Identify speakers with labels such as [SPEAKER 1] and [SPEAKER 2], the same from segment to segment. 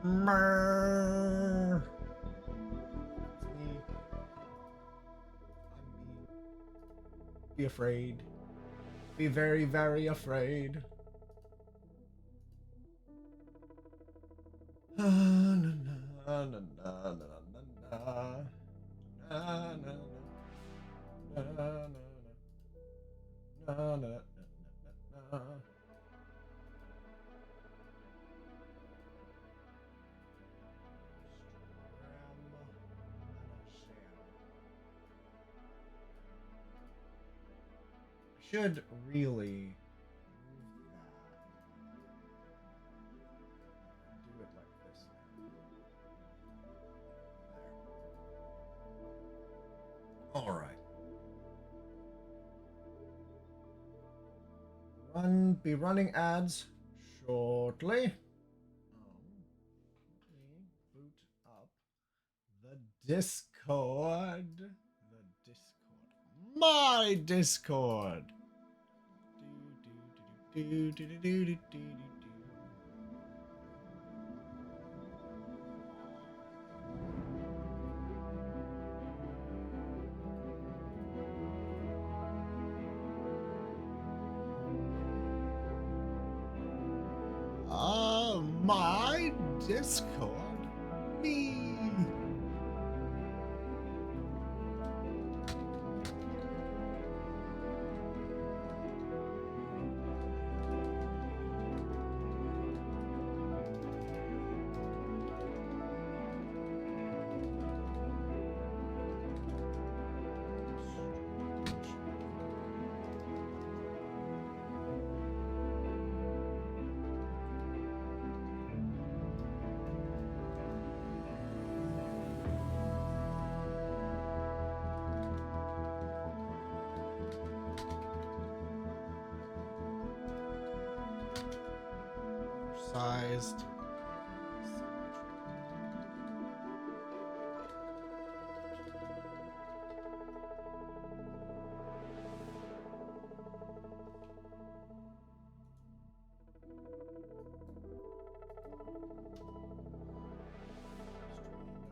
[SPEAKER 1] Mrrr. It's me. I'm me. Be afraid. Be very, very afraid. Na, na, na, na, na, na, na, na, na, na, na, na, na, na. Should really move that. Do it like this now. There. All right. Be running ads shortly. Let me boot up the Discord. The Discord. My Discord. Do, do, do, do, do, do, do, do, do. My Discord? Me. Sized.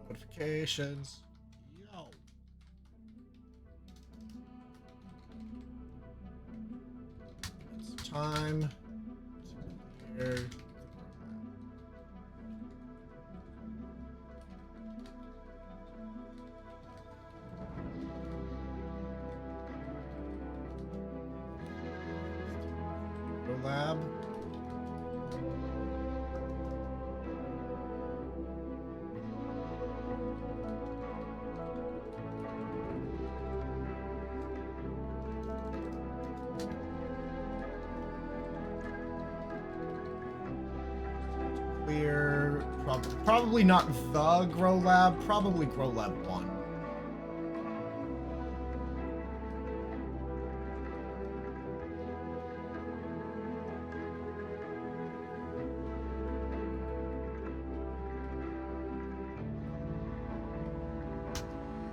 [SPEAKER 1] Notifications. Yo. It's time to clear. Lab. Clear. Probably not the Grow Lab. Probably Grow Lab 1.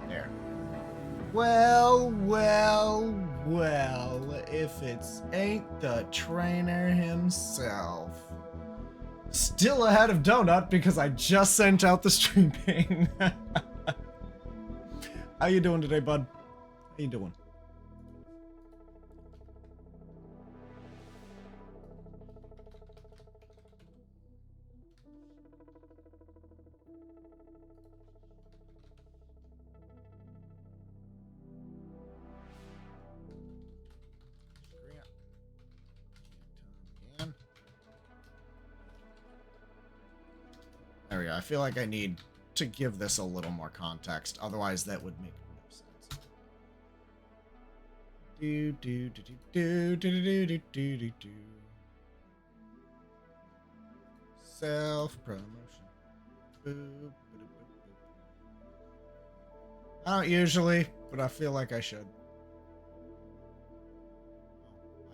[SPEAKER 1] There. Well, if it's ain't the trainer himself. Still ahead of Donut because I just sent out the stream ping. How you doing today, bud? How you doing? There we go. I feel like I need to give this a little more context. Otherwise, that would make no sense. Do do do do do do do do do do. Self promotion. I don't usually, but I feel like I should.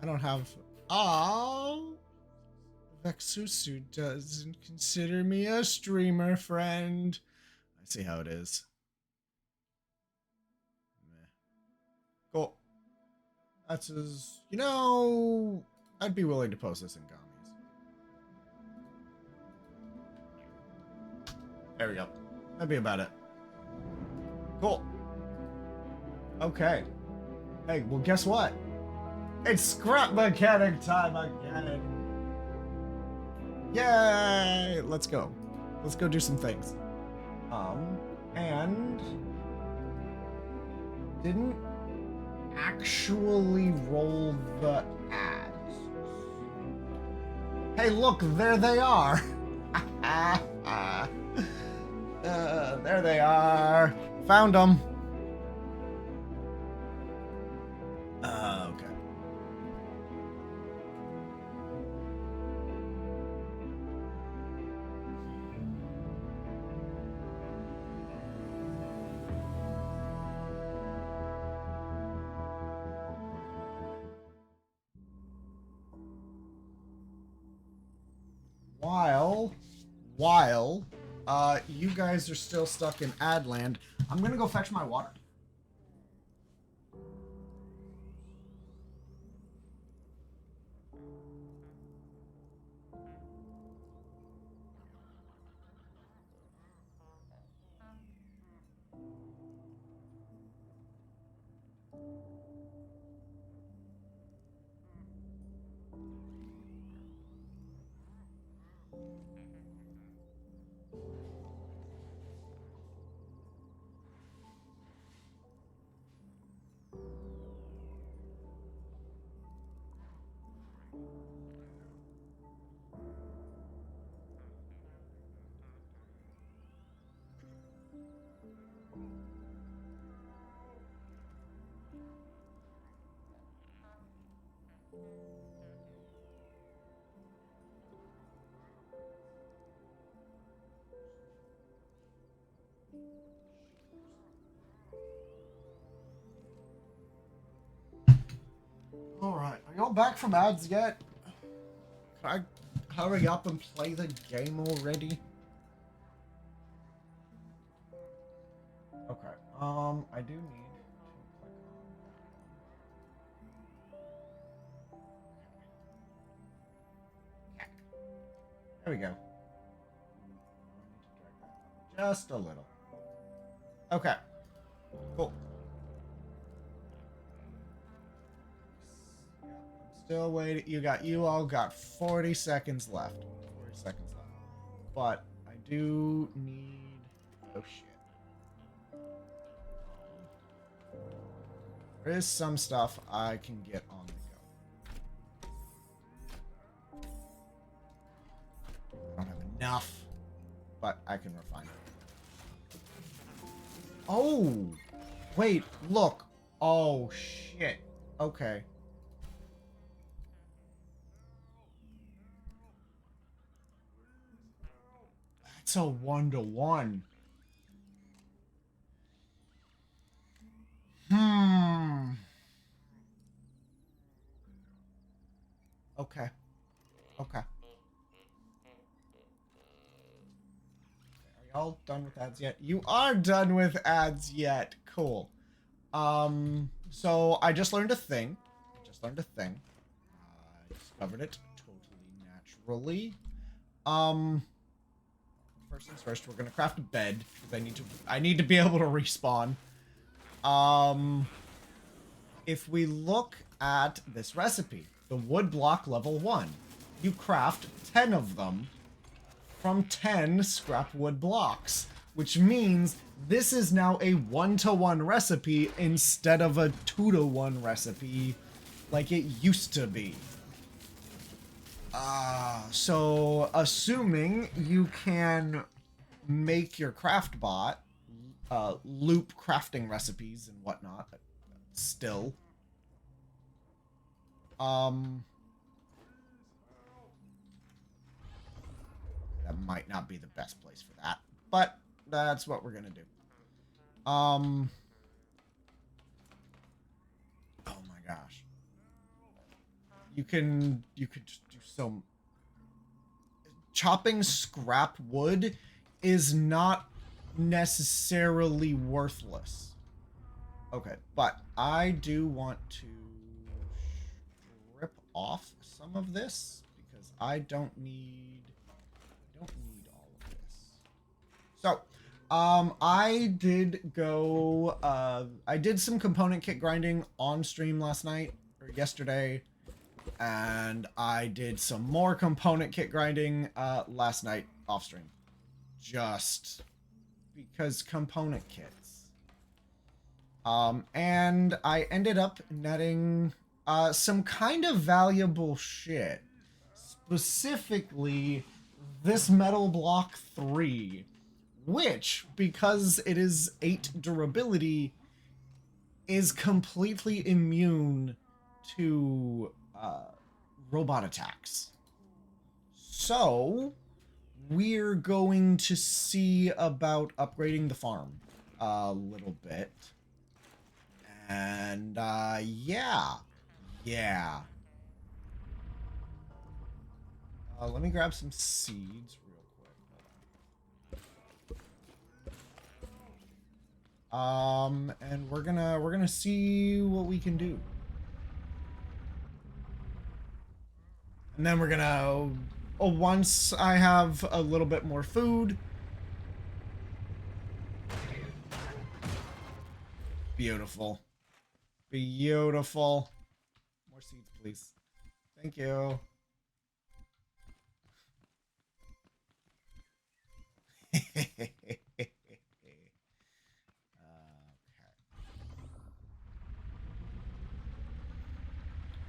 [SPEAKER 1] I don't have. Oh, Vexusu doesn't consider me a streamer friend. I see how it is. Cool. That's his. You know, I'd be willing to post this in Gummies. There we go. That'd be about it. Cool. Okay. Hey, well, guess what? It's scrap mechanic time again. Yay! Let's go. Let's go do some things. And didn't actually roll the ads. Hey, look, there they are. There they are. Found them. Okay. While you guys are still stuck in Adland, I'm gonna go fetch my water. Alright, are y'all back from ads yet? Can I hurry up and play the game already? Okay, I do need to click on that one. There we go. Just a little. Okay, cool. Still waiting. You all got 40 seconds left. 40 seconds left. But I do need. Oh shit. There is some stuff I can get on the go. I don't have enough, but I can refine it. Oh! Wait, look. Oh shit. Okay. It's a 1-to-1. Okay. Okay. Are y'all done with ads yet? You are done with ads yet. Cool. So I just learned a thing. I discovered it totally naturally. First things first, we're gonna craft a bed because I need to be able to respawn. If we look at this recipe, the wood block level 1, you craft 10 of them from 10 scrap wood blocks, which means this is now a 1-to-1 recipe instead of a 2-to-1 recipe like it used to be. So assuming you can make your craft bot loop crafting recipes and whatnot still, that might not be the best place for that, but that's what we're gonna do. Oh my gosh, you could just do so. Chopping scrap wood is not necessarily worthless. Okay, but I do want to strip off some of this because I don't need all of this. So, I did go, I did some component kit grinding on stream last night, or yesterday, and I did some more component kit grinding, last night off stream. Just because component kits. And I ended up netting, some kind of valuable shit. Specifically, this metal block 3, which, because it is 8 durability, is completely immune to robot attacks. So, we're going to see about upgrading the farm a little bit. And, yeah. Yeah. Let me grab some seeds real quick. And we're gonna see what we can do. And then we're gonna, once I have a little bit more food. Beautiful. Beautiful. More seeds, please. Thank you. Okay.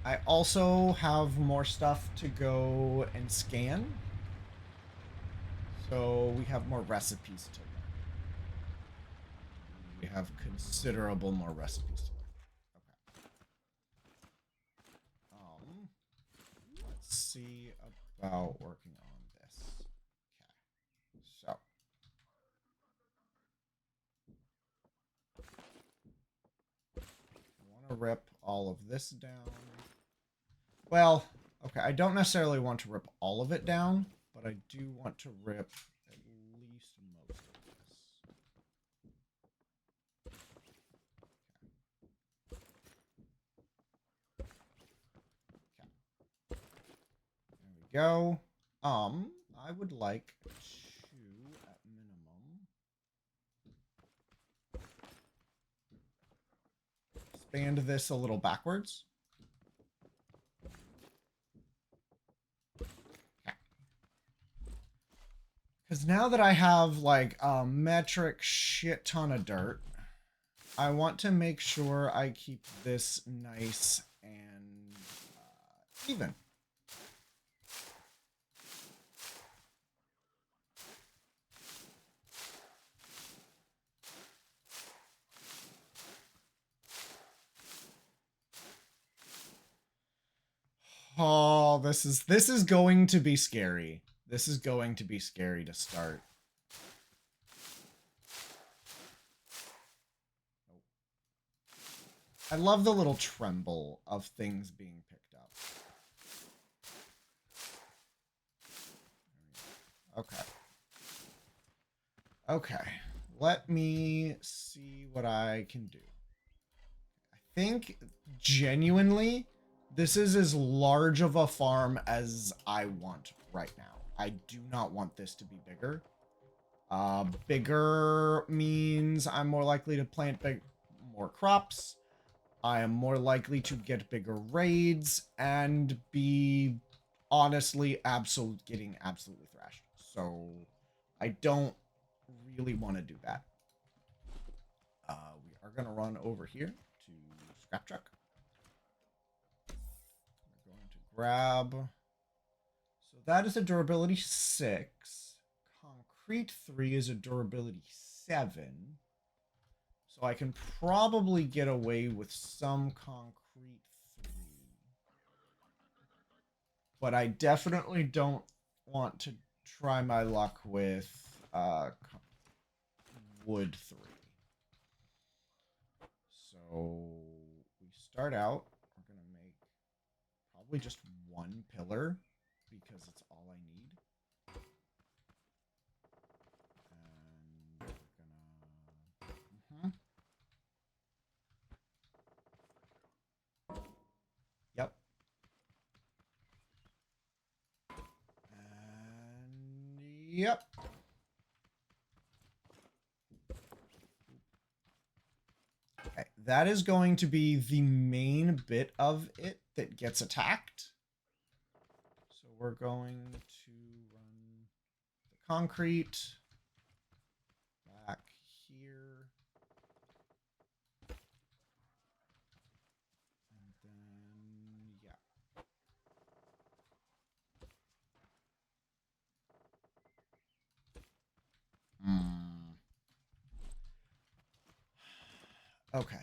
[SPEAKER 1] I also have more stuff to go and scan. So we have more recipes to learn. We have considerable more recipes to learn. Okay. Let's see about working on this. Okay. So. I want to rip all of this down. Well, okay, I don't necessarily want to rip all of it down, but I do want to rip at least most of this. Okay. There we go. I would like to, at minimum, expand this a little backwards. Because now that I have, like, a metric shit ton of dirt, I want to make sure I keep this nice and even. Oh, this is going to be scary. This is going to be scary to start. I love the little tremble of things being picked up. Okay. Okay. Let me see what I can do. I think, genuinely, this is as large of a farm as I want right now. I do not want this to be bigger. Bigger means I'm more likely to plant more crops. I am more likely to get bigger raids and be honestly getting absolutely thrashed. So I don't really want to do that. We are going to run over here to Scrap Truck. We're going to grab. So that is a durability 6. Concrete 3 is a durability 7. So I can probably get away with some concrete 3. But I definitely don't want to try my luck with wood 3. So we start out, we're going to make probably just one pillar because it's all I need. And we're gonna... Yep. And yep. that is going to be the main bit of it that gets attacked. So we're going to run the concrete back here. And then, yeah. Okay.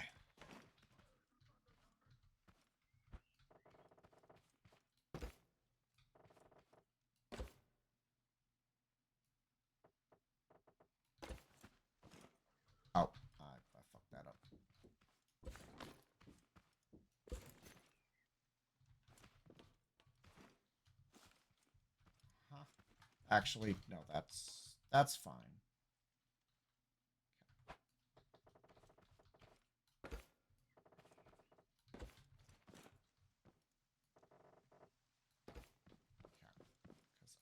[SPEAKER 1] Oh, I fucked that up. Huh. Actually, no, that's fine.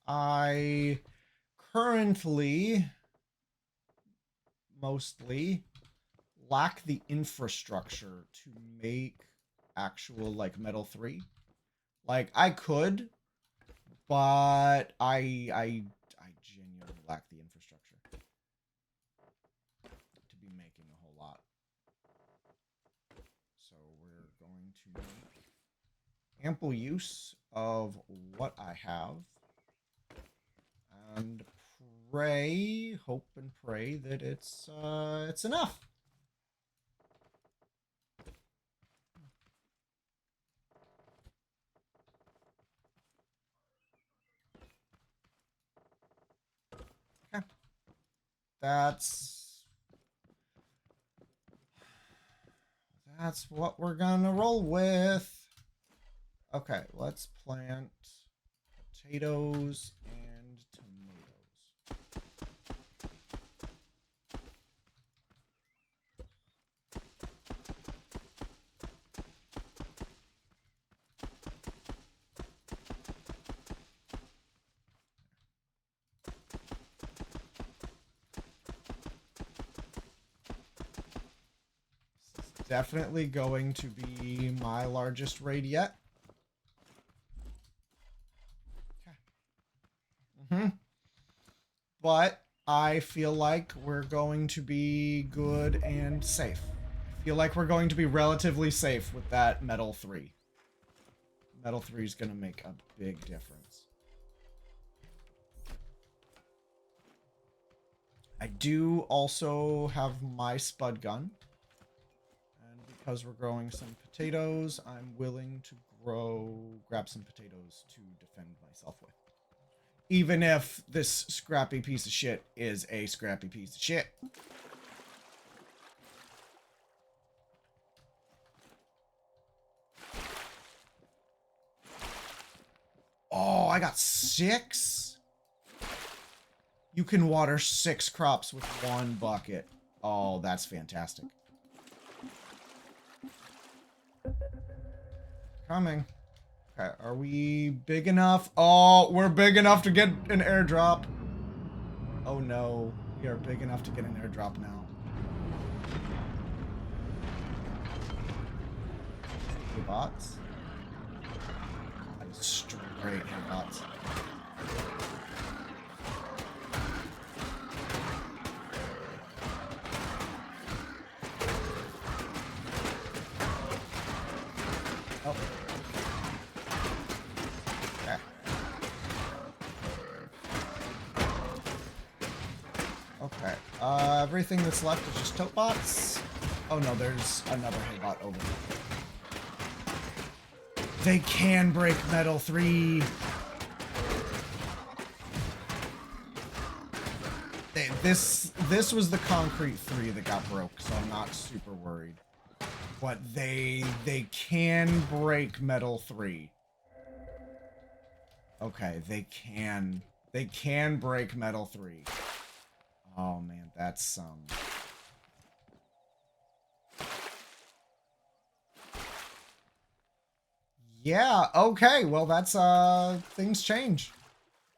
[SPEAKER 1] I currently mostly lack the infrastructure to make actual like Metal 3. Like I could, but I genuinely lack the infrastructure to be making a whole lot. So we're going to make ample use of what I have and pray, hope and pray that it's enough. Okay. That's what we're gonna roll with. Okay, let's plant potatoes and tomatoes. This is definitely going to be my largest raid yet. Okay. But I feel like we're going to be good and safe. I feel like we're going to be relatively safe with that Metal 3. Metal 3 is going to make a big difference. I do also have my spud gun. And because we're growing some potatoes, I'm willing to grab some potatoes to defend myself with. Even if this scrappy piece of shit is a scrappy piece of shit. Oh, I got 6? You can water 6 crops with 1 bucket. Oh, that's fantastic. Coming. Okay, are we big enough? Oh, we're big enough to get an airdrop. Oh no, we are big enough to get an airdrop now. Hey, bots. That is straight hey, bots. Oh. Okay. Okay. Everything that's left is just tote bots. Oh no, there's another hay bot over there. They can break Metal 3. This was the concrete 3 that got broke, so I'm not super worried. But they can break Metal 3. Okay, they can break Metal 3. Oh man, that's yeah, okay. Well, that's things change.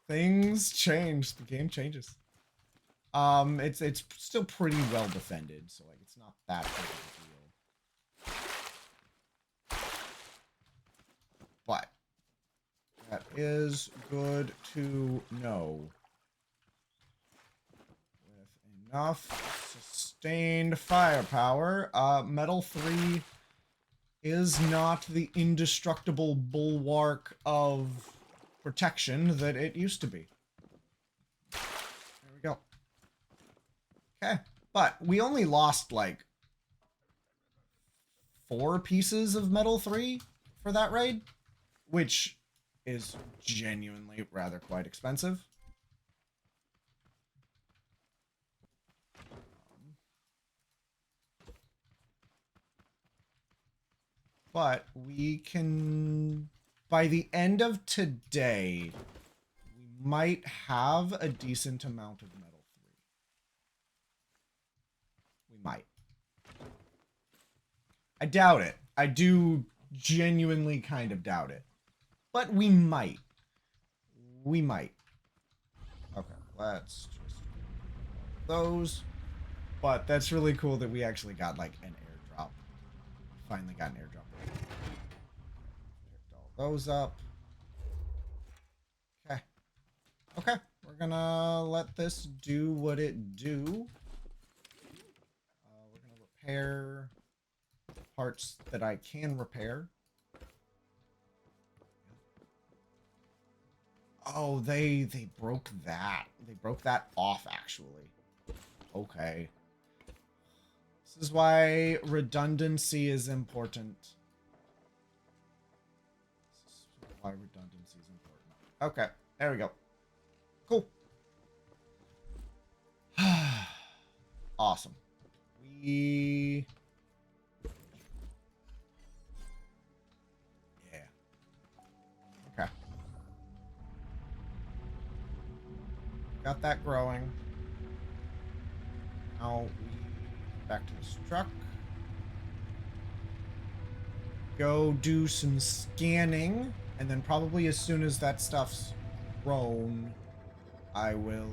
[SPEAKER 1] Things change. The game changes. It's still pretty well defended, so like it's not that big of a deal. That is good to know. With enough sustained firepower, Metal 3 is not the indestructible bulwark of protection that it used to be. There we go. Okay, but we only lost like 4 pieces of Metal 3 for that raid, which is genuinely rather quite expensive. But we can, by the end of today, we might have a decent amount of Metal 3. We might. I doubt it. I do genuinely kind of doubt it. But we might. We might. Okay, let's just those. But that's really cool that we actually got like an airdrop. Finally got an airdrop. Picked all those up. Okay. Okay. We're gonna let this do what it do. We're gonna repair parts that I can repair. Oh, they broke that. They broke that off, actually. Okay. This is why redundancy is important. This is why redundancy is important. Okay, there we go. Cool. Awesome. We... Yeah. Okay. Got that growing. Now we back to this truck. Go do some scanning, and then probably as soon as that stuff's grown, I will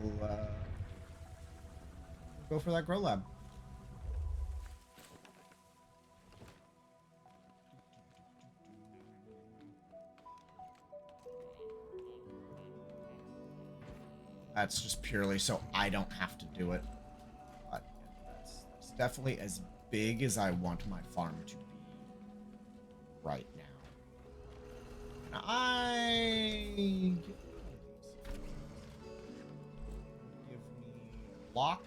[SPEAKER 1] go for that grow lab. That's just purely so I don't have to do it. But it's definitely as big as I want my farm to be right now. And give me lock.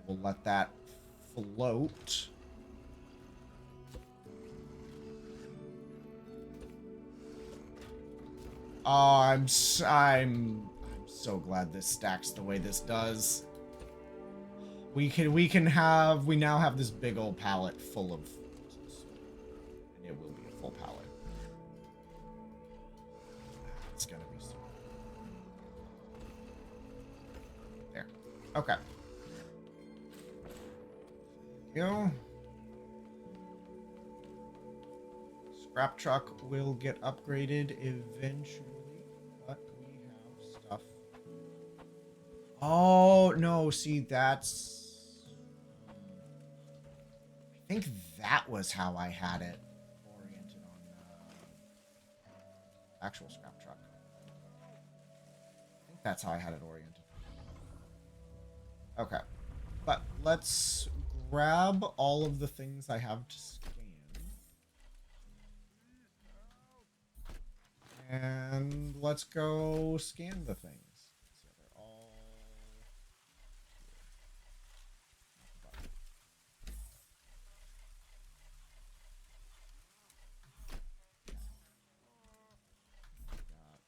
[SPEAKER 1] We'll let that float. Oh, I'm so glad this stacks the way this does. We now have this big old pallet full of resources. And it will be a full pallet. It's gonna be so there. Okay. There we go. Scrap truck will get upgraded eventually, but we have stuff. Oh, no, see, that's... I think that was how I had it oriented on actual scrap truck. I think that's how I had it oriented. Okay, but let's grab all of the things I have to scan. And let's go scan the things. So they're all got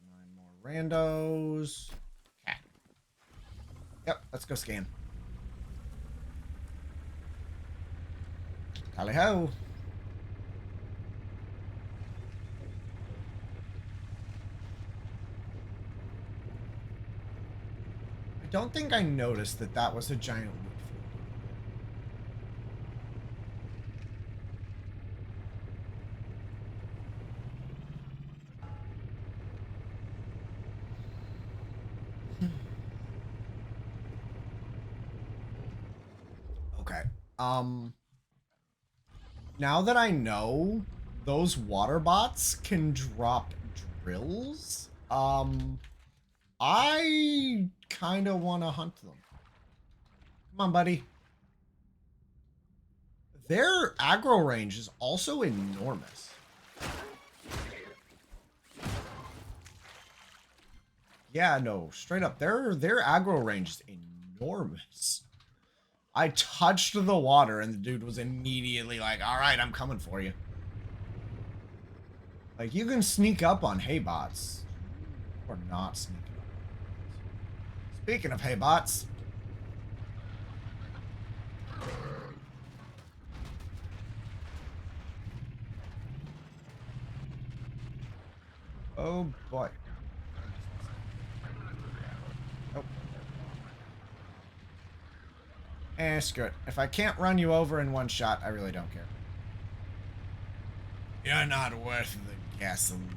[SPEAKER 1] 9 more randos. Okay. Yep, let's go scan. Tally ho. I don't think I noticed that that was a giant wood field. Okay. Now that I know those water bots can drop drills, I kind of want to hunt them. Come on, buddy. Their aggro range is also enormous. Yeah, no, straight up. Their aggro range is enormous. I touched the water and the dude was immediately like, all right, I'm coming for you. Like, you can sneak up on haybots. Or not sneaking up. Speaking of haybots. Oh, boy. Oh. Screw it. If I can't run you over in one shot, I really don't care. You're not worth the gasoline.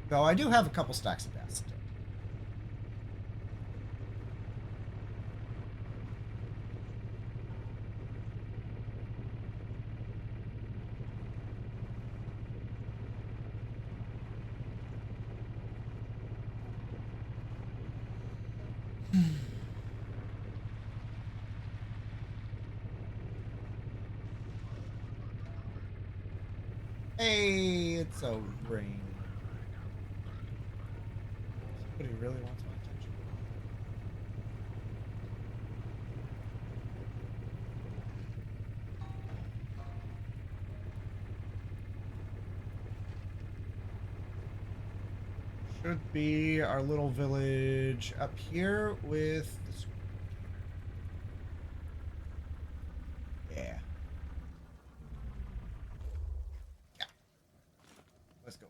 [SPEAKER 1] Though I do have a couple stacks of gas still. Hey, it's a rain. Somebody really wants my attention. Should be our little village up here with the... Yeah. Yeah. Let's go.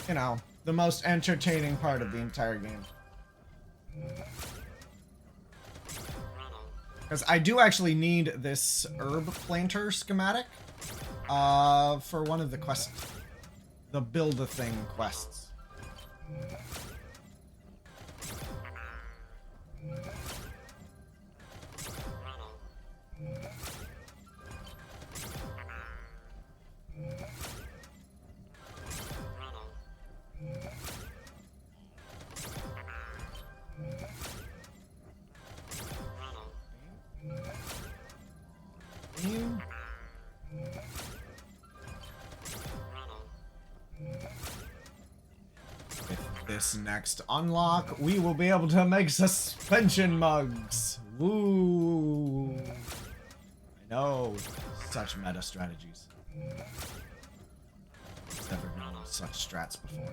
[SPEAKER 1] You know, the most entertaining part of the entire game. Because I do actually need this herb planter schematic for one of the quests. The build a thing quests. With this next unlock, we will be able to make suspension mugs. Woo! I know, such meta strategies. I've never known such strats before.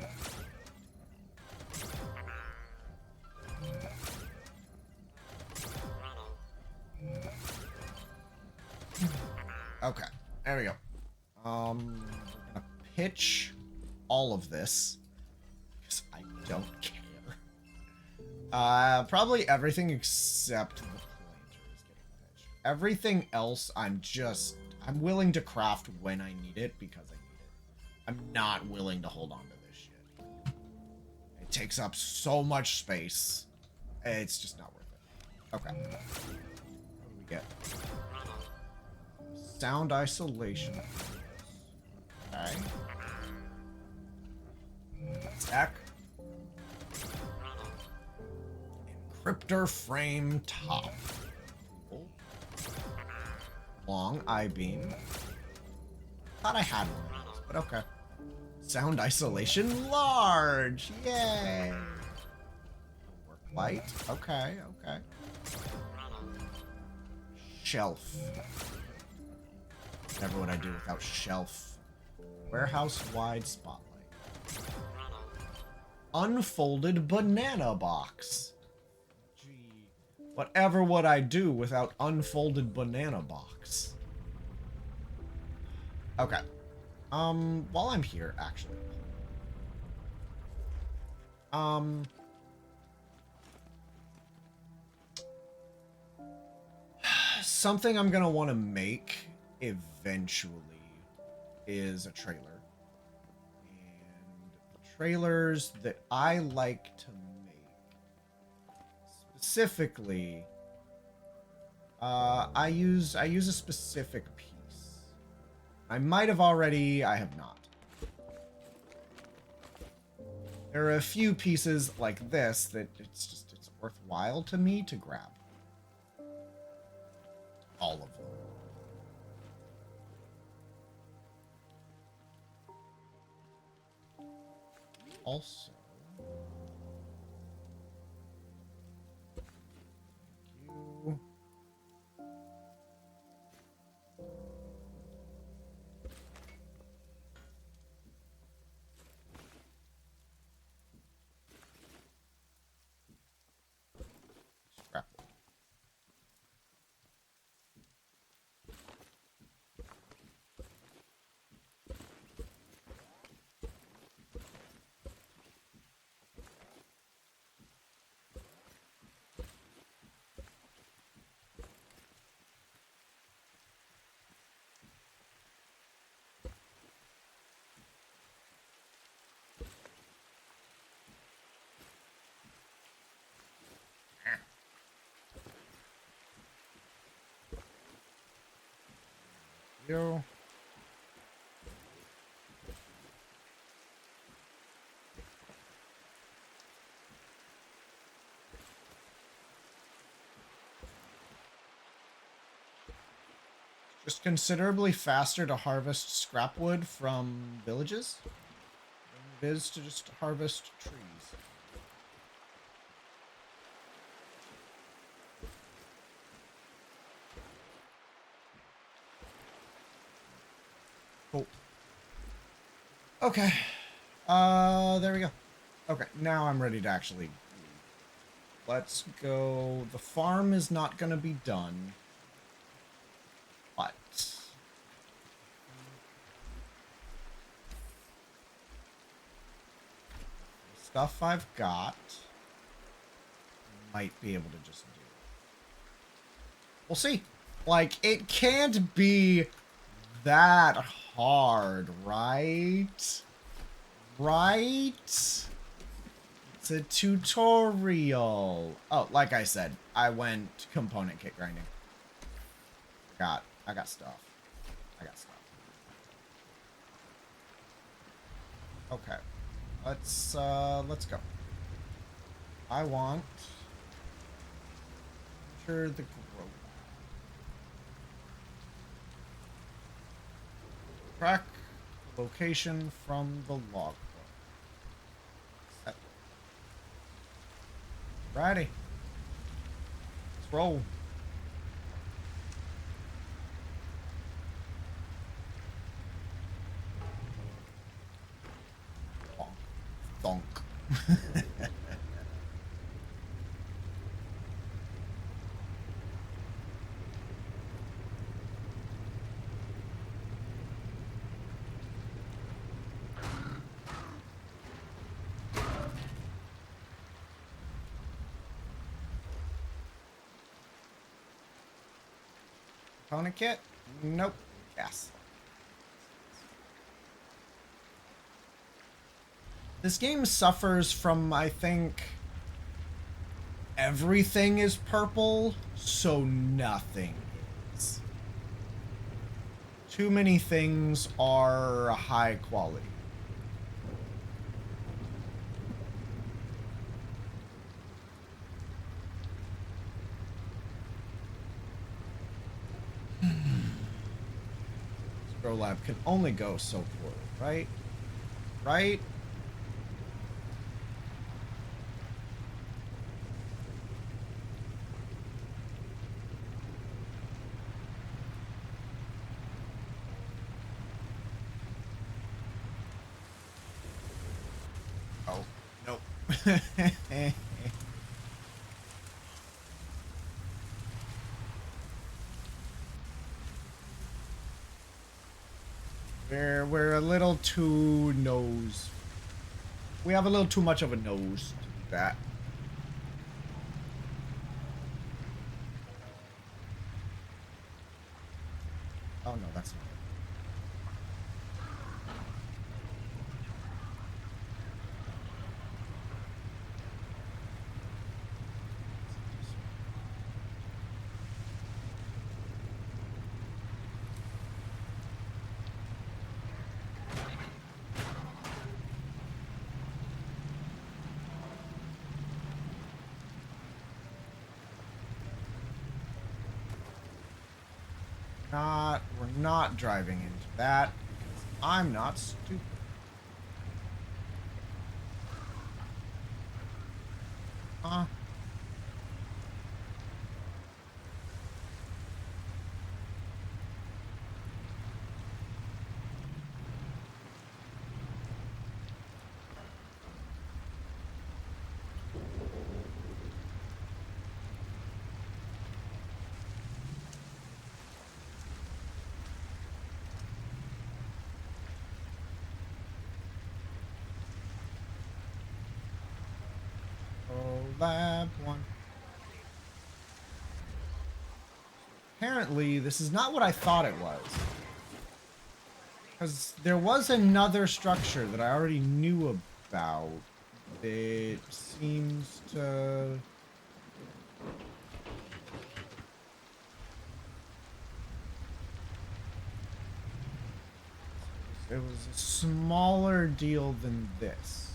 [SPEAKER 1] Okay, there we go. We're gonna pitch all of this because I don't care. Probably everything except the planter is getting pitched. Everything else, I'm willing to craft when I need it because I need it. I'm not willing to hold on to this shit. It takes up so much space. It's just not worth it. Okay. What do we get? Sound isolation. Okay. Stack. Encryptor frame top. Cool. Long I-beam. Thought I had one of those, but okay. Sound isolation large. Yay. Work light. Okay, okay. Shelf. Never would I do without shelf. Warehouse-wide spotlight. Unfolded banana box. Gee, whatever would I do without unfolded banana box? Okay. While I'm here, actually. Something I'm gonna want to make eventually is a trailer. And the trailers that I like to make. Specifically, I use a specific piece. I might have already, I have not. There are a few pieces like this that it's worthwhile to me to grab. All of them. Also, thank you. Scrap. You. Just considerably faster to harvest scrap wood from villages than it is to just harvest trees. Cool. Okay. There we go. Okay, now I'm ready to actually leave. Let's go. The farm is not gonna be done. But the stuff I've got, might be able to just do. We'll see. Like, it can't be that hard, right? Right? It's a tutorial. Oh, like I said, I went component kit grinding. I got stuff. I got stuff. Okay. Let's go. I want enter the grow. Track location from the logbook. Set. Righty. Let's roll. Donk. Component kit? Nope. Yes. This game suffers from, I think, everything is purple, so nothing is. Too many things are high quality. Grow Lab can only go so poorly, right? Right? Oh, nope. We're a little too nose. We have a little too much of a nose to do that. Oh no, that's not We're not driving into that. I'm not stupid. Huh? Oh, lab one. Apparently, this is not what I thought it was. Because there was another structure that I already knew about. It seems to... It was a smaller deal than this.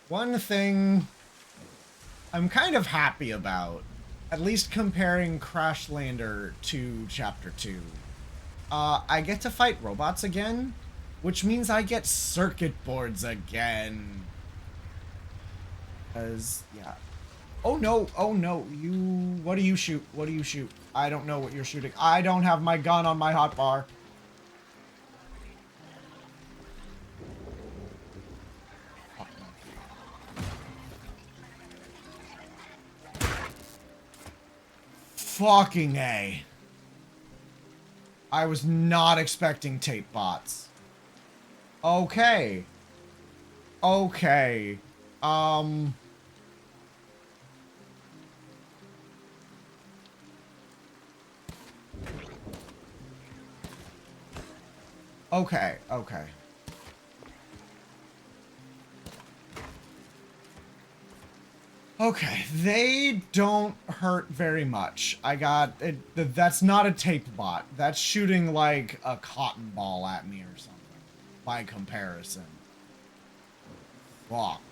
[SPEAKER 1] One thing I'm kind of happy about, at least comparing Crashlander to Chapter 2, I get to fight robots again, which means I get circuit boards again. Because, yeah. Oh no, what do you shoot? What do you shoot? I don't know what you're shooting. I don't have my gun on my hotbar. Fucking A. I was not expecting tape bots. Okay. Okay. Okay, okay. Okay, they don't hurt very much. I got it. That's not a tape bot. That's shooting like a cotton ball at me or something. By comparison. Fuck.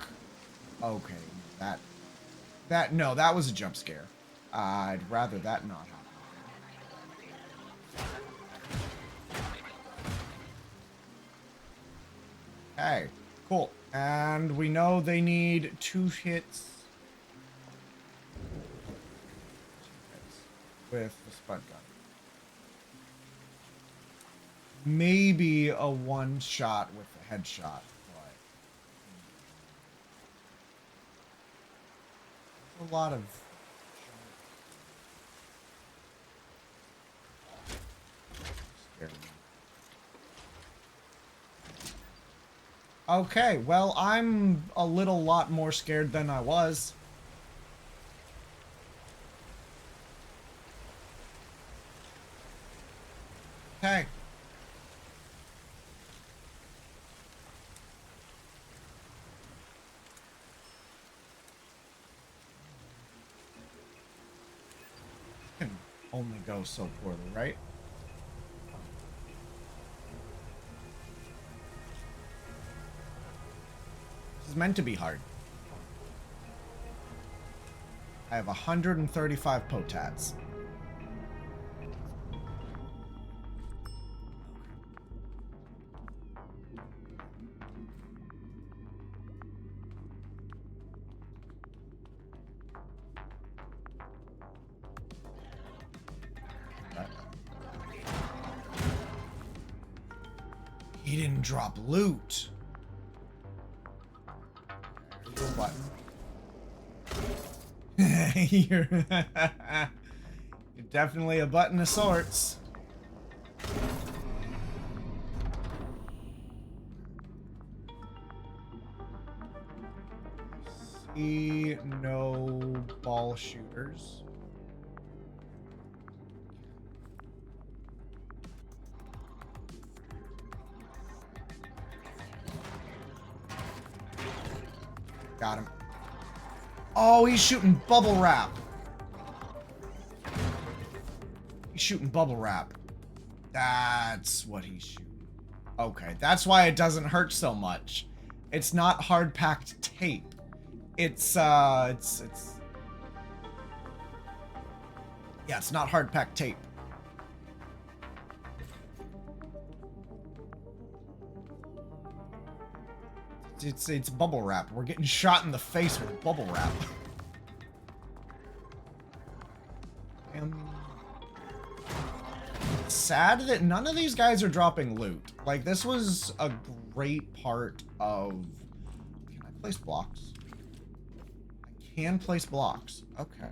[SPEAKER 1] Okay, no, that was a jump scare. I'd rather that not happen. Okay, cool. And we know they need 2 hits. With the spud gun. Maybe a 1 shot with the headshot, but a lot of okay, well, I'm a lot more scared than I was. Okay. Can only go so poorly, right? This is meant to be hard. I have 135 potats. He didn't drop loot. There's a button. you're definitely a button of sorts. see no ball shooters. Got him. Oh, he's shooting bubble wrap. He's shooting bubble wrap. That's what he's shooting. Okay, that's why it doesn't hurt so much. It's not hard-packed tape. It's yeah, it's not hard-packed tape. It's bubble wrap. We're getting shot in the face with bubble wrap. It's sad that none of these guys are dropping loot. Like, this was a great part of... Can I place blocks? I can place blocks. Okay.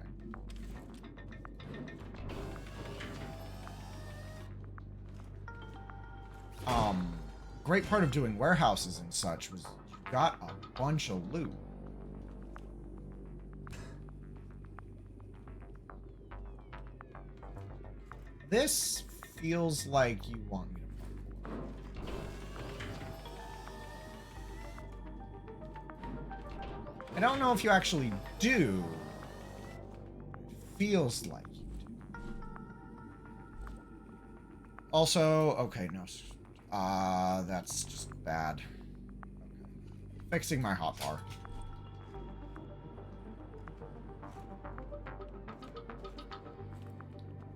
[SPEAKER 1] Great part of doing warehouses and such was you got a bunch of loot. This feels like you want me to parkour. I don't know if you actually do. It feels like you do. Also, okay, no. That's just bad. Okay. Fixing my hotbar.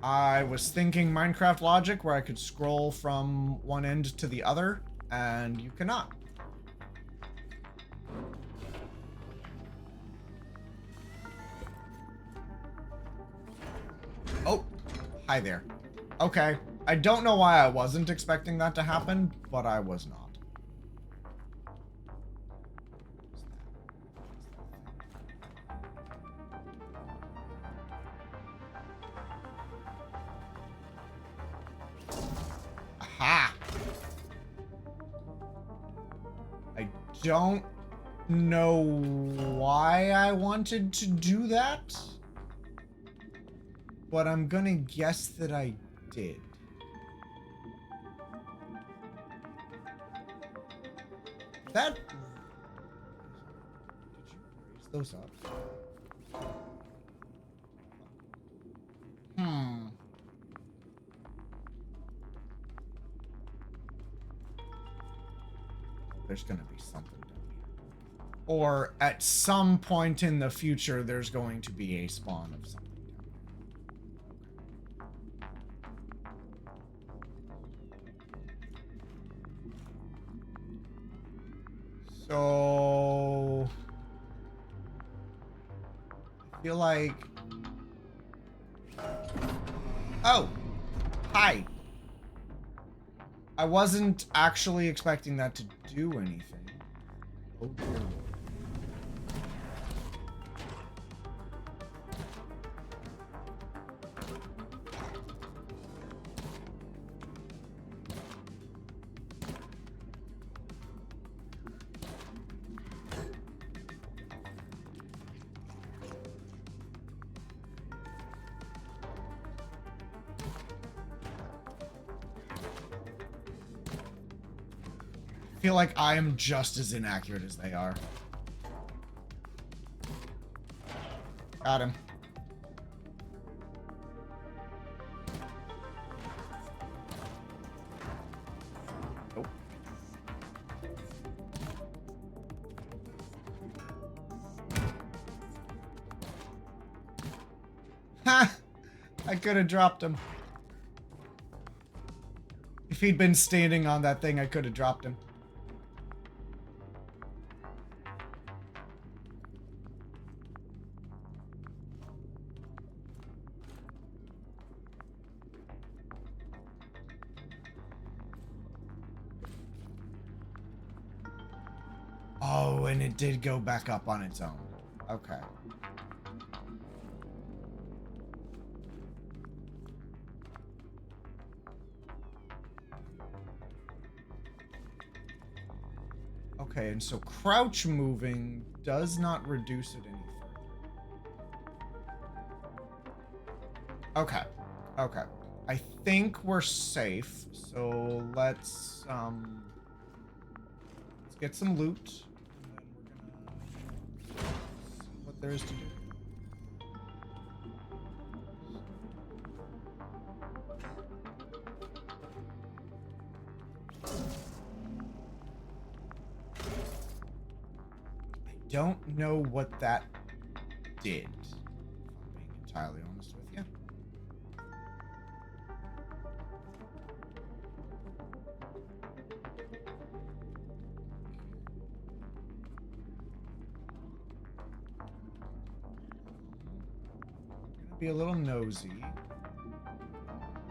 [SPEAKER 1] I was thinking Minecraft logic where I could scroll from one end to the other, and you cannot. Oh, hi there. Okay, I don't know why I wasn't expecting that to happen, but I was not. Aha! I don't know why I wanted to do that, but I'm gonna guess that I did. That... Did you raise those up? There's gonna be something down here. Or at some point in the future, there's going to be a spawn of something down there. So... I feel like... Oh! Hi! I wasn't actually expecting that to do anything. Oh dear Lord. I feel like I am just as inaccurate as they are. Got him. Nope. Ha! I could have dropped him. If he'd been standing on that thing, I could have dropped him. Oh, and it did go back up on its own. Okay. Okay, and so crouch moving does not reduce it any further. Okay. Okay. I think we're safe, so let's get some loot, and then we're gonna see what there is to do. I don't know what that did, if I'm being entirely honest with you. I'm gonna be a little nosy.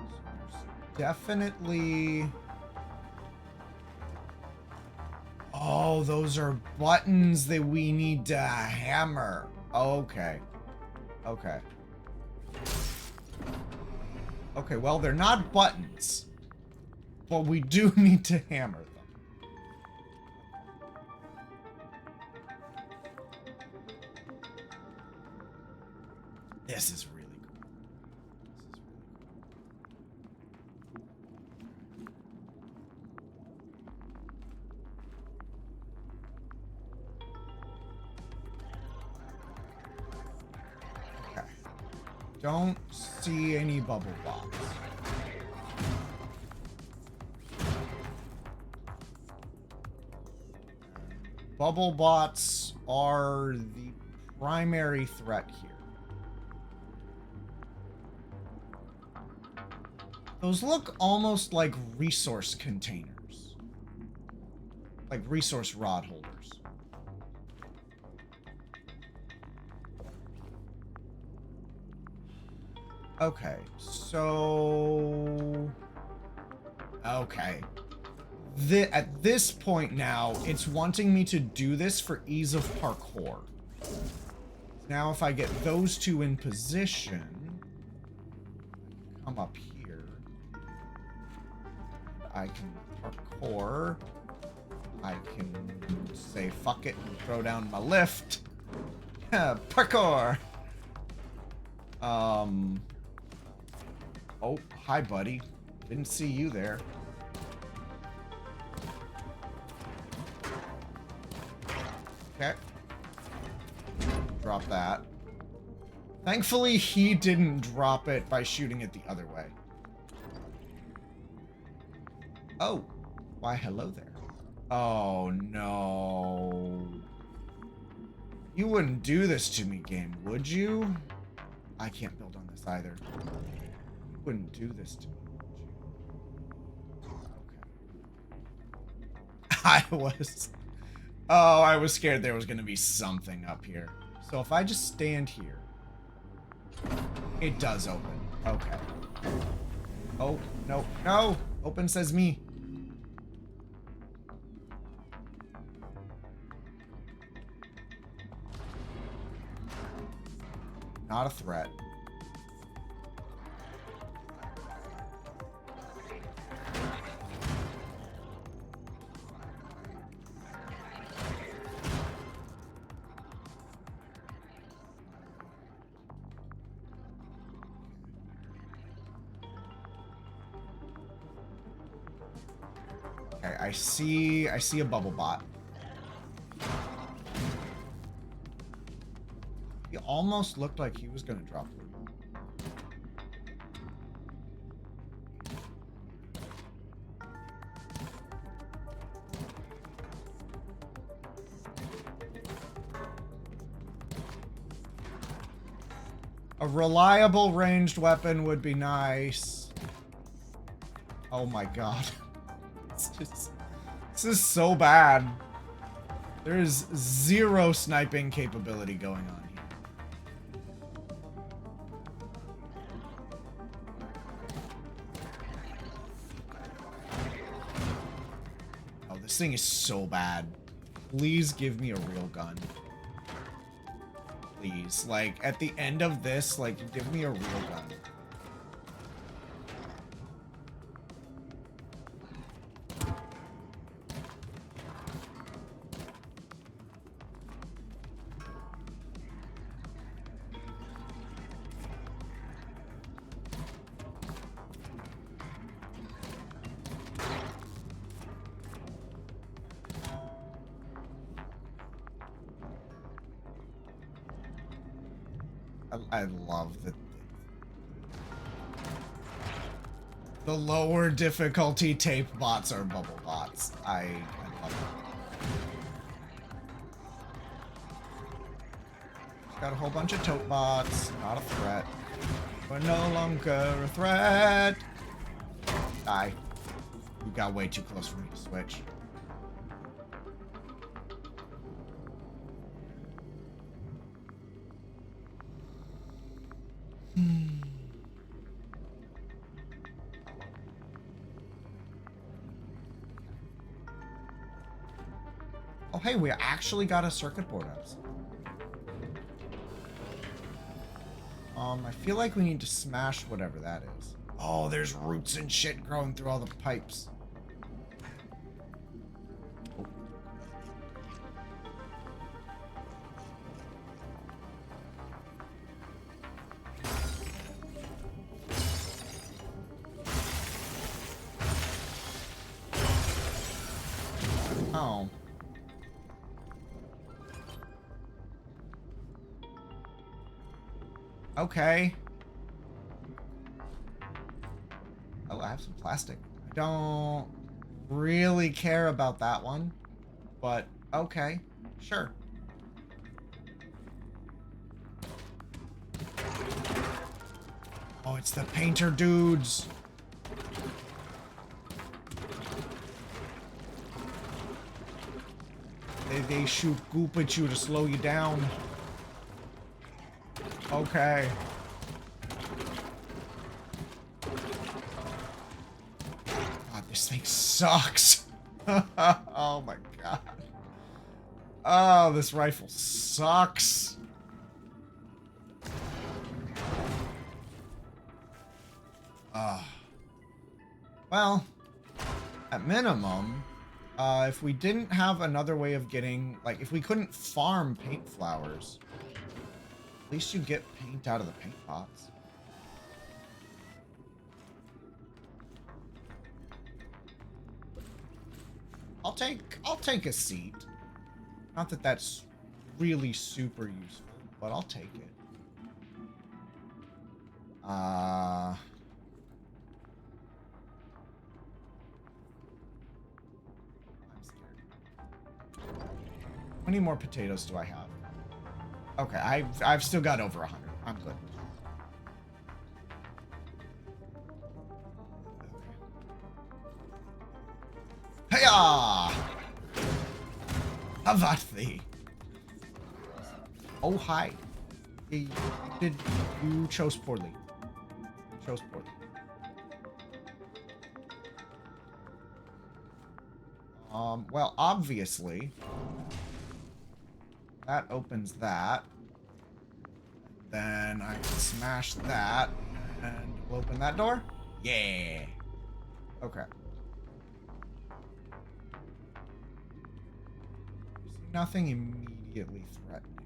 [SPEAKER 1] So there's definitely... Oh, those are buttons that we need to hammer. Okay. Okay. Okay, well, they're not buttons. But we do need to hammer them. This is really cool. This is really cool. Okay. Don't see any bubble bots. Bubble bots are the primary threat here. Those look almost like resource containers. Like resource rod holders. Okay, so... Okay. At this point now, it's wanting me to do this for ease of parkour. Now if I get those two in position, come up here. I can parkour. I can say fuck it and throw down my lift. Parkour! Oh, hi buddy. Didn't see you there. Okay. Drop that. Thankfully, he didn't drop it by shooting it the other way. Oh. Why, hello there. Oh, no. You wouldn't do this to me, game, would you? I can't build on this either. You wouldn't do this to me, would you? Okay. I was... Oh, I was scared there was going to be something up here. So if I just stand here, it does open. Okay. Oh, no, no. Open says me. Not a threat. Okay, I see a bubble bot. He almost looked like he was gonna drop loot. A reliable ranged weapon would be nice. Oh my god. This is so bad. There is zero sniping capability going on here. Oh, this thing is so bad. Please give me a real gun. Please. Like, at the end of this, like, give me a real gun. I love the lower difficulty tape bots are bubble bots. I love it. Got a whole bunch of tote bots. Not a threat. We're no longer a threat. Die. You got way too close for me to switch. Oh, hey, we actually got a circuit board up. I feel like we need to smash whatever that is. Oh, there's roots and shit growing through all the pipes. Oh. Okay. Oh, I have some plastic. I don't really care about that one, but okay, sure. Oh, it's the painter dudes. They shoot goop at you to slow you down. Okay. God, this thing sucks. Oh my god. Oh, this rifle sucks. Well, at minimum, if we didn't have another way of getting, like, if we couldn't farm paint flowers, at least you get paint out of the paint pots. I'll take a seat. Not that that's really super useful, but I'll take it. I'm scared. How many more potatoes do I have? Okay, I've still got over 100. I'm good. Hiya! Avathi. Oh hi. You chose poorly. You chose poorly. Well, obviously, that opens that. Then I can smash that and we'll open that door. Yeah. Okay. Nothing immediately threatening.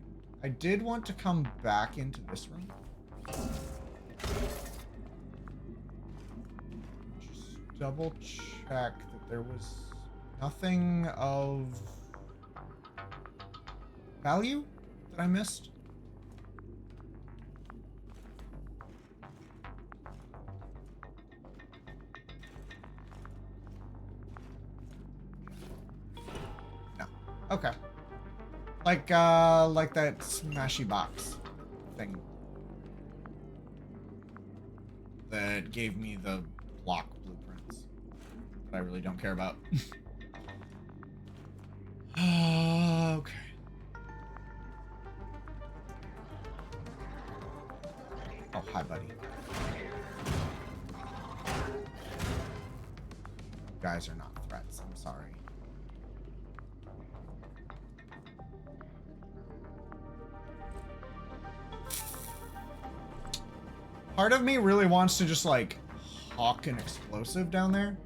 [SPEAKER 1] I did want to come back into this room. Just double check that there was nothing of value that I missed. No. Okay. Like that smashy box thing that gave me the block blueprints that I really don't care about. Okay. Oh, hi, buddy. You guys are not threats. I'm sorry. Part of me really wants to just, like, hawk an explosive down there.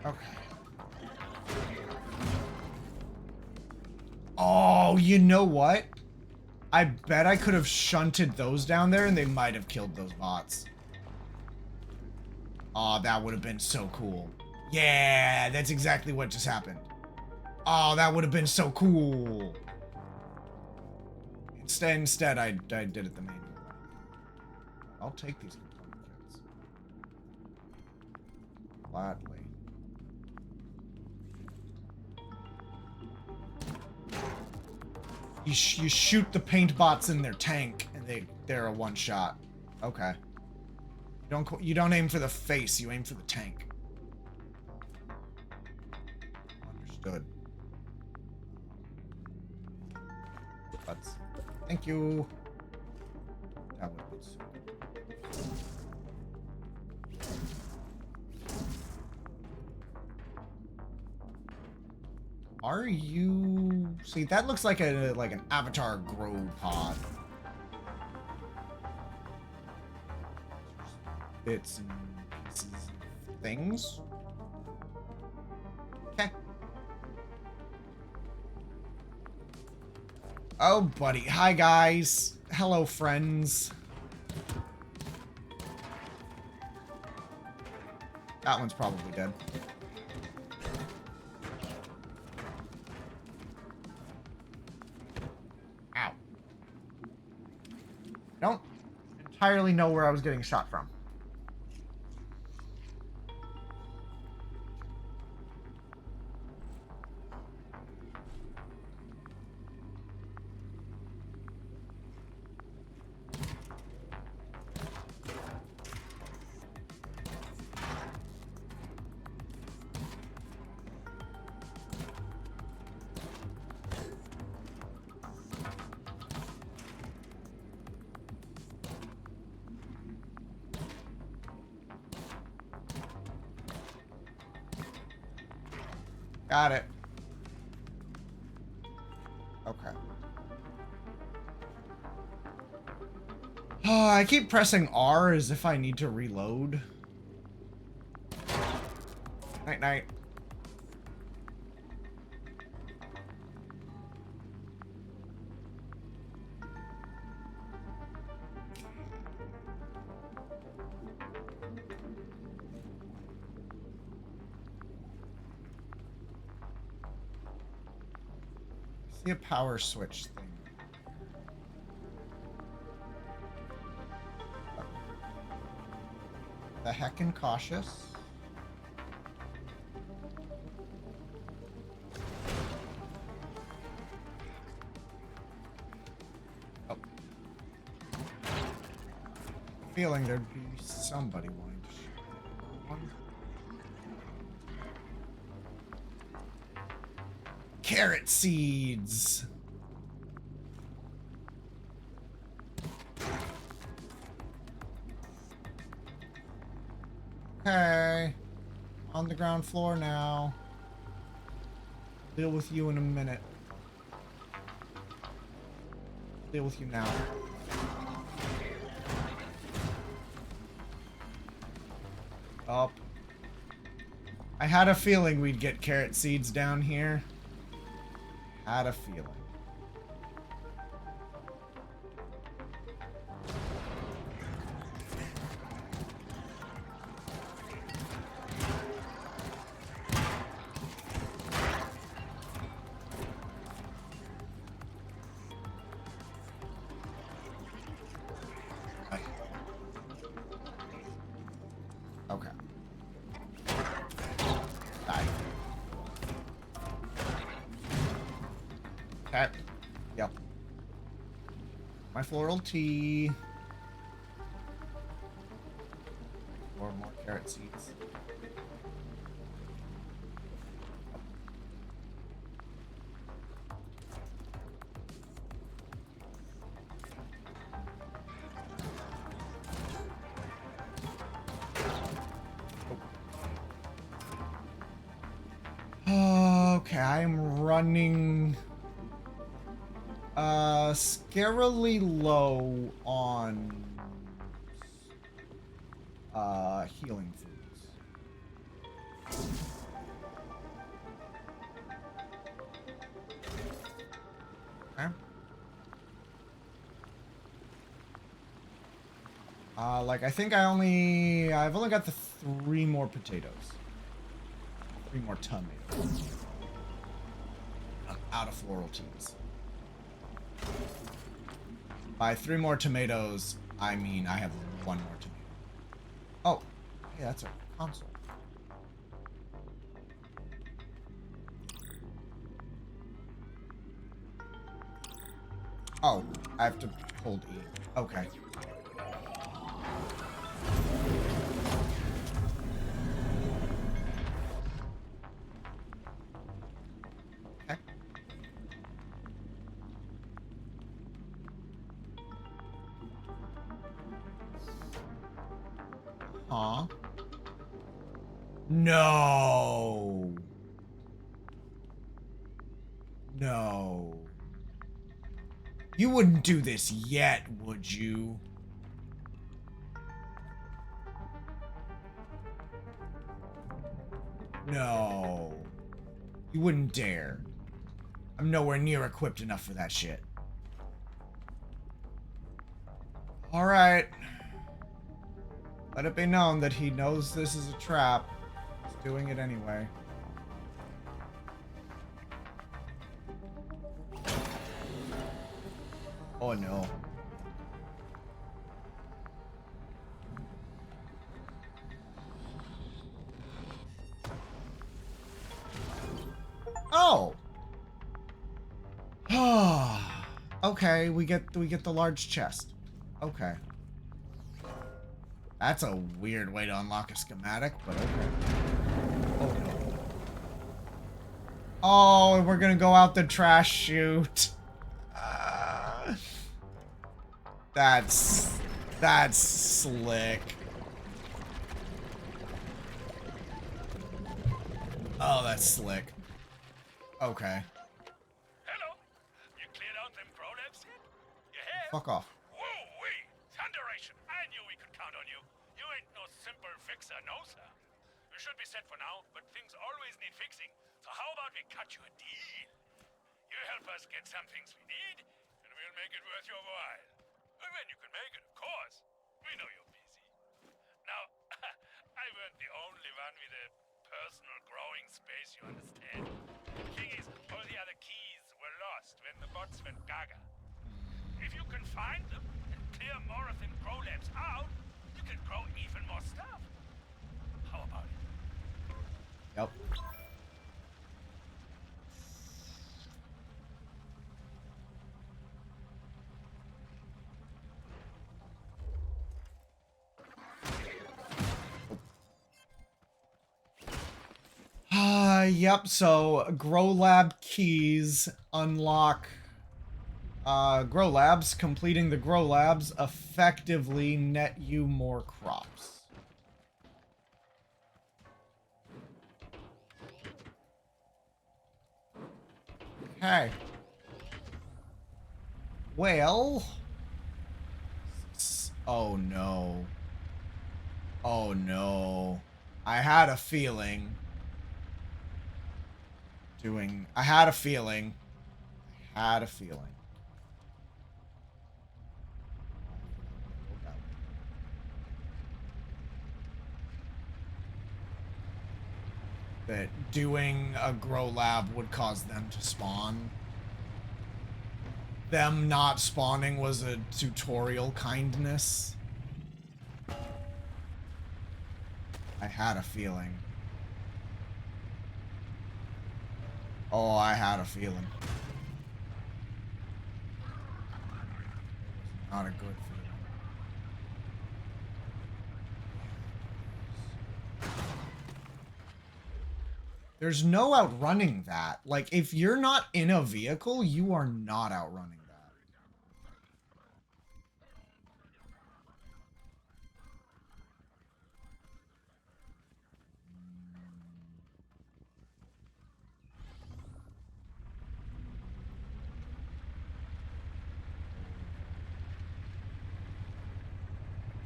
[SPEAKER 1] Okay. Oh, you know what? I bet I could have shunted those down there and they might have killed those bots. Oh, that would have been so cool. Yeah, that's exactly what just happened. Oh, that would have been so cool. Instead, I did it the manual way. I'll take these component kits. Gladly. You shoot the paint bots in their tank, and they're a one-shot. Okay. You don't aim for the face, you aim for the tank. Understood. Butts. Thank you. That would be so good. Are you... See, that looks like an Avatar grow pod. Bits and pieces of things. Okay. Oh, buddy. Hi, guys. Hello, friends. That one's probably dead. Ow. Don't entirely know where I was getting shot from. Got it. Okay. I keep pressing R as if I need to reload. Night night. See a power switch thing. The heckin' cautious. Oh. Feeling there'd be somebody wanting to shoot one. Carrot seeds. Okay. On the ground floor now. Deal with you in a minute. Deal with you now. Up. I had a feeling we'd get carrot seeds down here. Had a feeling. Okay. Die. Okay. Yep. My floral tea. Or more carrot seeds. Okay, I am running scarily low on healing foods. Like, I think I've only got the 3 more potatoes. 3 more tomatoes. I'm out of floral teas. By 3 more tomatoes, I mean I have 1 more tomato. Oh, hey, that's a console. Oh, I have to hold E. Okay. Okay. Huh? No. No. You wouldn't do this yet, would you? No. You wouldn't dare. I'm nowhere near equipped enough for that shit. Alright. Let it be known that he knows this is a trap. He's doing it anyway. Oh no. Oh. Okay, we get the large chest. Okay. That's a weird way to unlock a schematic, but okay. Oh no. Oh, and we're gonna go out the trash chute. That's slick. Oh, that's slick. Okay.
[SPEAKER 2] Hello. You cleared out them Grolabs yet? You have?
[SPEAKER 1] Fuck off.
[SPEAKER 2] Woo-wee! Thunderation! I knew we could count on you. You ain't no simple fixer, no, sir. We should be set for now, but things always need fixing. So how about we cut you a deal? You help us get some things we need, and we'll make it worth your while. When you can make it, of course. We know you're busy. Now, I weren't the only one with a personal growing space, you understand? The thing is, all the other keys were lost when the bots went gaga. If you can find them and clear more of them Grolabs out, you can grow even more stuff. How about it?
[SPEAKER 1] Yep. Yep, so Grow Lab keys unlock Grow Labs. Completing the Grow Labs effectively net you more crops. Okay. Well. Oh no. Oh no. I had a feeling. I had a feeling. That doing a Grow Lab would cause them to spawn. Them not spawning was a tutorial kindness. I had a feeling. Oh, I had a feeling. Not a good feeling. There's no outrunning that. Like, if you're not in a vehicle, you are not outrunning that.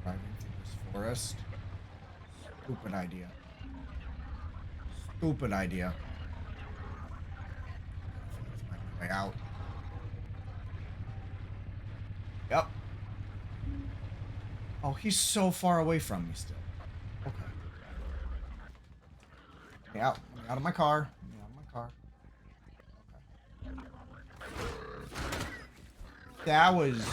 [SPEAKER 1] Driving through this forest. Stupid idea. Stupid idea. Way out. Yep. Oh, he's so far away from me still. Okay. Get out. Get out of my car. Get out of my car. Okay. That was...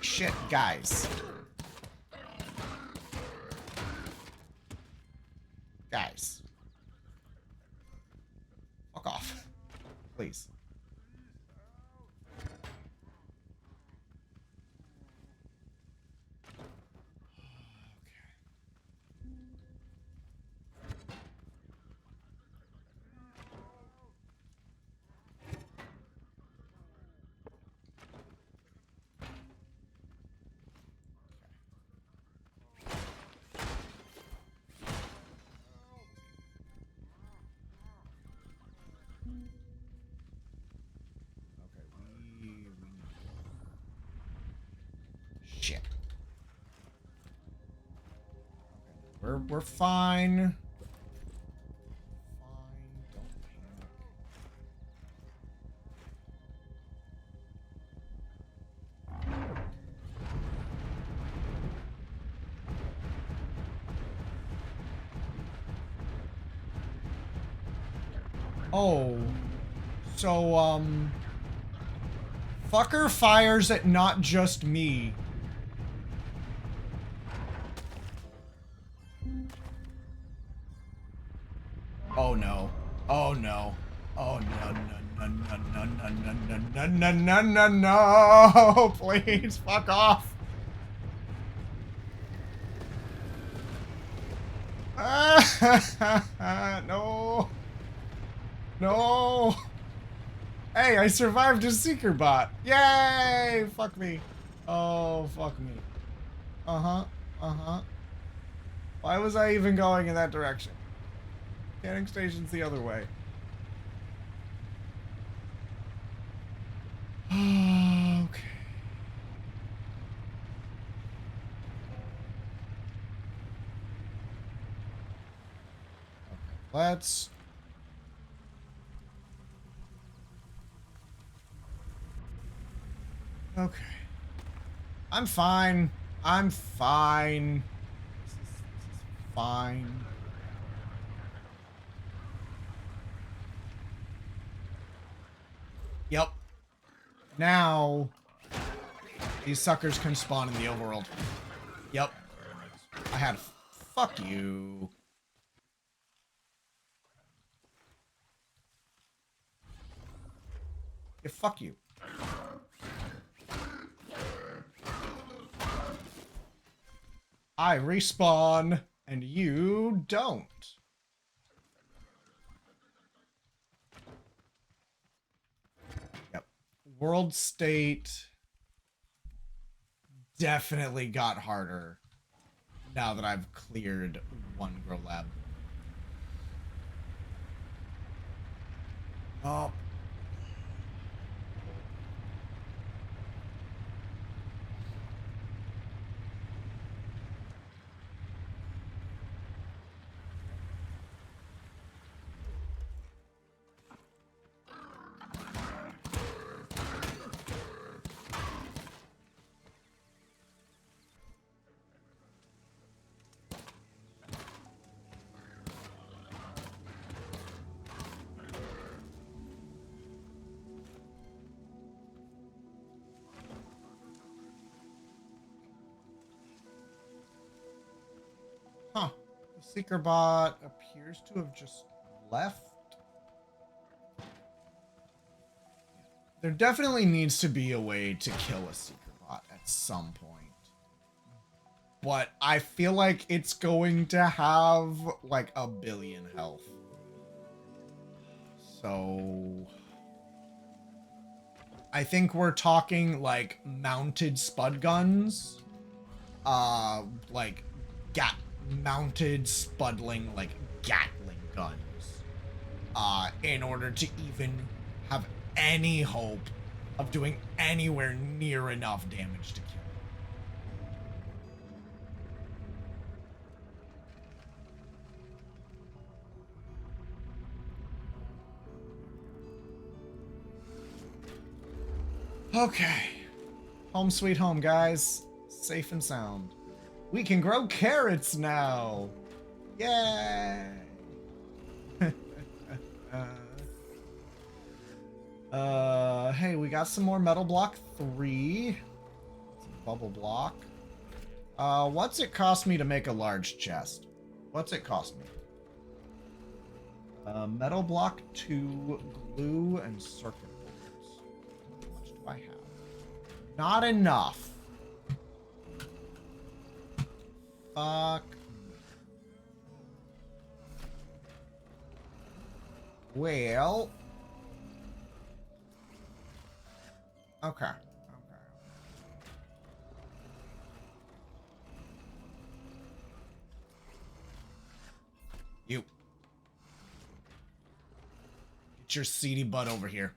[SPEAKER 1] Shit, guys. Guys. Fuck off. Please. Shit. Okay, we're fine. Fine, don't panic. Oh. So, fucker fires at not just me. Oh no. Oh no. Oh no, no, no, no, no, no, no, no, no, no, no, no. Please, fuck off. No. No. Hey, I survived a seeker bot. Yay! Fuck me. Oh, fuck me. Uh-huh. Uh-huh. Why was I even going in that direction? Canning station's the other way. Okay. Let's... Okay. I'm fine. I'm fine. This is fine. Yep. Now, these suckers can spawn in the overworld. Yep. I had... Fuck you. Yeah, fuck you. I respawn, and you don't. Yep. World state definitely got harder now that I've cleared one grow lab. Oh. Huh. The seeker bot appears to have just left. There definitely needs to be a way to kill a seeker bot at some point. But I feel like it's going to have like 1 billion health. So I think we're talking like mounted spud guns. Like mounted spudling like Gatling guns. In order to even have any hope of doing anywhere near enough damage to kill. Okay. Home sweet home, guys. Safe and sound. We can grow carrots now. Yay. Hey, we got some more metal block 3. Some bubble block. What's it cost me to make a large chest? What's it cost me? Metal block 2, glue, and circuit boards. How much do I have? Not enough. Fuck. Well. Okay. Okay. You. Get your seedy butt over here.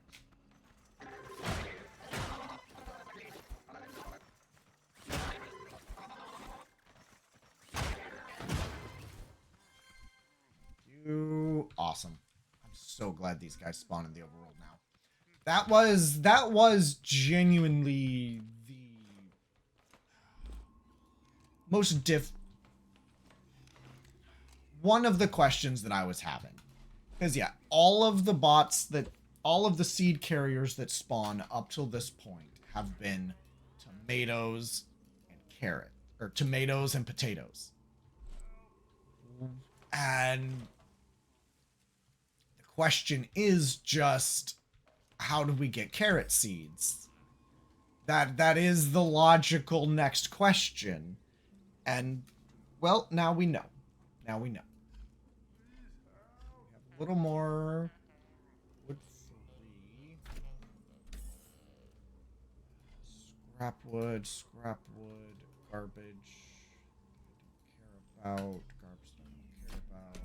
[SPEAKER 1] You. Awesome. I'm so glad these guys spawn in the overworld now. That was genuinely the most one of the questions that I was having. Because yeah, all of the seed carriers that spawn up till this point have been tomatoes and tomatoes and potatoes. And the question is just, how do we get carrot seeds? That is the logical next question. And, well, now we know. Now we know. We have a little more wood 3. Scrap wood, garbage. I don't care about. Garbage I don't care about.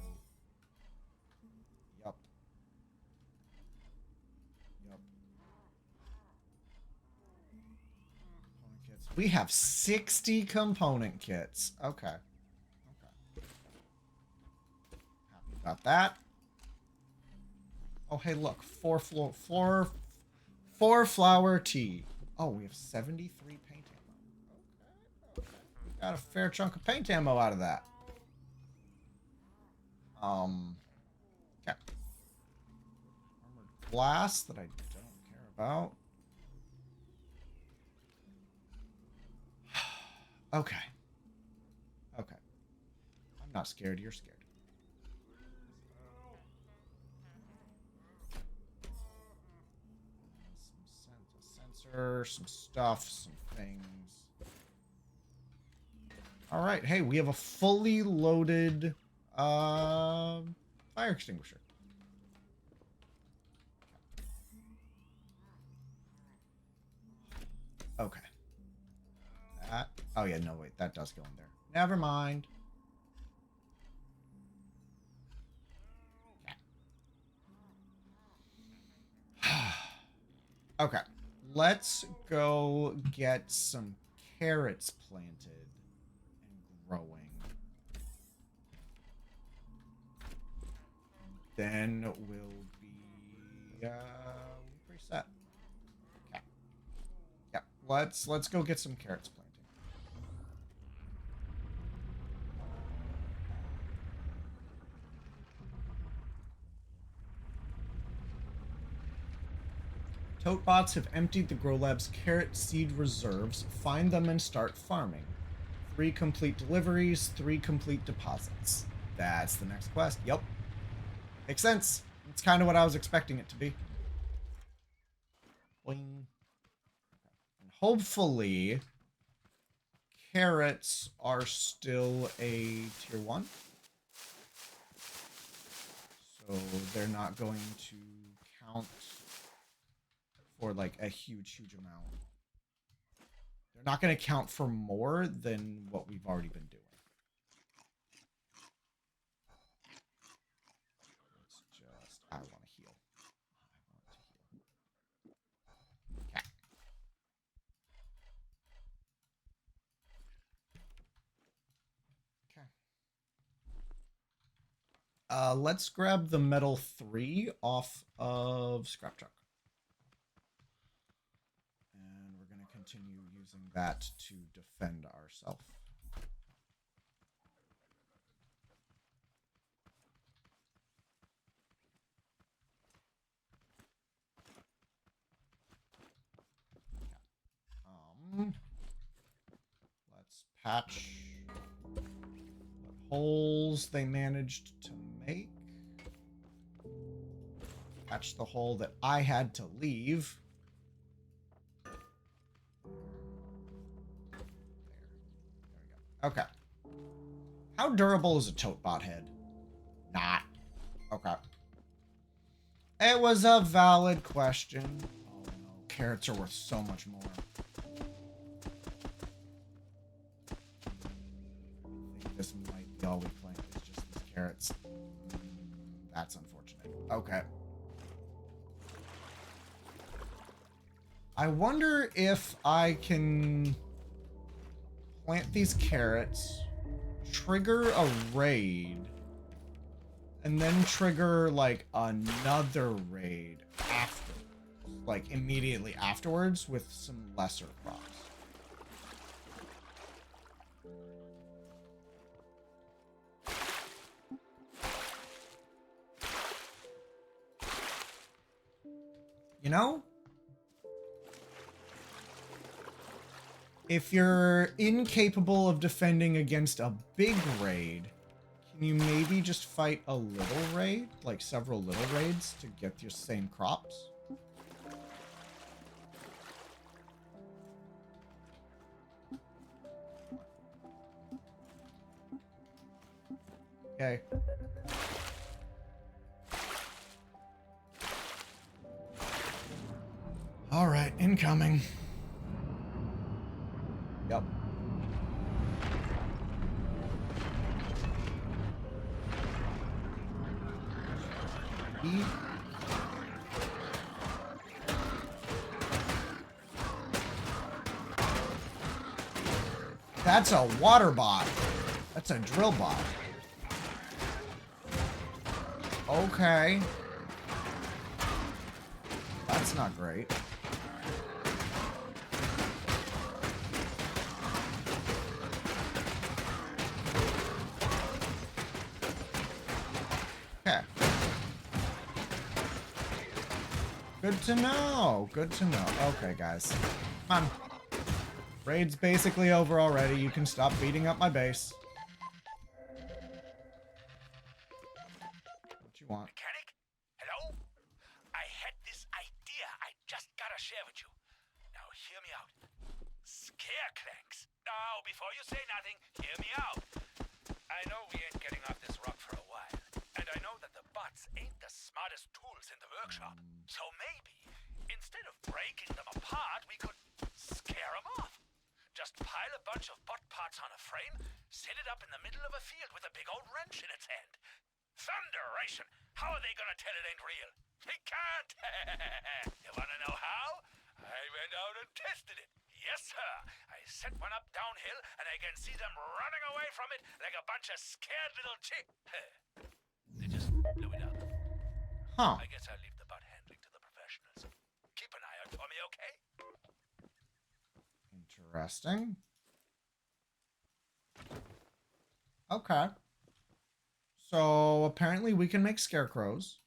[SPEAKER 1] Yup. Yup. Component kits. We have 60 component kits. Okay. Okay. Happy about that. Oh, hey, look. Four flower tea. Oh, we have 73 paint ammo. Okay. We got a fair chunk of paint ammo out of that. Okay. Armored glass that I don't care about. Okay. Okay. I'm not scared. You're scared. Some stuff, some things. All right, hey, we have a fully loaded fire extinguisher. Okay. That. Oh yeah, no wait, that does go in there. Never mind. Okay. Let's go get some carrots planted and growing. Then we'll be pretty set. Okay. Yeah, let's go get some carrots planted. Toadbots have emptied the Grow Lab's carrot seed reserves. Find them and start farming. 3 complete deliveries, 3 complete deposits. That's the next quest. Yep. Makes sense. It's kind of what I was expecting it to be. Boing. And hopefully, carrots are still a tier 1. So they're not going to count for like a huge amount. They're not going to count for more than what we've already been doing. Let's just, I want to heal. Okay. Okay. Let's grab the metal 3 off of Scrap Truck. continue using that to defend ourselves. Let's patch what holes they managed to make. Patch the hole that I had to leave. There we go. Okay. How durable is a tote bot head? Not. Okay. It was a valid question. Oh no, carrots are worth so much more. I think this might be all we plant is just these carrots. That's unfortunate. Okay. I wonder if I can plant these carrots, trigger a raid, and then trigger like another raid after, like immediately afterwards with some lesser crops. You know? If you're incapable of defending against a big raid, can you maybe just fight a little raid? Like several little raids to get your same crops? Okay. All right, incoming. Yep. That's a water bot. That's a drill bot. Okay. That's not great. Okay. Good to know. Good to know. Okay, guys. Come on. Raid's basically over already. You can stop beating up my base. What you want?
[SPEAKER 2] Mechanic? Hello? I had this idea I just gotta share with you. Now hear me out. Scare clanks. Now, before you say nothing, hear me out. I know we ain't getting off this rock for a while. And I know that the bots ain't the smartest tools in the workshop. So maybe, instead of breaking them apart, we could scare them off. Just pile a bunch of bot parts on a frame, set it up in the middle of a field with a big old wrench in its hand. Thunderation! How are they gonna tell it ain't real? They can't! You wanna know how? I went out and tested it. Yes, sir. I set one up downhill, and I can see them running away from it like a bunch of scared little chicks. They just blew it up.
[SPEAKER 1] Huh.
[SPEAKER 2] I guess I'll leave the bot handling to the professionals. Keep an eye out for me, okay?
[SPEAKER 1] Interesting. Okay. So apparently we can make scarecrows.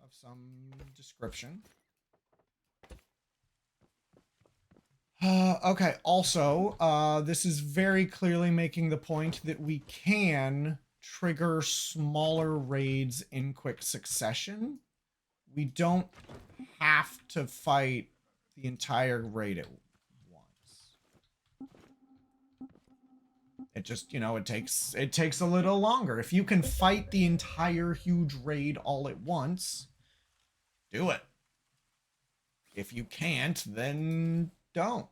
[SPEAKER 1] Of some description. Okay, also, this is very clearly making the point that we can trigger smaller raids in quick succession. We don't have to fight the entire raid at once. It just, you know, it takes a little longer. If you can fight the entire huge raid all at once, do it. If you can't, then don't.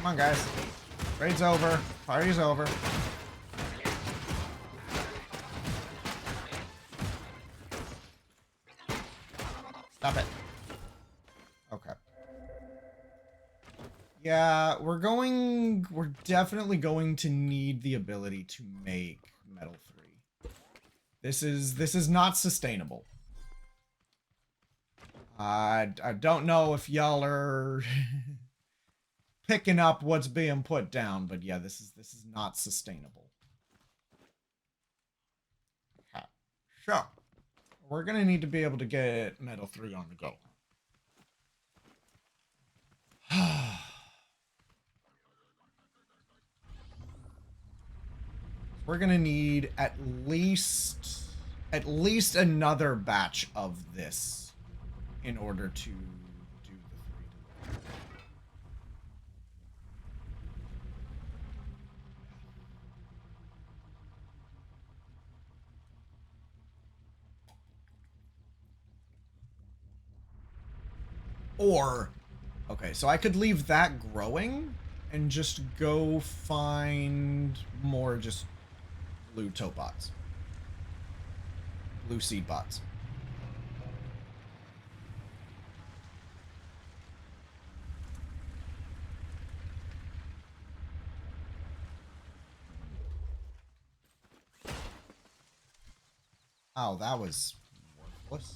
[SPEAKER 1] Come on, guys. Raid's over. Party's over. Stop it. Okay. Yeah, we're definitely going to need the ability to make Metal 3. This is not sustainable. I don't know if y'all are picking up what's being put down, but yeah, this is not sustainable. Okay. So, we're gonna need to be able to get Metal 3 on the go. We're gonna need at least another batch of this in order to do the 3 delivery. Or, okay, so I could leave that growing and just go find more just blue tote bots. Blue seed bots. Oh, that was worthless.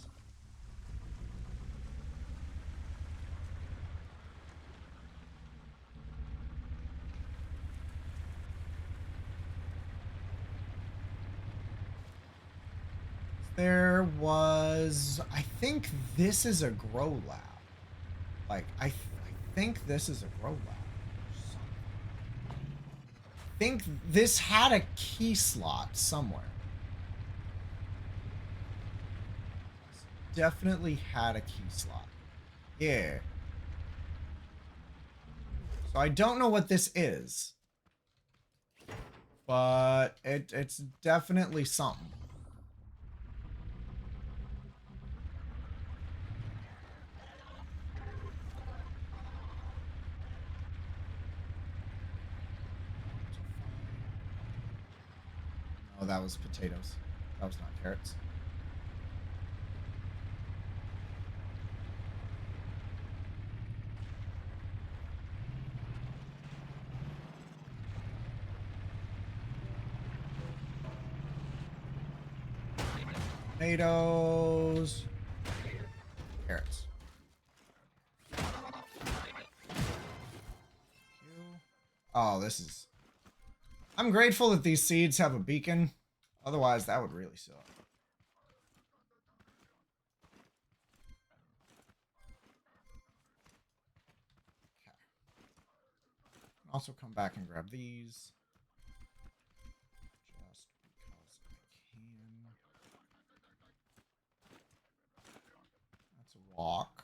[SPEAKER 1] There was... I think this is a grow lab. Like, I think this is a grow lab. I think this had a key slot somewhere. Definitely had a key slot. Yeah. So I don't know what this is. But it's definitely something. Oh, that was potatoes. That was not carrots. Tomatoes. Carrots. Oh, this is... I'm grateful that these seeds have a beacon. Otherwise, that would really suck. Okay. Also come back and grab these. Just because I can. That's a rock.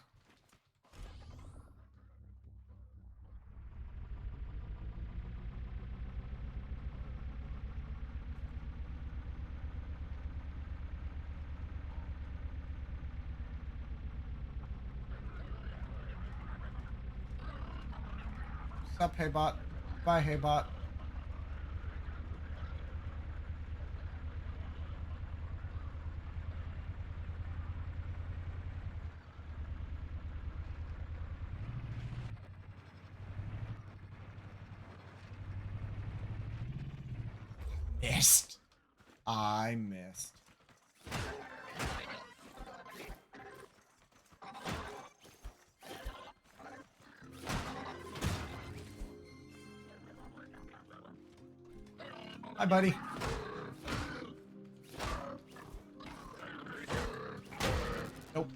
[SPEAKER 1] What's up, Haybot? Bye, Haybot. Missed. I missed. Hi, buddy. Nope.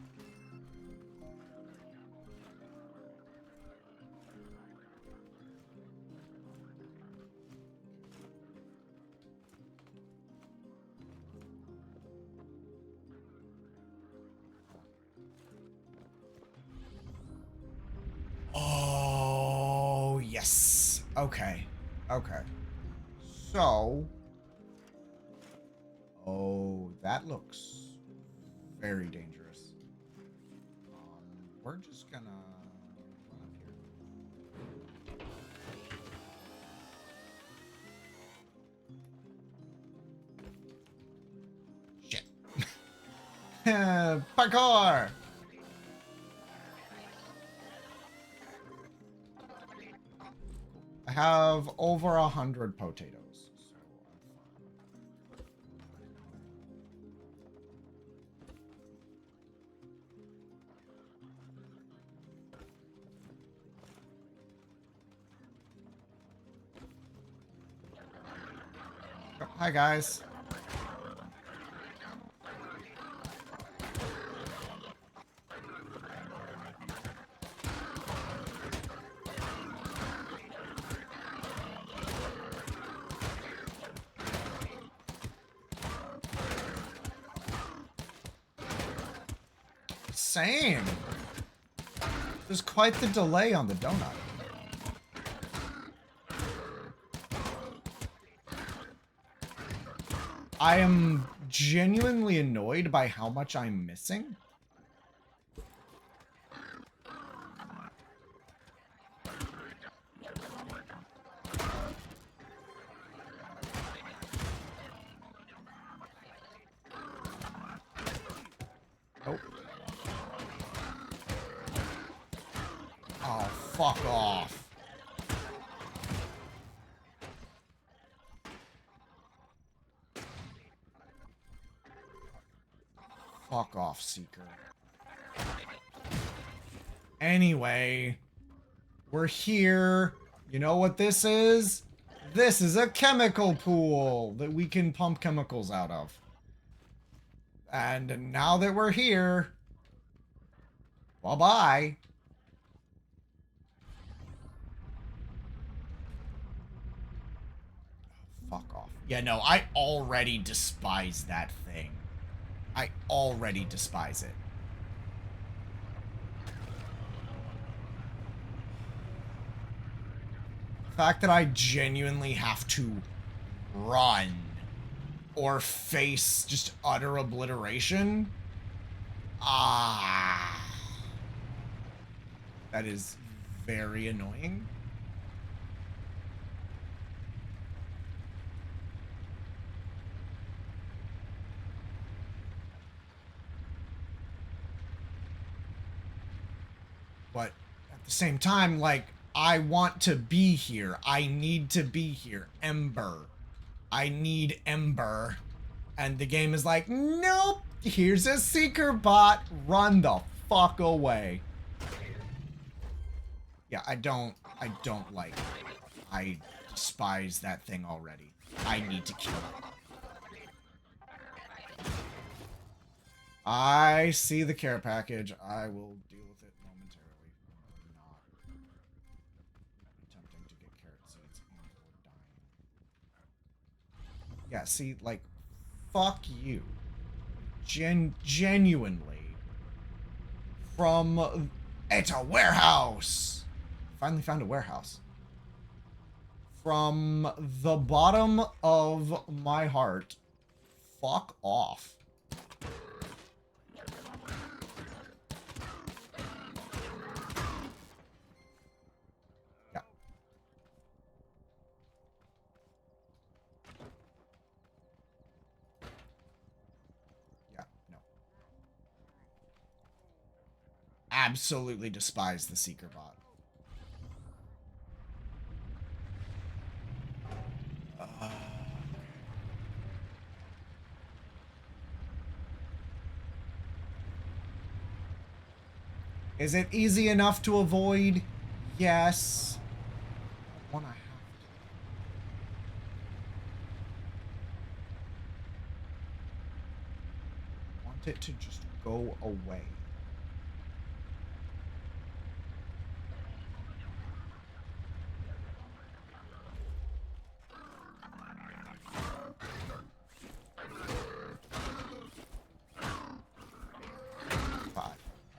[SPEAKER 1] Oh, yes. Okay. Okay. So... Oh, that looks very dangerous. We're just gonna run up here. Parkour! I have over 100 potatoes. Oh, hi, guys. Same. There's quite the delay on the donut. I am genuinely annoyed by how much I'm missing. Oh. Oh, fuck off. Fuck off, Seeker. Anyway, we're here. You know what this is? This is a chemical pool that we can pump chemicals out of. And now that we're here, bye-bye. Fuck off. Yeah, no, I already despise that thing. I already despise it. The fact that I genuinely have to run or face just utter obliteration. That is very annoying. But at the same time, like, I want to be here. I need to be here. Ember. I need Ember. And the game is like, nope, here's a Seeker bot. Run the fuck away. Yeah, I don't like it. I despise that thing already. I need to kill it. I see the care package. I will deal with it momentarily. I'm not attempting to get carrot seeds and dying. Yeah, see, like, fuck you. Genuinely. From... It's a warehouse! Finally found a warehouse. From the bottom of my heart, fuck off. Yeah. Yeah, no. Absolutely despise the Seeker bot. Is it easy enough to avoid? Yes. I want to have to. I want it to just go away.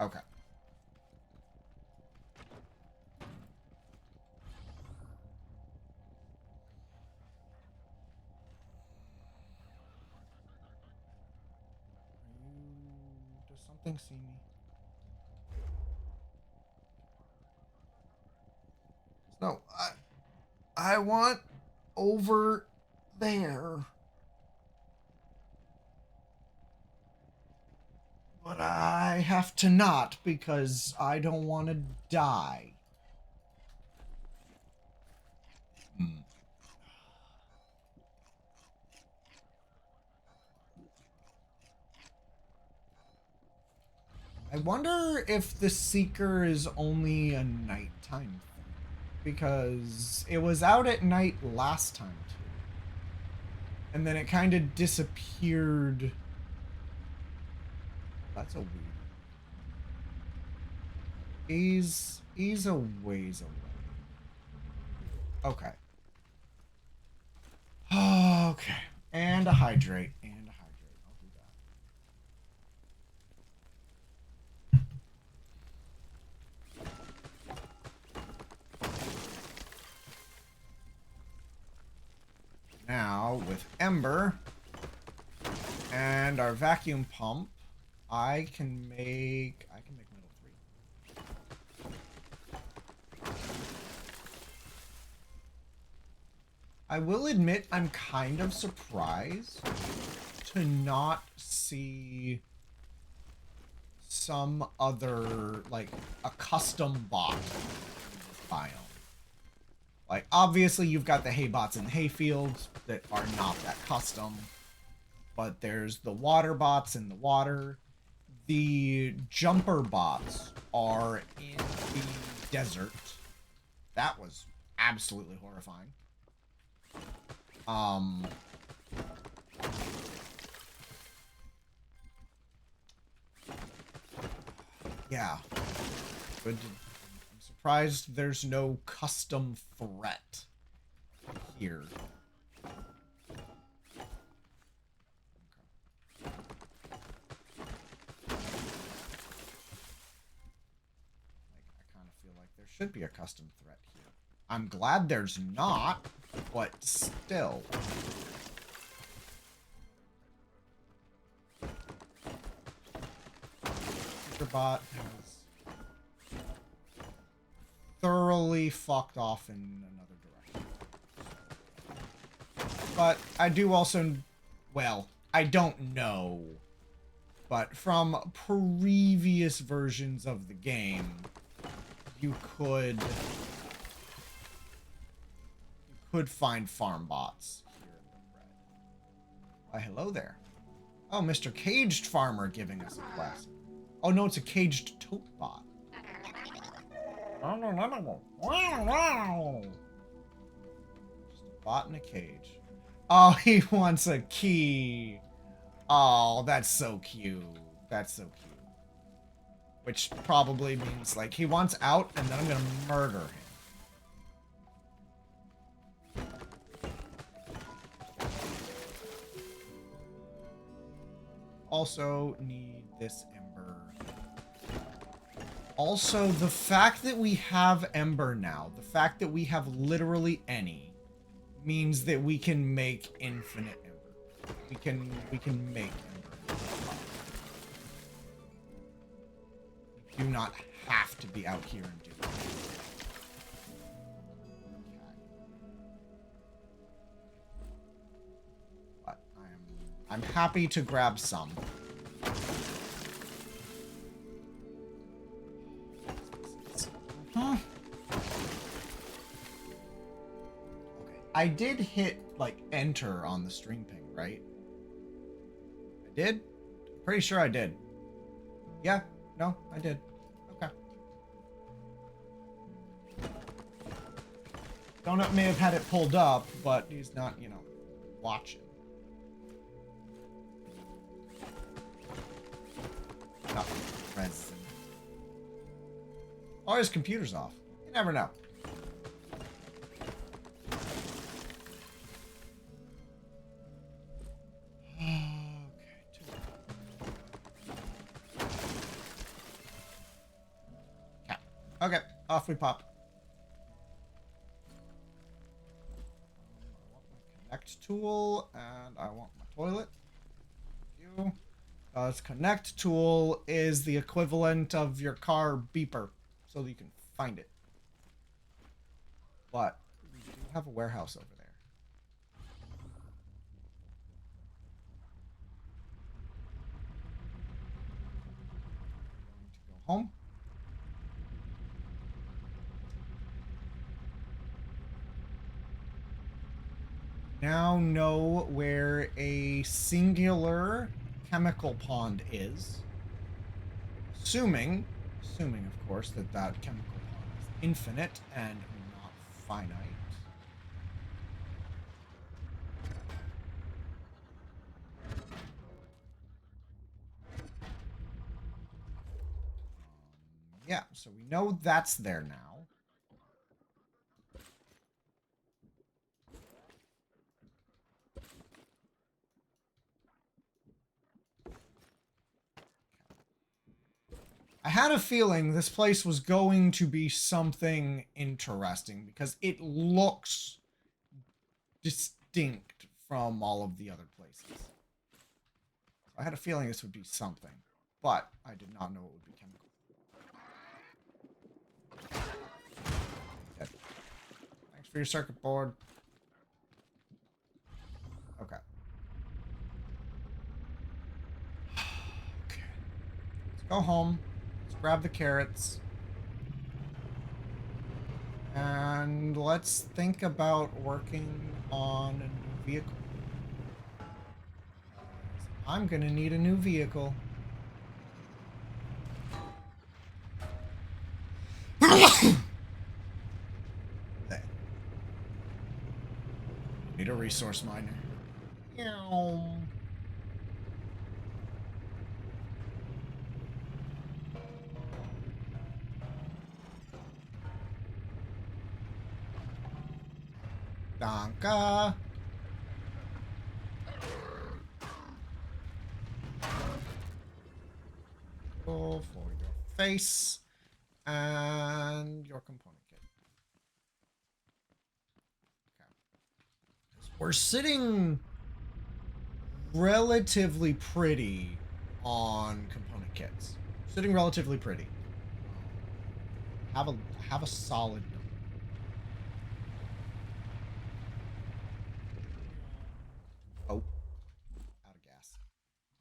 [SPEAKER 1] Okay. Does something see me? No, I want over there. But I have to not because I don't want to die. Hmm. I wonder if the Seeker is only a nighttime thing. Because it was out at night last time too. And then it kind of disappeared. That's a weird. He's a ways away. Okay. Okay. And a hydrate. And a hydrate. I'll do that. Now, with Ember and our vacuum pump, I can make metal 3. I will admit I'm kind of surprised to not see some other, like, a custom bot in this biome. Like, obviously you've got the hay bots in the hay fields that are not that custom, but there's the water bots in the water. The jumper bots are in the desert. That was absolutely horrifying. Yeah. Good. I'm surprised there's no custom threat here. There should be a custom threat here. I'm glad there's not, but still. Superbot has thoroughly fucked off in another direction. But I do also, well, I don't know, but from previous versions of the game, you could find farm bots here in the red. Why, hello there. Oh, Mr. Caged Farmer giving us a quest. Oh no, it's a caged tote bot. Just a bot in a cage. Oh, he wants a key. Oh, that's so cute. That's so cute. Which probably means, like, he wants out, and then I'm gonna murder him. Also need this Ember. Also, the fact that we have Ember now, the fact that we have literally any, means that we can make infinite Ember. We can make Ember. We do not have to be out here and do it. But I'm happy to grab some. Okay. I did hit, like, enter on the stream ping, right? I did? Pretty sure I did. Yeah? No? I did. Okay. Donut may have had it pulled up, but he's not, you know, watching. Not present. Oh, his computer's off. You never know. Okay, off we pop. I want my connect tool, and I want my toilet. Thank you. This connect tool is the equivalent of your car beeper, so that you can find it. But we do have a warehouse over there. home. Now know where a singular chemical pond is. Assuming of course, that chemical pond is infinite and not finite. Yeah, so we know that's there now. I had a feeling this place was going to be something interesting because it looks distinct from all of the other places. I had a feeling this would be something, but I did not know it would be chemical. Dead. Thanks for your circuit board. Okay. Okay. Let's go home. Let's grab the carrots. And let's think about working on a new vehicle. I'm gonna need a new vehicle. There. Need a resource miner. Meow. Danka. Go for your face and your component kit. Okay. We're sitting relatively pretty on component kits. Sitting relatively pretty. Have a solid number. Oh, out of gas.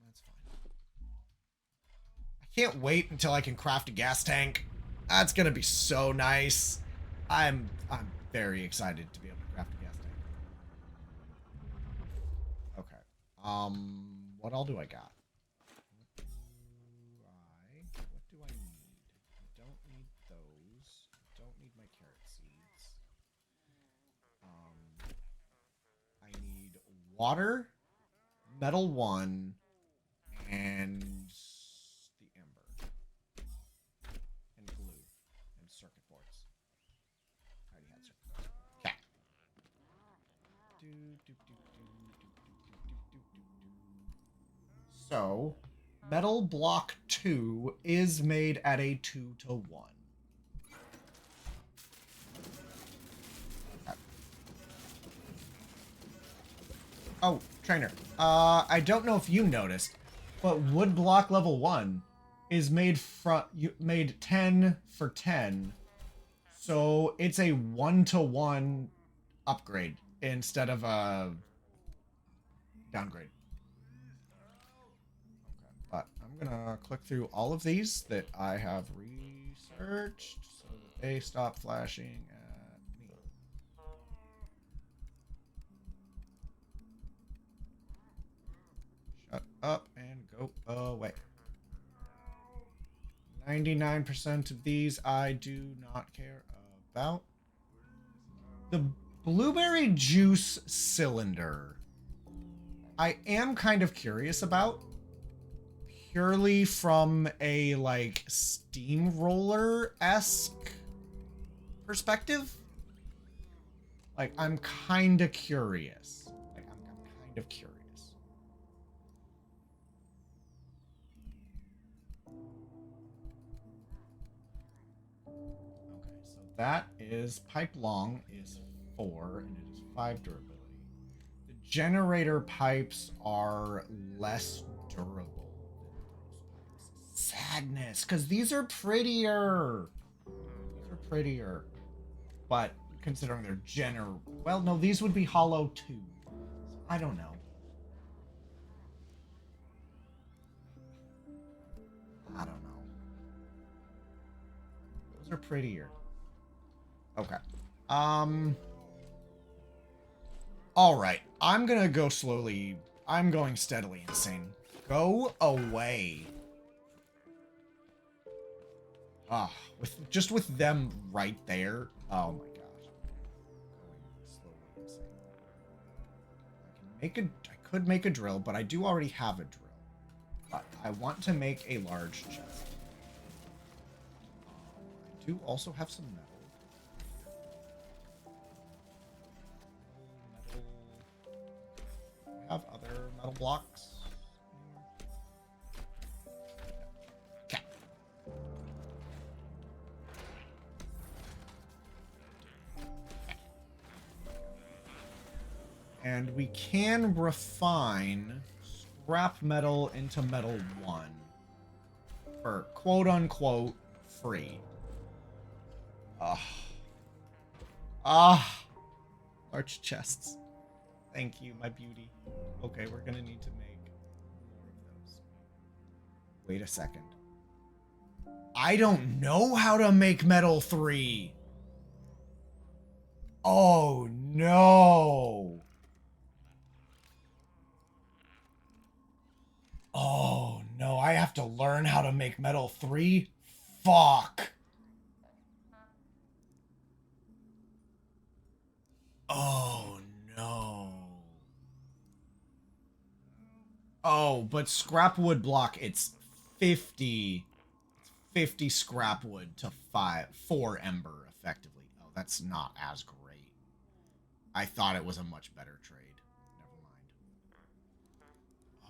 [SPEAKER 1] That's fine. I can't wait until I can craft a gas tank. That's gonna be so nice. I'm very excited to be able to craft a gas tank. Okay. What all do I got? What do I need? I don't need those. I don't need my carrot seeds. I need water, metal 1, and the ember. And glue. And circuit boards. I already had circuit boards. Okay. So, metal block 2 is made at a 2-to-1. Okay. Oh, trainer. I don't know if you noticed, but wood block level 1 is made 10 for 10. So it's a 1-to-1 upgrade instead of a downgrade. Okay, but I'm gonna click through all of these that I have researched so that they stop flashing at me. Shut up and go away. 99% of these I do not care about. The blueberry juice cylinder I am kind of curious about, purely from a like steamroller-esque perspective. Like I'm kind of curious. Like I'm kind of curious. Okay, so that is pipe long is 4 and it is 5 durability. The generator pipes are less durable than those pipes. Sadness, because these are prettier. These are prettier. But considering they're well, no, these would be hollow too. So I don't know. I don't know. Those are prettier. Okay. Alright. I'm gonna go slowly. I'm going steadily insane. Go away. Ah, with them right there. Oh my gosh. Going slowly insane. I could make a drill, but I do already have a drill. But I want to make a large chest. I do also have some metal. I have other metal blocks. Okay. And we can refine scrap metal into metal 1 for quote-unquote free. Large chests. Thank you, my beauty. Okay, we're gonna need to make more of those. Wait a second. I don't know how to make metal 3. Oh no. Oh no, I have to learn how to make metal 3? Fuck. Oh no. Oh, but scrap wood block, it's 50. 50 scrap wood to 4 ember, effectively. Oh, that's not as great. I thought it was a much better trade. Never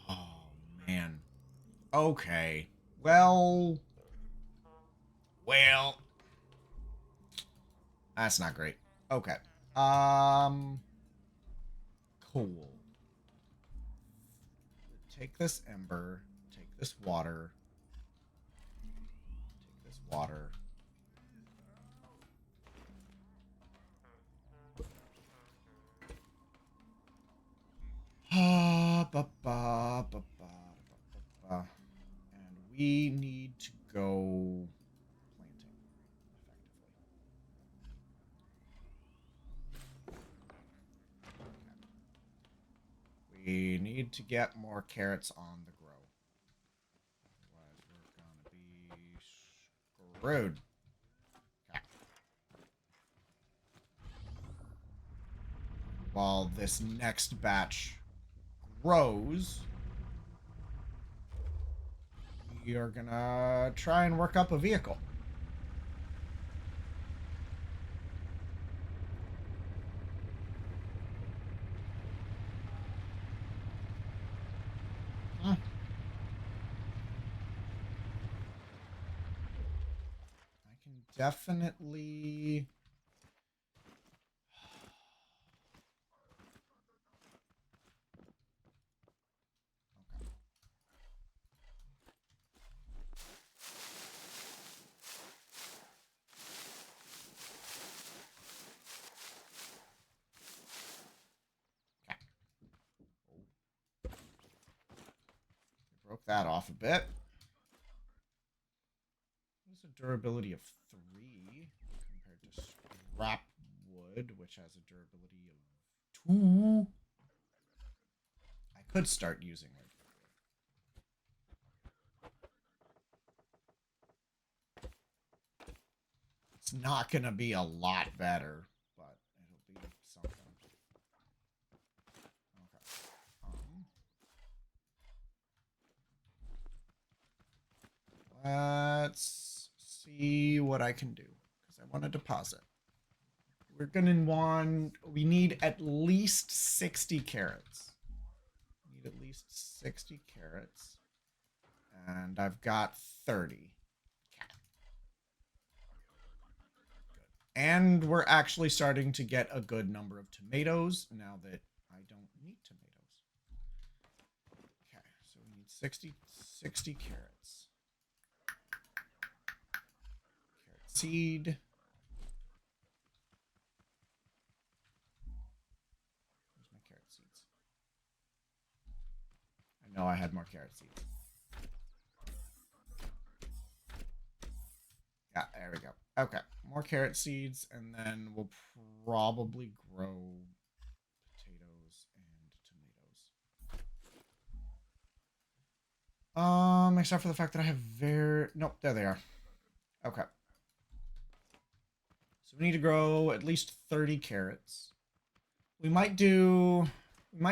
[SPEAKER 1] mind. Oh, man. Okay. Well. That's not great. Okay. Cool. Take this ember. Take this water. Take this water. And we need to go planting effectively. We need to get more carrots on the grow. Otherwise, we're gonna be screwed. Okay. While this next batch grows, we are gonna try and work up a vehicle. I can definitely... Broke that off a bit. There's a durability of 3 compared to scrap wood, which has a durability of 2. I could start using regular wood. It's not gonna be a lot better, but it'll be something. Let's see what I can do, because I want to deposit. We're gonna want... We need at least 60 carrots. We need at least 60 carrots. And I've got 30. And we're actually starting to get a good number of tomatoes now that I don't need tomatoes. Okay, so we need 60 carrots. Carrot seed. Where's my carrot seeds? I know I had more carrot seeds. Yeah, there we go. Okay, more carrot seeds, and then we'll probably grow potatoes and tomatoes. Except for the fact that I have nope, there they are. Okay. So we need to grow at least 30 carrots. We might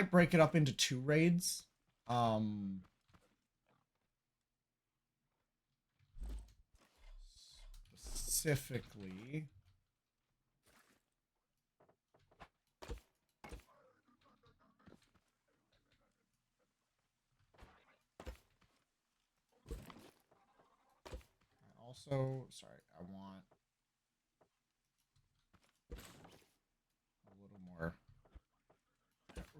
[SPEAKER 1] break it up into 2 raids. Specifically, sorry, I want a little more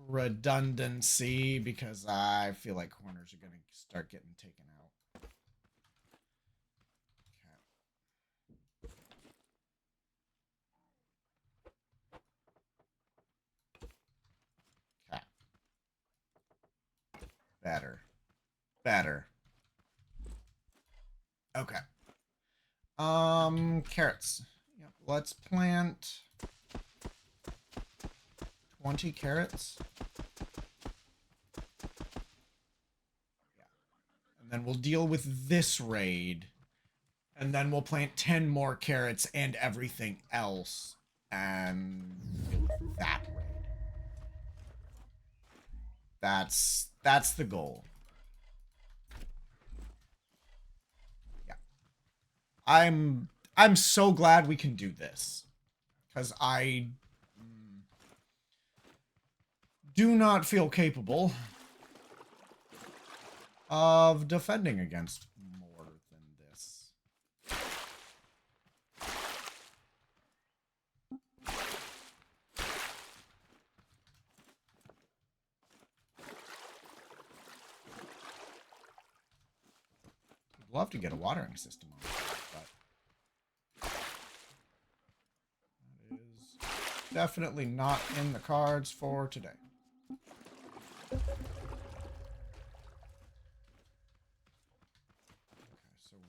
[SPEAKER 1] redundancy because I feel like corners are going to start getting taken out. Okay. Better. Okay. Carrots. Yep. Let's plant 20 carrots. Yeah. And then we'll deal with this raid. And then we'll plant 10 more carrots and everything else. And deal with that raid. That's the goal. Yeah. I'm so glad we can do this. Because I do not feel capable of defending against more than this. I'd love to get a watering system on it, but that is definitely not in the cards for today.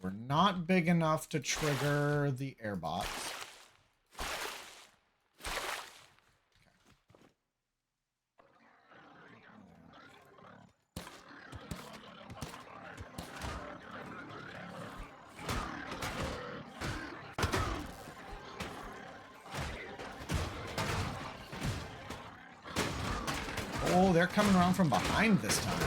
[SPEAKER 1] We're not big enough to trigger the airbots. Oh, they're coming around from behind this time.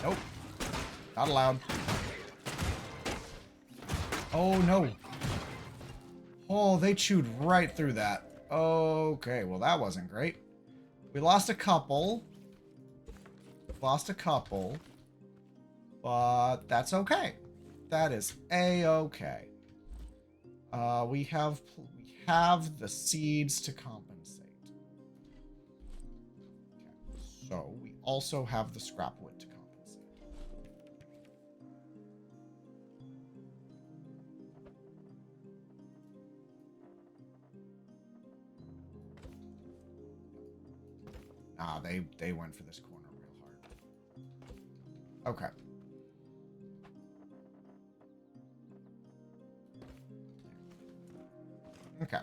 [SPEAKER 1] Nope. Not allowed. Oh, no. Oh, they chewed right through that. Okay, well, that wasn't great. We lost a couple. But that's okay. That is A-okay. We have the seeds to compensate. Okay, so we also have the scrap wood to compensate. Nah, they went for this corner real hard. Okay. Okay.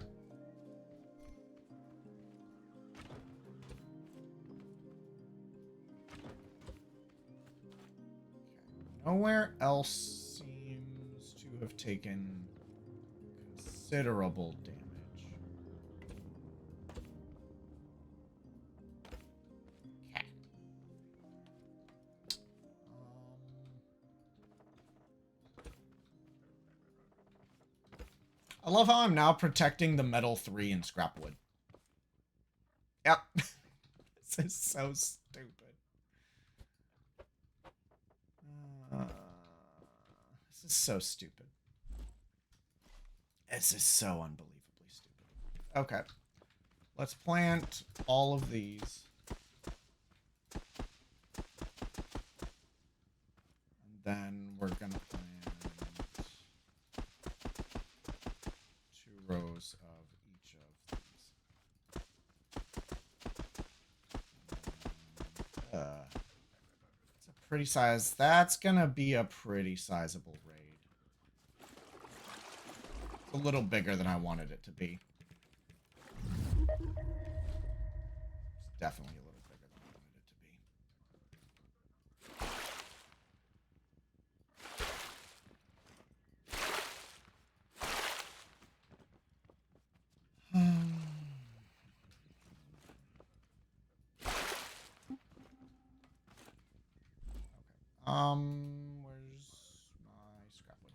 [SPEAKER 1] Nowhere else seems to have taken considerable damage. Okay. I love how I'm now protecting the metal 3 and scrap wood. Yep. This is so stupid. This is so stupid. This is so unbelievably stupid. Okay. Let's plant all of these. And then we're going to plant 2 rows of each of these. It's a pretty size. That's gonna be a pretty sizable raid. A little bigger than I wanted it to be. It's definitely a little bigger than I wanted it to be. Where's my scrap wood?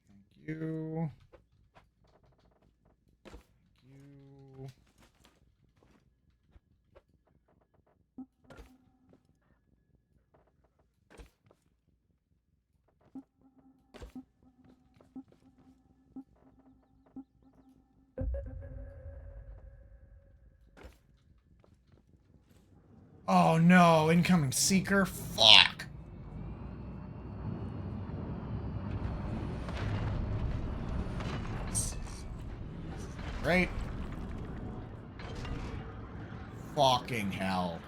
[SPEAKER 1] Thank you. Thank you. Oh no, incoming seeker. Fuck. Great. Fucking hell.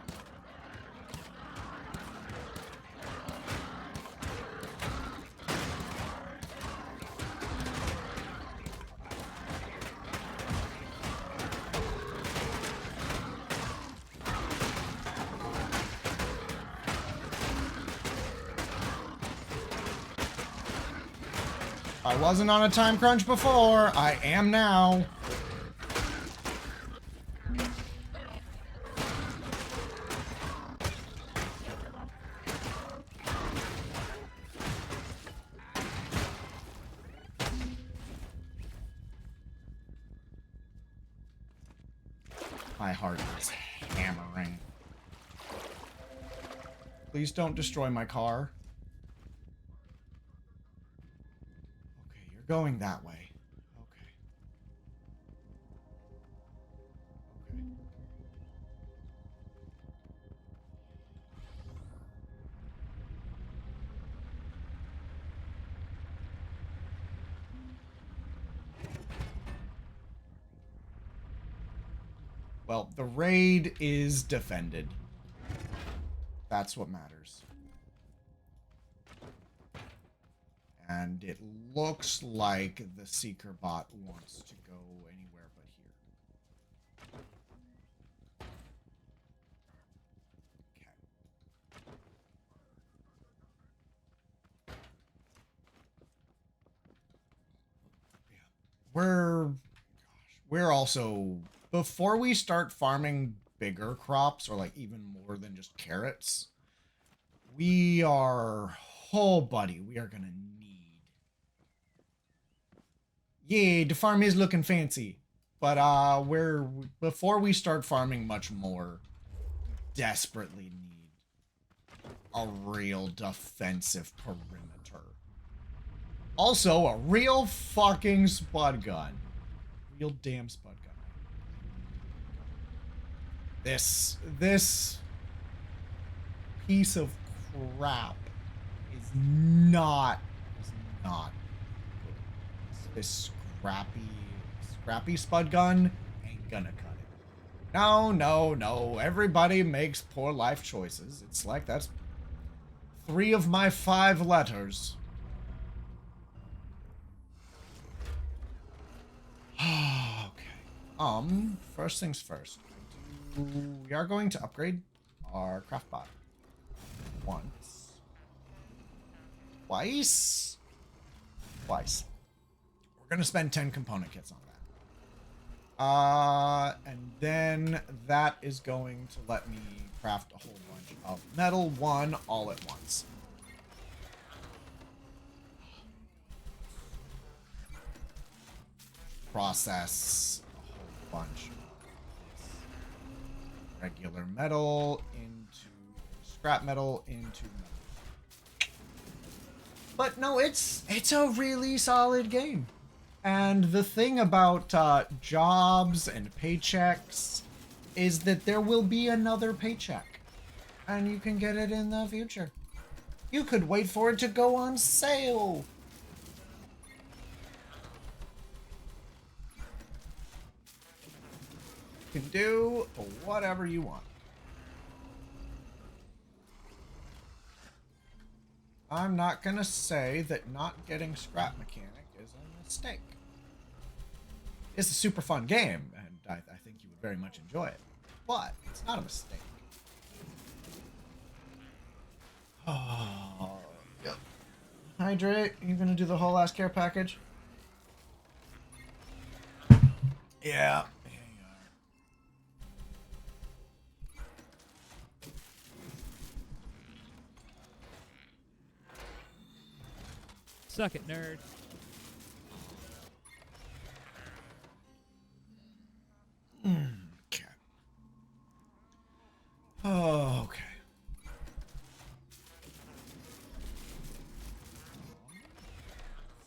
[SPEAKER 1] I wasn't on a time crunch before. I am now. My heart is hammering. Please don't destroy my car. Okay, you're going that way. Okay. Okay. Well, the raid is defended. That's what matters. And it looks like the Seeker bot wants to go anywhere but here. Okay. Yeah. We're also, before we start farming bigger crops, or like even more than just carrots, we are, oh buddy, we are gonna need. Yeah, the farm is looking fancy, but before we start farming much more, desperately need a real defensive perimeter. Also, a real fucking spud gun. Real damn spud gun. This piece of crap is not good. This scrappy spud gun ain't gonna cut it. No. Everybody makes poor life choices. It's like that's 3 of my 5 letters. Okay. First things first. We are going to upgrade our craft bot. Once. Twice. We're going to spend 10 component kits on that. And then that is going to let me craft a whole bunch of metal 1 all at once. Process a whole bunch of regular metal into scrap metal into metal. But no, it's a really solid game. And the thing about jobs and paychecks is that there will be another paycheck. And you can get it in the future. You could wait for it to go on sale. You can do whatever you want. I'm not gonna say that not getting scrap mechanic is a mistake. It's a super fun game, and I think you would very much enjoy it. But it's not a mistake. Oh, yep. Hydrate. You gonna do the whole last care package? Yeah. Here you are.
[SPEAKER 3] Suck it, nerd.
[SPEAKER 1] Okay. Oh, okay.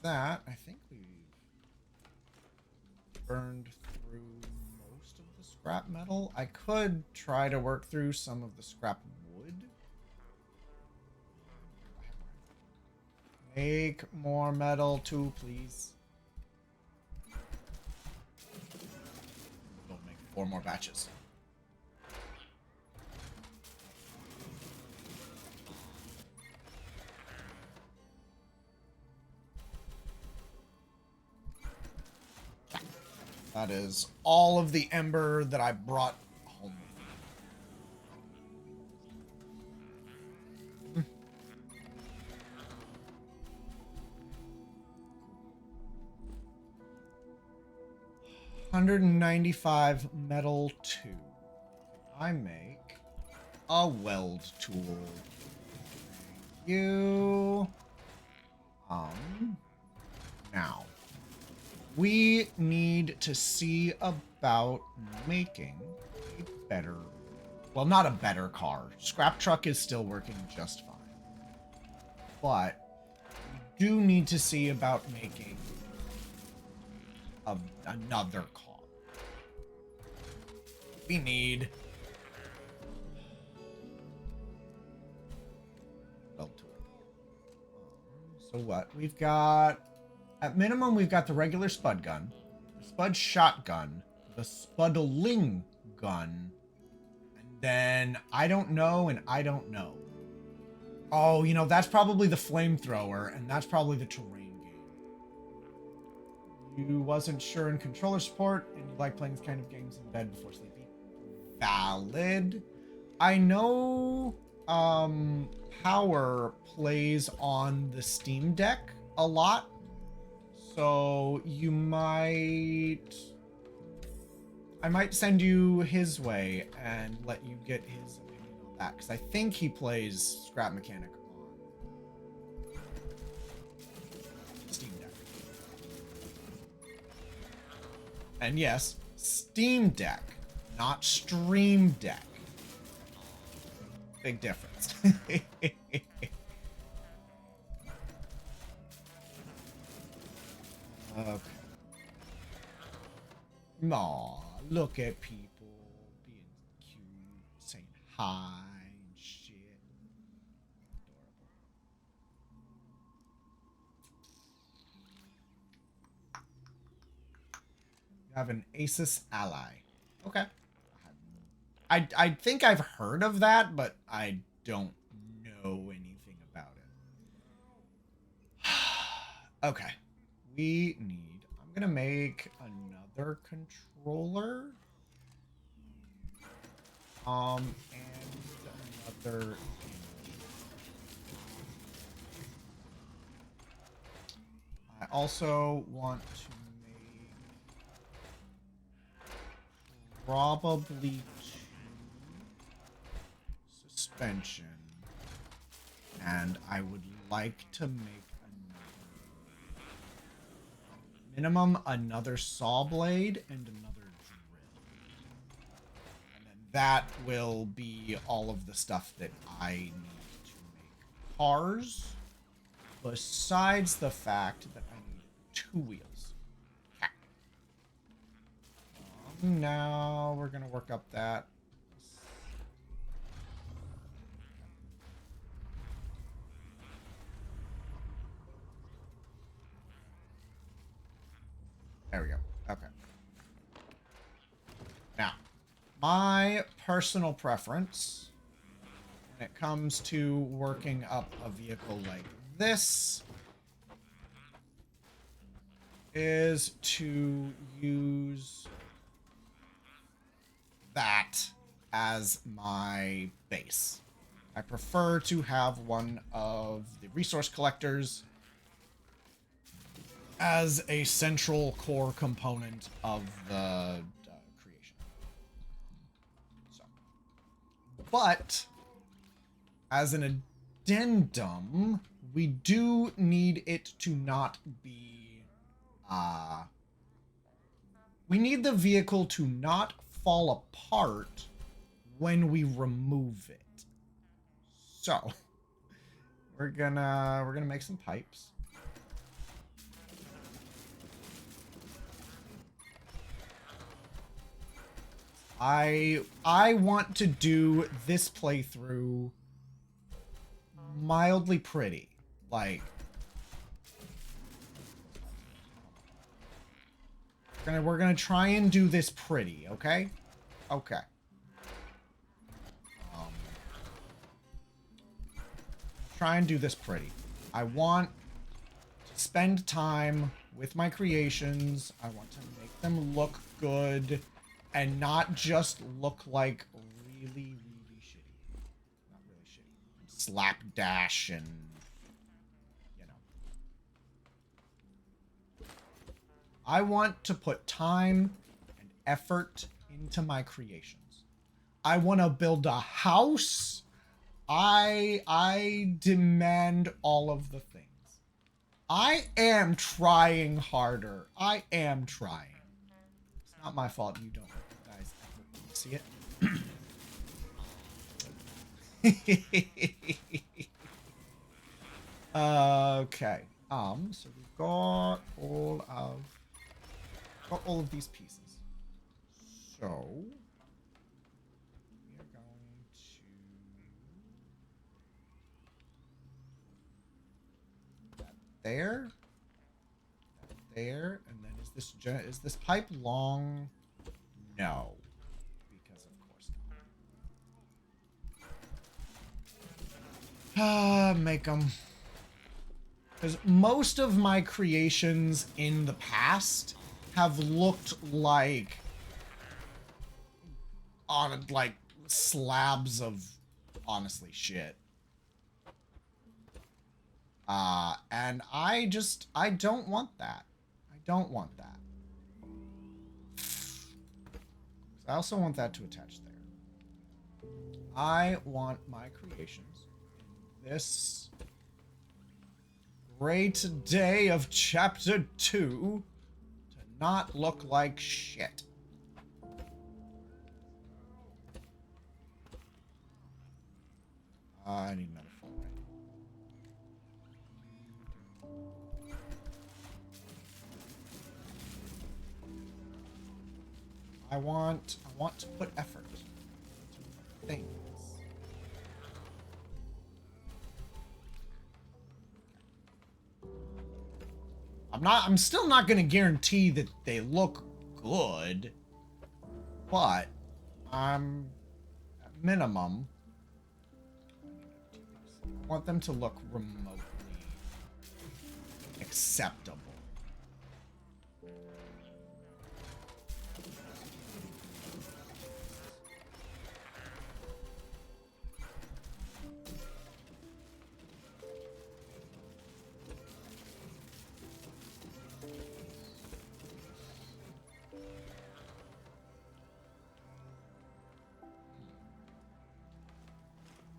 [SPEAKER 1] That, I think we've burned through most of the scrap metal. I could try to work through some of the scrap wood. Make more metal too, please. We'll make 4 more batches. That is all of the ember that I brought home. 195 metal 2. I make a weld tool. Thank you. Now we need to see about making a better, well, not a better car. Scrap truck is still working just fine. But we do need to see about making another car. We need weld tool. So what? We've got, at minimum, we've got the regular spud gun, the spud shotgun, the spuddling gun, and then I don't know and I don't know. Oh, you know, that's probably the flamethrower, and that's probably the terrain game. You wasn't sure in controller support, and you like playing this kind of games in bed before sleeping. Valid. I know Power plays on the Steam Deck a lot. So I might send you his way and let you get his opinion on that, because I think he plays Scrap Mechanic on Steam Deck. And yes, Steam Deck, not Stream Deck. Big difference. Okay. Aw, look at people being cute, saying hi and shit. Adorable. You have an Asus ally. Okay. I think I've heard of that, but I don't know anything about it. Okay. We need, I'm gonna make another controller. And another. I also want to make probably 2 suspension, and I would like to make minimum another saw blade and another drill. And then that will be all of the stuff that I need to make cars, besides the fact that I need 2 wheels. Now we're gonna work up that. There we go. Okay. Now, my personal preference when it comes to working up a vehicle like this is to use that as my base. I prefer to have one of the resource collectors as a central core component of the creation. So, but as an addendum, we do need it to not be we need the vehicle to not fall apart when we remove it. So we're gonna make some pipes. I want to do this playthrough mildly pretty. Like, we're gonna try and do this pretty, okay? Okay. Try and do this pretty. I want to spend time with my creations. I want to make them look good and not just look like really, really shitty. Not really shitty. Slapdash and, you know. I want to put time and effort into my creations. I want to build a house. I demand all of the things. I am trying harder. I am trying. It's not my fault you don't recognize effort when you see it. Okay. So we've got all of these pieces. So we are going to that there, and then is this pipe long? No, because of course not. Make them. Because most of my creations in the past have looked like slabs of honestly shit. And I don't want that. I don't want that. I also want that to attach there. I want my creations in this great day of chapter 2 to not look like shit. I need another full right. I want to put effort into things. I'm still not going to guarantee that they look good, but I'm at minimum I want them to look remotely acceptable.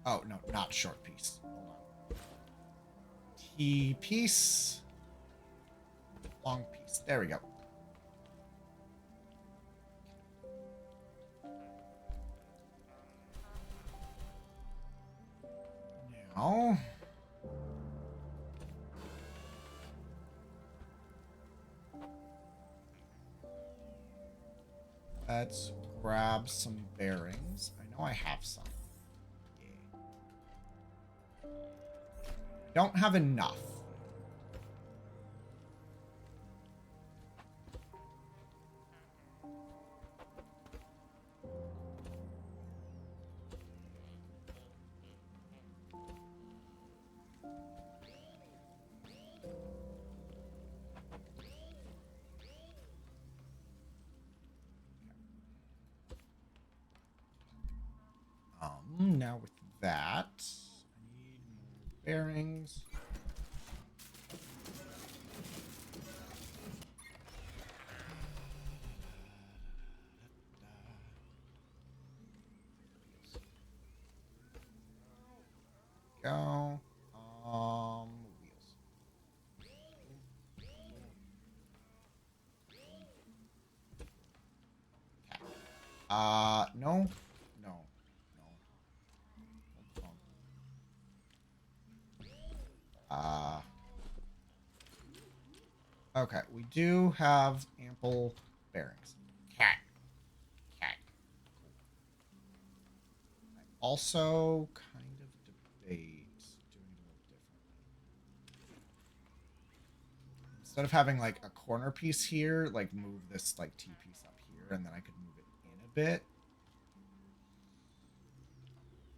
[SPEAKER 1] Oh, no, not short piece. Hold on. T piece. Long piece. There we go. Now. Let's grab some bearings. I know I have some. Don't have enough. bearings. Go. Wheels. No. No. No. Okay, we do have ample bearings. Cat. Cat. I also kind of debate doing it a little differently. Instead of having like a corner piece here, like move this like T piece up here, and then I could move it in a bit.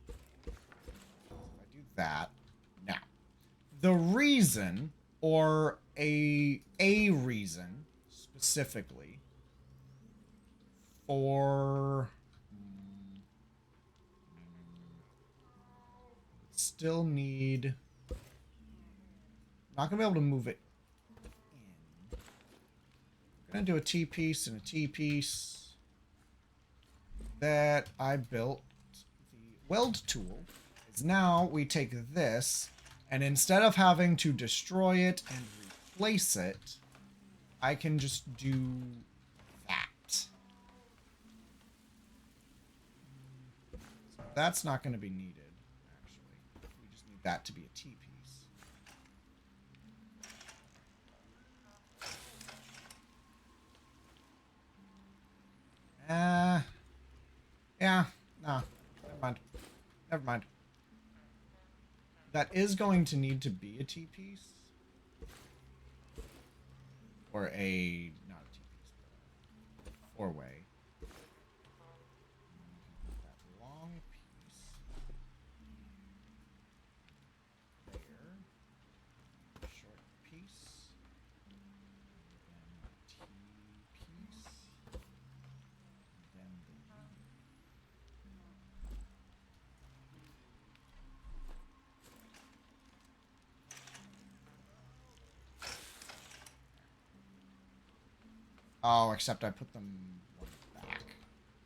[SPEAKER 1] So if I do that, now the reason, or a reason specifically for still need, not gonna be able to move it in. I'm gonna do a T piece and a T piece that I built. The weld tool is now we take this, and instead of having to destroy it and replace it, I can just do that. So that's not going to be needed, actually. We just need that to be a T piece. Yeah, no, never mind. Never mind. That is going to need to be a T piece. Or a, not a T piece, but a four-way. That long piece there. Short piece. And T piece. And then the wheel. Oh, except I put them one back.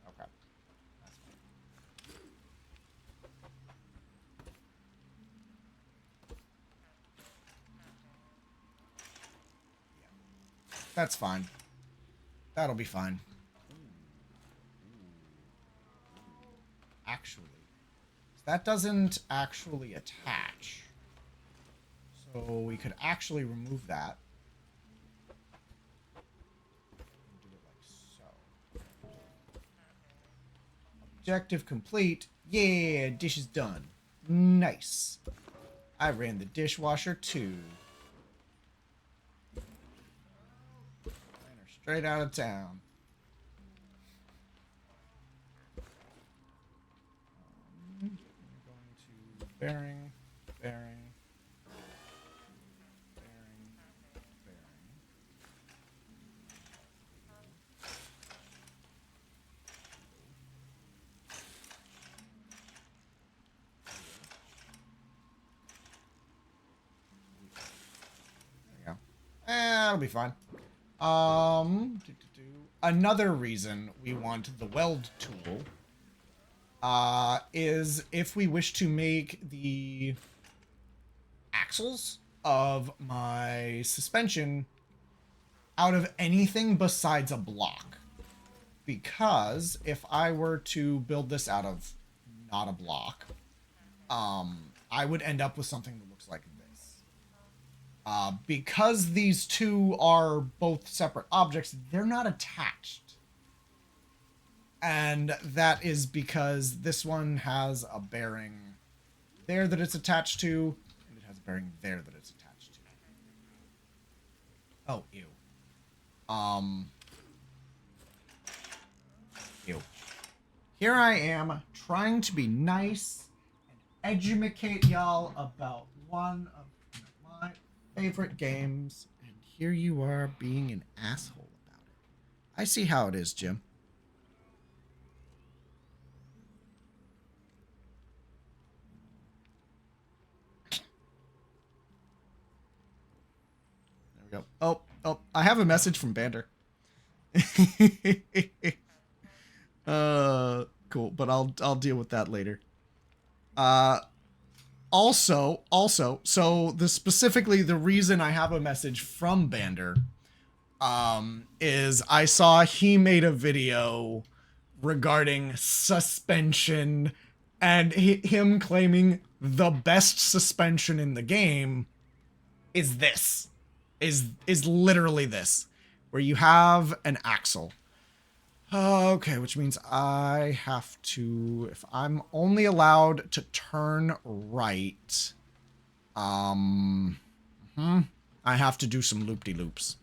[SPEAKER 1] Okay. That's fine. Yeah. That's fine. That'll be fine. Actually, that doesn't actually attach. So we could actually remove that. Do it like so. Objective complete. Yeah, dish is done. Nice. I ran the dishwasher too. Ran her straight out of town. I'm going to bearing, bearing, bearing, bearing. There we go. That'll be fine. Another reason we want the weld tool is if we wish to make the axles of my suspension out of anything besides a block. Because if I were to build this out of not a block, I would end up with something that looks like this. Because these two are both separate objects, they're not attached. And that is because this one has a bearing there that it's attached to, and it has a bearing there that it's attached to. Oh, ew. Ew. Here I am, trying to be nice and educate y'all about one of my favorite games, and here you are being an asshole about it. I see how it is, Jim. we go. Oh, I have a message from Bander. Cool, but I'll deal with that later. Also, so specifically the reason I have a message from Bander, is I saw he made a video regarding suspension and him claiming the best suspension in the game is this. Is literally this, where you have an axle. Okay, which means I have to, if I'm only allowed to turn right, I have to do some loop-de-loops.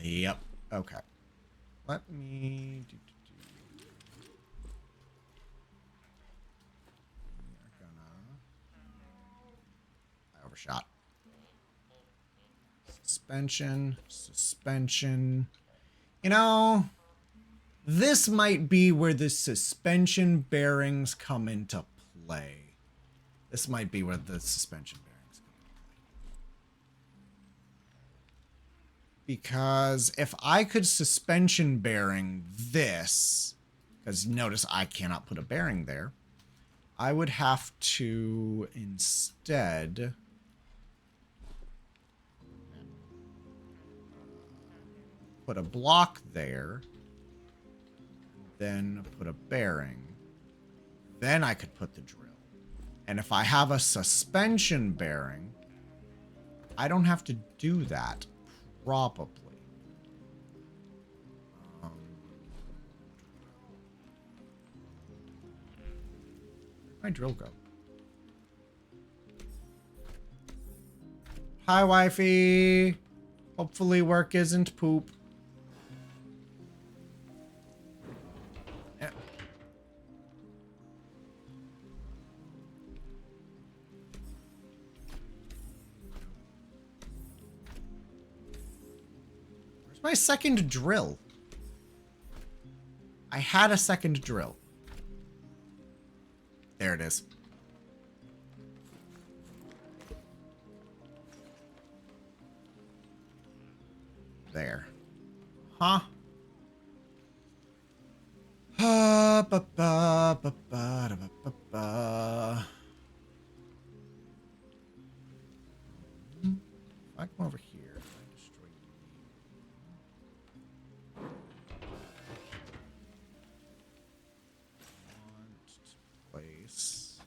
[SPEAKER 1] Yep. Okay. Let me I overshot. Suspension. You know, this might be where the suspension bearings come into play. This might be where the suspension bearings come into play. Because if I could suspension bearing this, because notice I cannot put a bearing there, I would have to instead put a block there, then put a bearing, then I could put the drill. And if I have a suspension bearing, I don't have to do that, probably. Where'd my drill go? Hi, wifey. Hopefully work isn't poop. Yeah. Where's my second drill? I had a second drill. There it is. There. Huh? I come over here. I destroy place.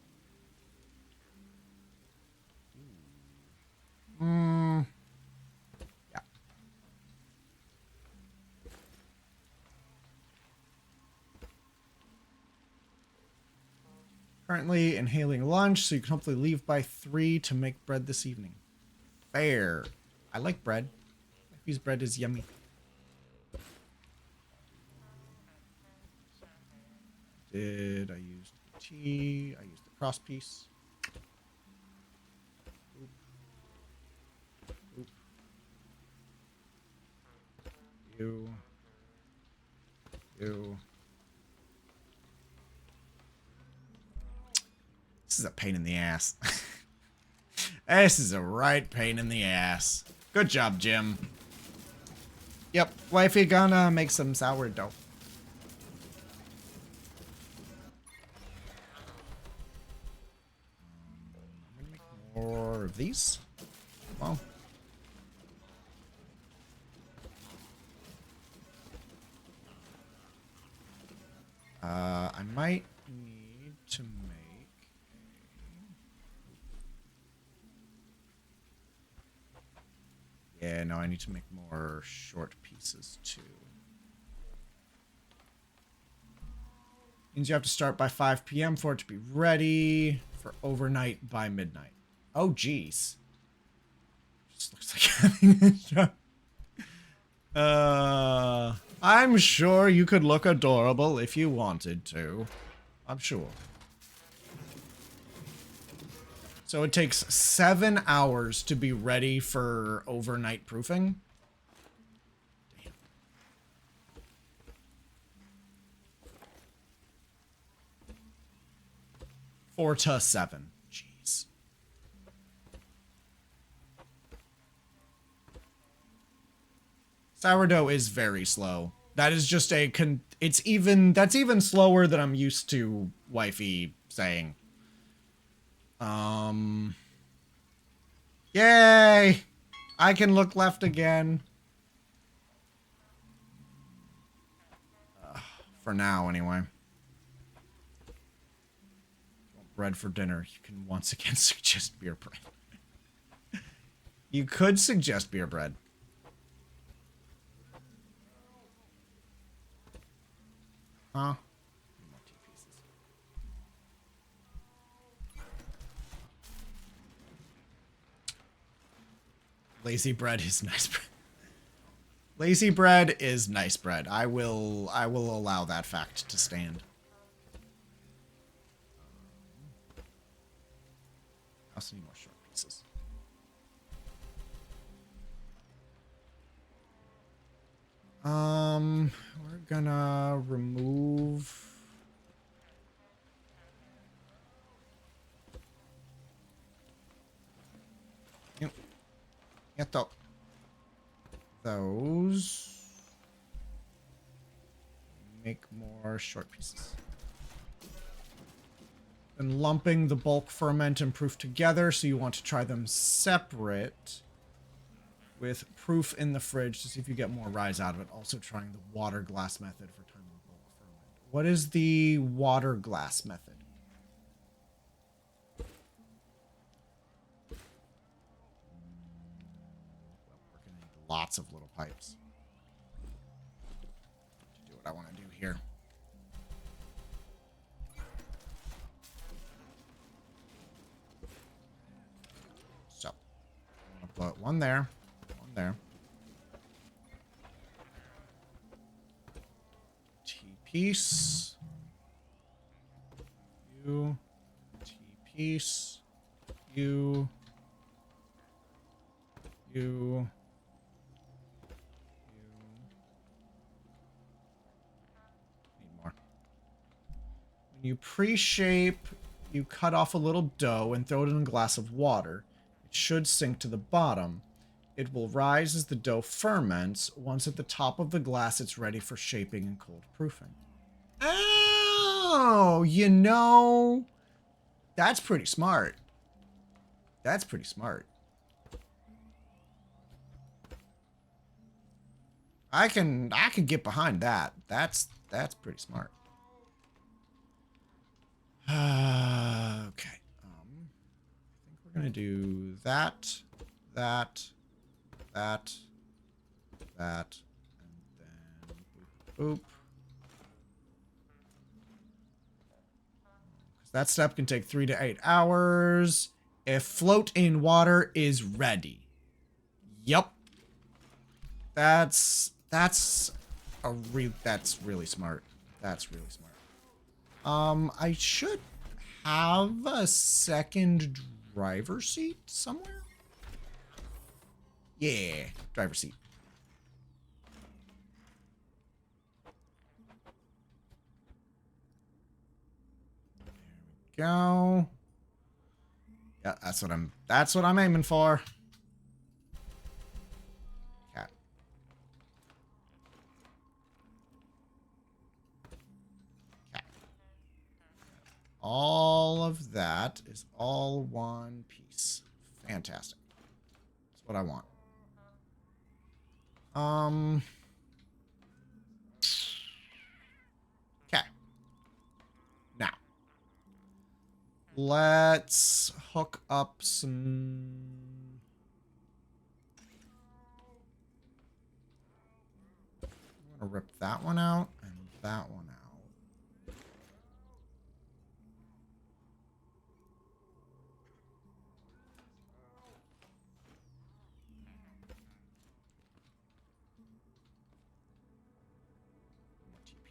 [SPEAKER 1] Yeah. Currently inhaling lunch, so you can hopefully leave by 3 to make bread this evening. Fair. I like bread. Wifey's bread is yummy. I used the T. I used the cross piece. Oop. Oop. You. This is a pain in the ass. This is a right pain in the ass. Good job, Jim. Yep, wifey gonna make some sourdough. I'm gonna make more of these. Well. I might need to make Yeah, no, I need to make more short pieces too. Means you have to start by 5 p.m. for it to be ready for overnight by midnight. Oh, geez. Just looks like having a job. I'm sure you could look adorable if you wanted to. I'm sure. So it takes 7 hours to be ready for overnight proofing. Damn. 4 to 7. Jeez. Sourdough is very slow. That is just that's even slower than I'm used to wifey saying. Yay! I can look left again. For now, anyway. Bread for dinner. You can once again suggest beer bread. You could suggest beer bread. Huh? More tea pieces. Lazy bread is nice bread. Lazy bread is nice bread. I will allow that fact to stand. I also need more short pieces. We're gonna remove. Get those. Make more short pieces. And lumping the bulk ferment and proof together, so you want to try them separate with proof in the fridge to see if you get more rise out of it. Also trying the water glass method for timing bulk ferment. What is the water glass method? Well, we're going to need lots of little pipes to do what I want to do here. So, I'm going to put one there. There. T-piece. You. T-piece. You. You. Need more. When you pre-shape, you cut off a little dough and throw it in a glass of water. It should sink to the bottom. It will rise as the dough ferments. Once at the top of the glass, it's ready for shaping and cold proofing. Oh, you know, that's pretty smart. That's pretty smart. I can get behind that. That's pretty smart. Okay. I think we're gonna do that, that, and then boop. Because that step can take 3 to 8 hours. If float in water is ready. Yup. That's really smart. That's really smart. I should have a second driver's seat somewhere. Yeah, driver's seat. There we go. Yeah, that's what I'm aiming for. Cat. Cat. All of that is all one piece. Fantastic. That's what I want. Okay. Now, let's hook up some. I'm gonna rip that one out and that one out.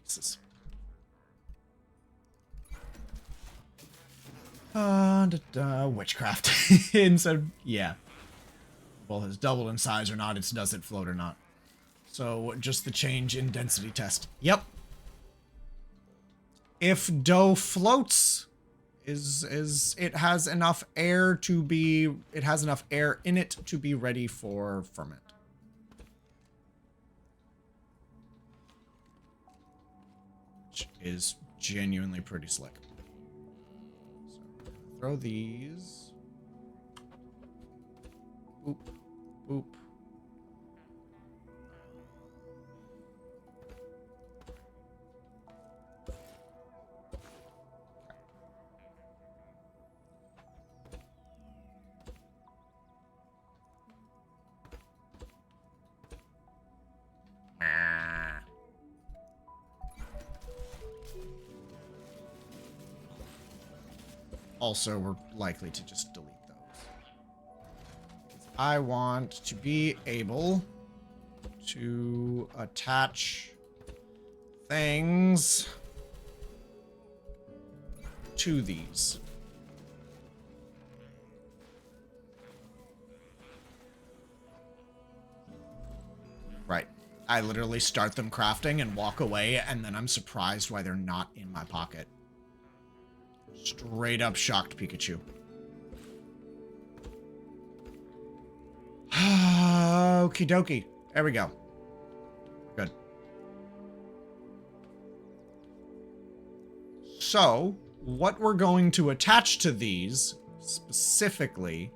[SPEAKER 1] Pieces. Witchcraft. And so, yeah. Well, has doubled in size or not, does it float or not. So, just the change in density test. Yep. If dough floats, it has enough air in it to be ready for ferment. is genuinely pretty slick. So throw these. Boop. Boop. Also, we're likely to just delete those. I want to be able to attach things to these. Right. I literally start them crafting and walk away, and then I'm surprised why they're not in my pocket. Straight up shocked Pikachu. Okie dokie. There we go. Good. So, what we're going to attach to these, specifically,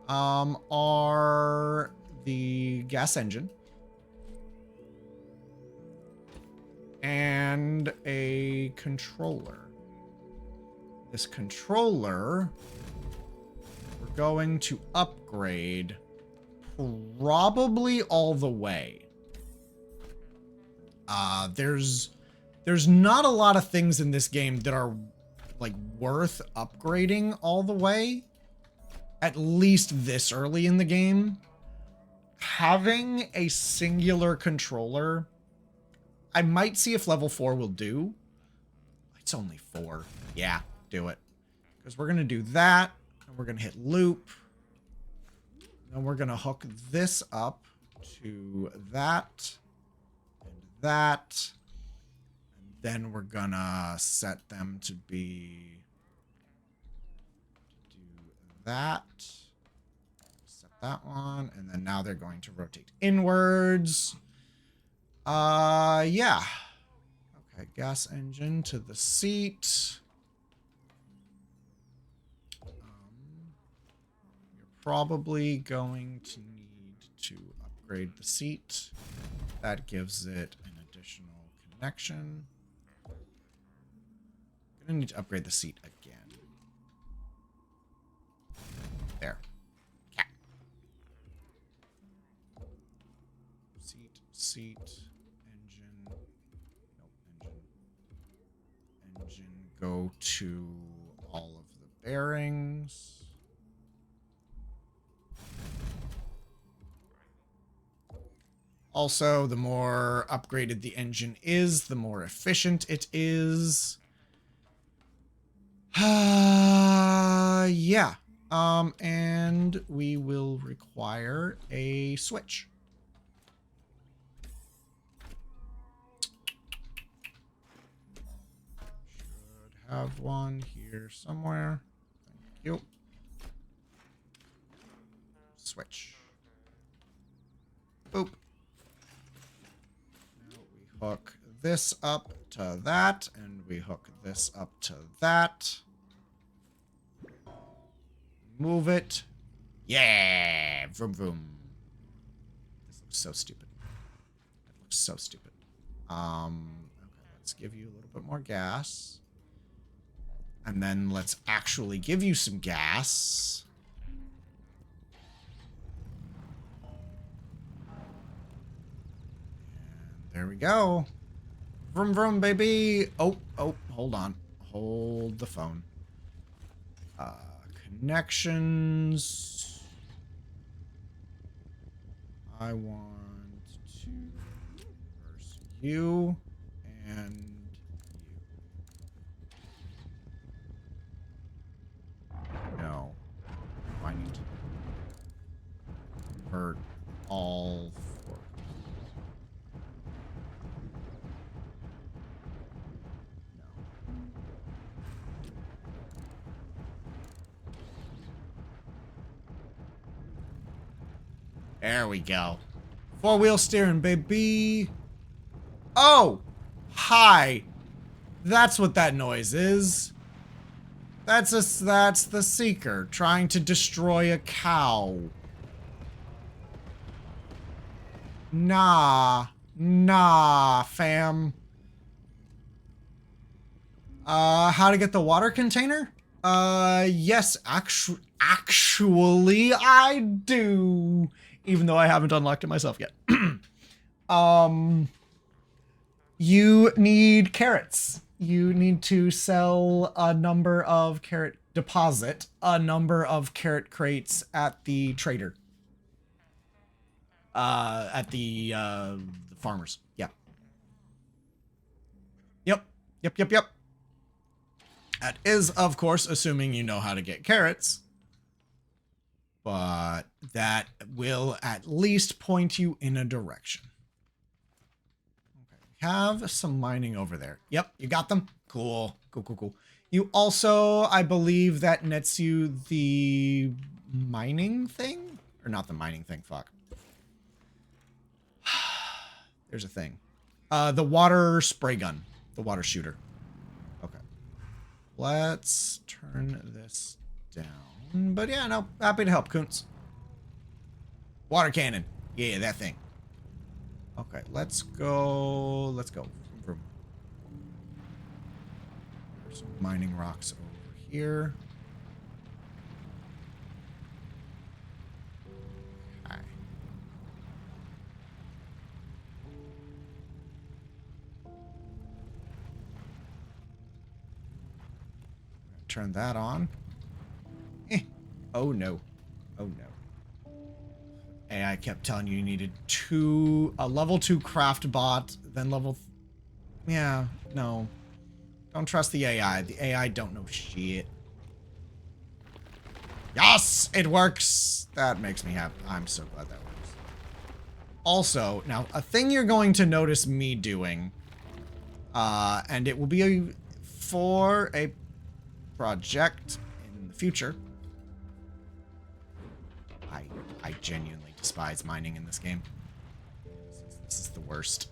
[SPEAKER 1] are the gas engine. And a controller. This controller, we're going to upgrade probably all the way. There's not a lot of things in this game that are like worth upgrading all the way, at least this early in the game. Having a singular controller, I might see if level 4 will do. It's only 4. Yeah. Do it, because we're gonna do that, and we're gonna hit loop, and we're gonna hook this up to that and that, and then we're gonna set them to be do that, set that one, and then now they're going to rotate inwards. Yeah, okay, gas engine to the seat. Probably going to need to upgrade the seat. That gives it an additional connection. Gonna need to upgrade the seat again. There. Yeah. Seat, engine. Nope, engine. Go to all of the bearings. Also, the more upgraded the engine is, the more efficient it is. Yeah. And we will require a switch. Should have one here somewhere. Thank you. Switch. Boop. Hook this up to that, and we hook this up to that. Move it. Yeah! Vroom vroom. This looks so stupid. It looks so stupid. Okay, let's give you a little bit more gas. And then let's actually give you some gas. There we go. Vroom vroom, baby. Oh, hold on. Hold the phone. Connections. I want to reverse you and you. No. I need to convert all four. There we go. Four-wheel steering, baby. Oh! Hi. That's what that noise is. That's the Seeker trying to destroy a cow. Nah, fam. How to get the water container? Yes, actually I do. Even though I haven't unlocked it myself yet. You need carrots. You need to sell a number of deposit a number of carrot crates at the trader. At the farmers. Yeah. Yep. That is, of course, assuming you know how to get carrots. But that will at least point you in a direction. Okay. Have some mining over there. Yep, you got them? Cool. You also, I believe that nets you the mining thing? Or not the mining thing, fuck. There's a thing. The water spray gun. The water shooter. Okay. Let's turn this down. But yeah, no, happy to help, Kuntz. Water cannon. Yeah, that thing. Okay, let's go. Vroom. There's some mining rocks over here. Okay. Turn that on. Oh no. AI kept telling you needed a level 2 craft bot, then yeah, no. Don't trust the AI. The AI don't know shit. Yes, it works. That makes me happy. I'm so glad that works. Also, now, a thing you're going to notice me doing, and it will be for a project in the future. I genuinely despise mining in this game. This is the worst.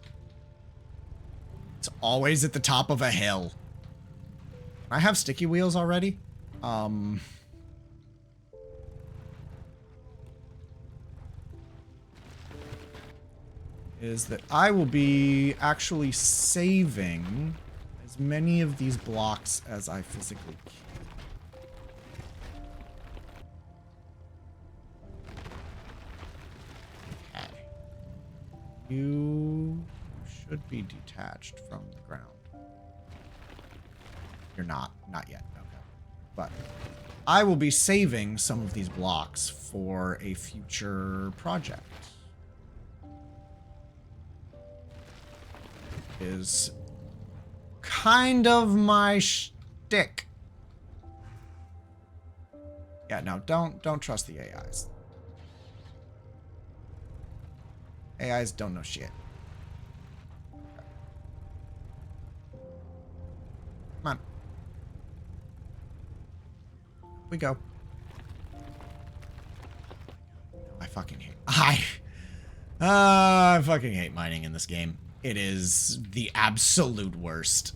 [SPEAKER 1] It's always at the top of a hill. I have sticky wheels already. Is that I will be actually saving as many of these blocks as I physically can. You should be detached from the ground. You're not yet. Okay. But I will be saving some of these blocks for a future project. Is kind of my shtick. Yeah, no, don't trust the AIs. AIs don't know shit. Okay. Come on. We go. I fucking hate. I fucking hate mining in this game. It is the absolute worst.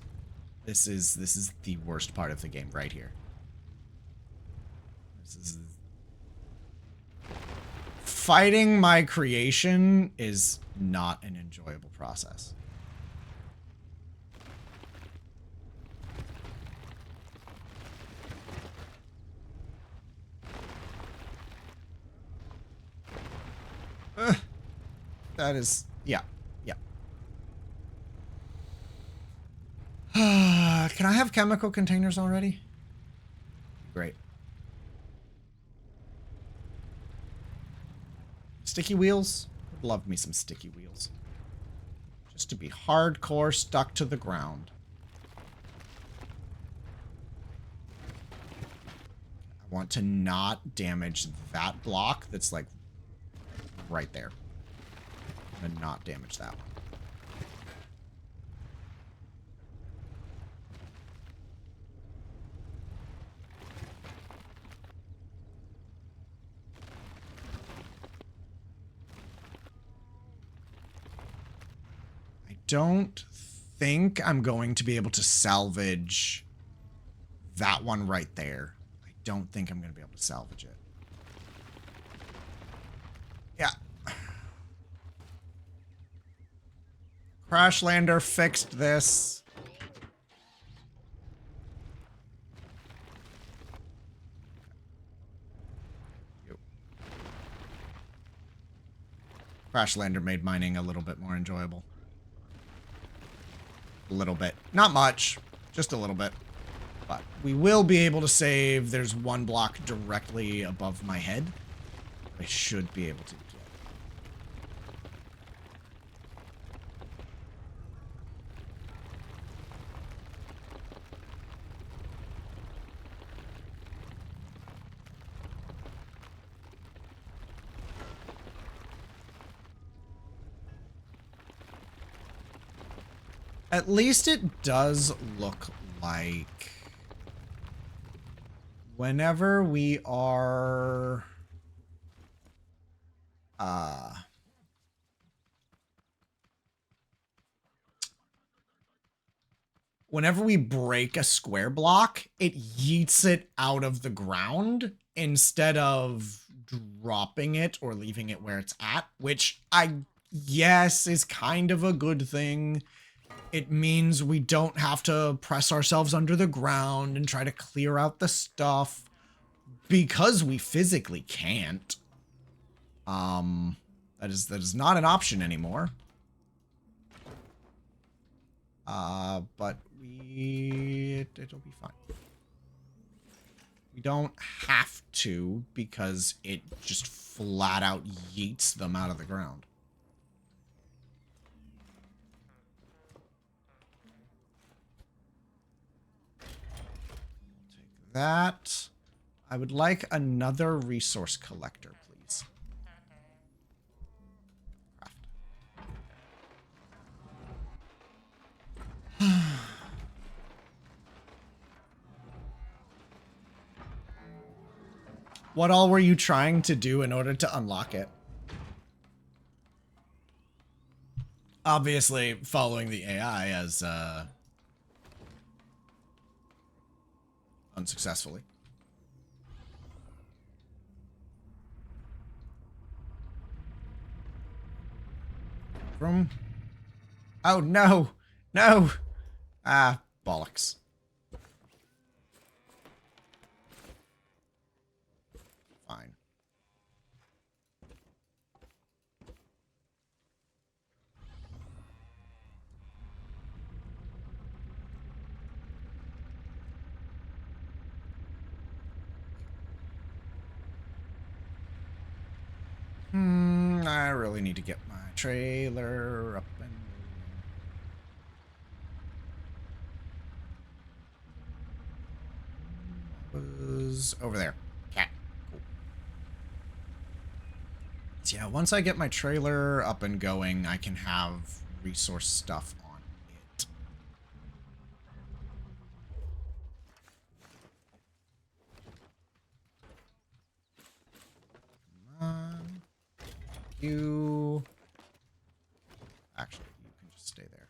[SPEAKER 1] This is the worst part of the game right here. This is fighting my creation is not an enjoyable process. That is, yeah. Can I have chemical containers already? Great. Sticky wheels? Would love me some sticky wheels. Just to be hardcore stuck to the ground. I want to not damage that block that's like right there. I'm gonna not damage that one. I don't think I'm going to be able to salvage that one right there. I don't think I'm going to be able to salvage it. Yeah. Crashlander fixed this. Crashlander made mining a little bit more enjoyable. A little bit. Not much. Just a little bit. But we will be able to save. There's one block directly above my head. I should be able to get. At least it does look like whenever we are whenever we break a square block, it yeets it out of the ground instead of dropping it or leaving it where it's at, which I guess is kind of a good thing. It means we don't have to press ourselves under the ground and try to clear out the stuff because we physically can't. That is not an option anymore. But it'll be fine. We don't have to because it just flat out yeets them out of the ground. Take that. I would like another resource collector, please. What all were you trying to do in order to unlock it? Obviously, following the AI as, unsuccessfully. From... Oh, no! No! Ah, bollocks. Fine. I really need to get my trailer up and was over there. Cat. Cool. So yeah, once I get my trailer up and going, I can have resource stuff on it. Come on. You... Actually, you can just stay there.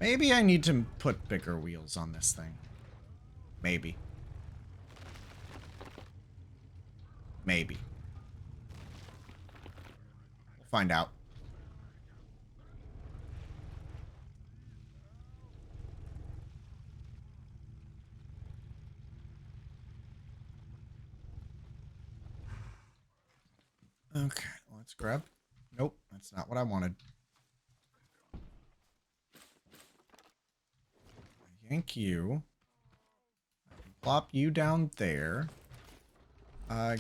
[SPEAKER 1] Maybe I need to put bigger wheels on this thing. Maybe. Maybe. We'll find out. Okay, let's grab. Nope, that's not what I wanted. Yank you. Plop you down there.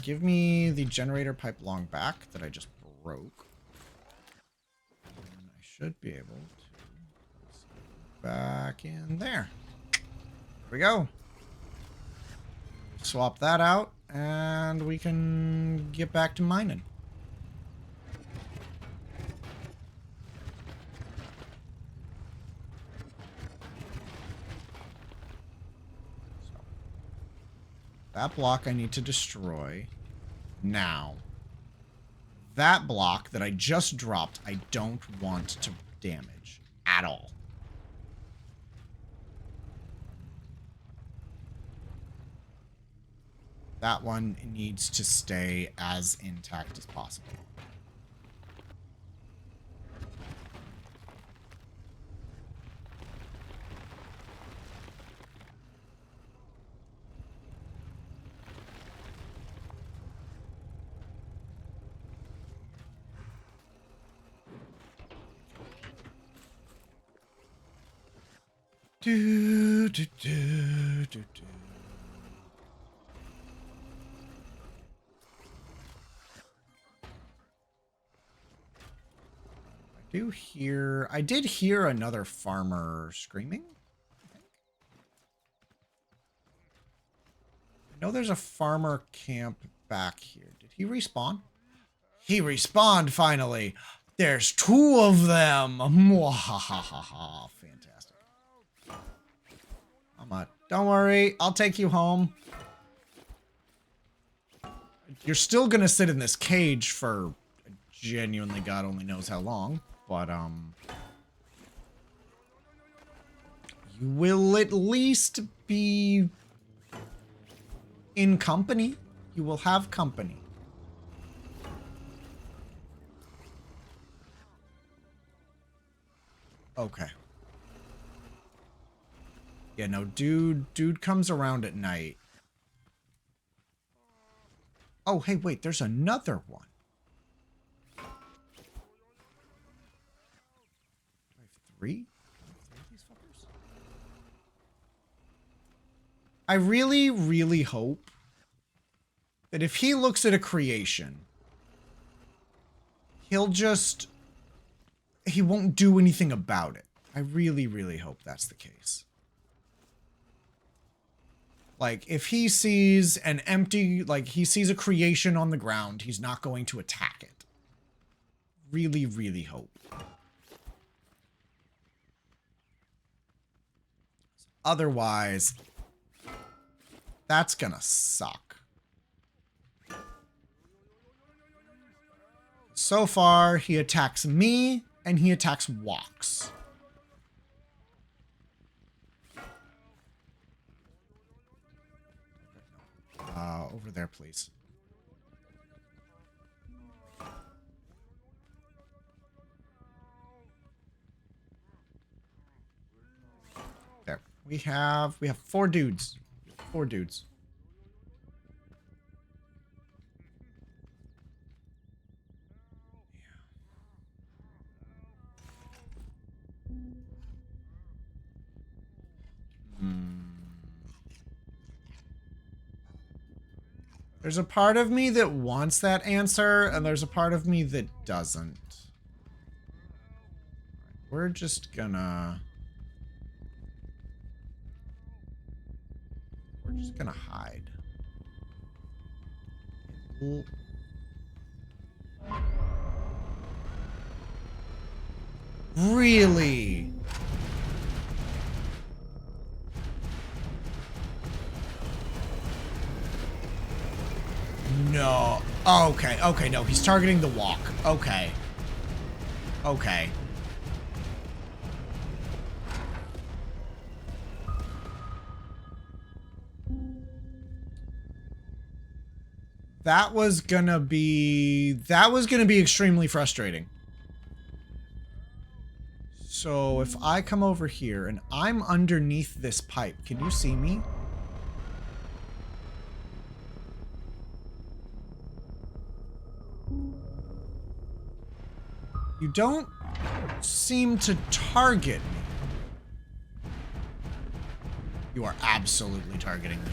[SPEAKER 1] Give me the generator pipe long back that I just broke. And I should be able to back in there. There we go. Swap that out, and we can get back to mining. That block I need to destroy now. That block that I just dropped, I don't want to damage at all. That one needs to stay as intact as possible. Do, do, do, do, do. I did hear another farmer screaming, I think. I know there's a farmer camp back here. Did he respawn? He respawned finally. There's 2 of them. Mwahahaha. Fantastic. Don't worry, I'll take you home. You're still gonna sit in this cage for genuinely God only knows how long, but you will at least be in company. You will have company. Okay. Yeah, no, dude comes around at night. Oh, hey, wait, there's another one. Do I have 3? Of these fuckers? I really, really hope that if he looks at a creation, he won't do anything about it. I really, really hope that's the case. Like, if he sees an empty, like, he sees a creation on the ground, he's not going to attack it. Really, really hope. Otherwise, that's gonna suck. So far, he attacks me, and he attacks Walks. Over there, please. There. We have 4 dudes. 4 dudes. There's a part of me that wants that answer, and there's a part of me that doesn't. We're just gonna hide. Really? No. Oh, okay. Okay, no. He's targeting the Walk. Okay. Okay. That was gonna be extremely frustrating. So if I come over here and I'm underneath this pipe, can you see me? You don't seem to target me. You are absolutely targeting me.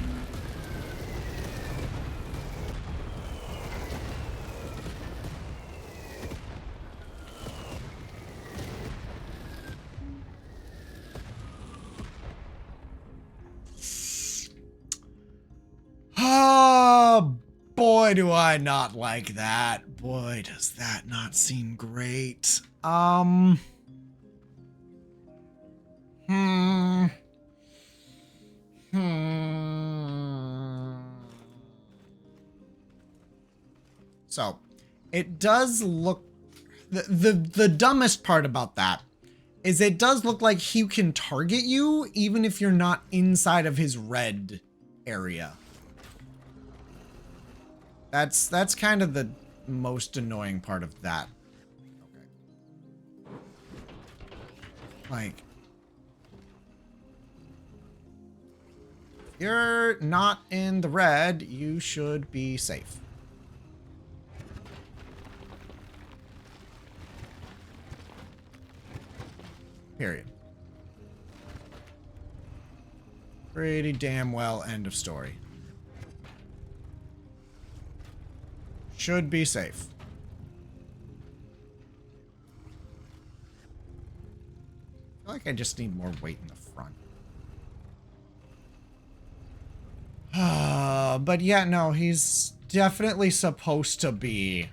[SPEAKER 1] Oh, boy, do I not like that. Boy, does that not seem great. So, it does look... The dumbest part about that is it does look like he can target you even if you're not inside of his red area. That's kind of the most annoying part of that. Okay. Like, if you're not in the red, you should be safe. Period. Pretty damn well, end of story. Should be safe. I feel like I just need more weight in the front. But yeah, no, he's definitely supposed to be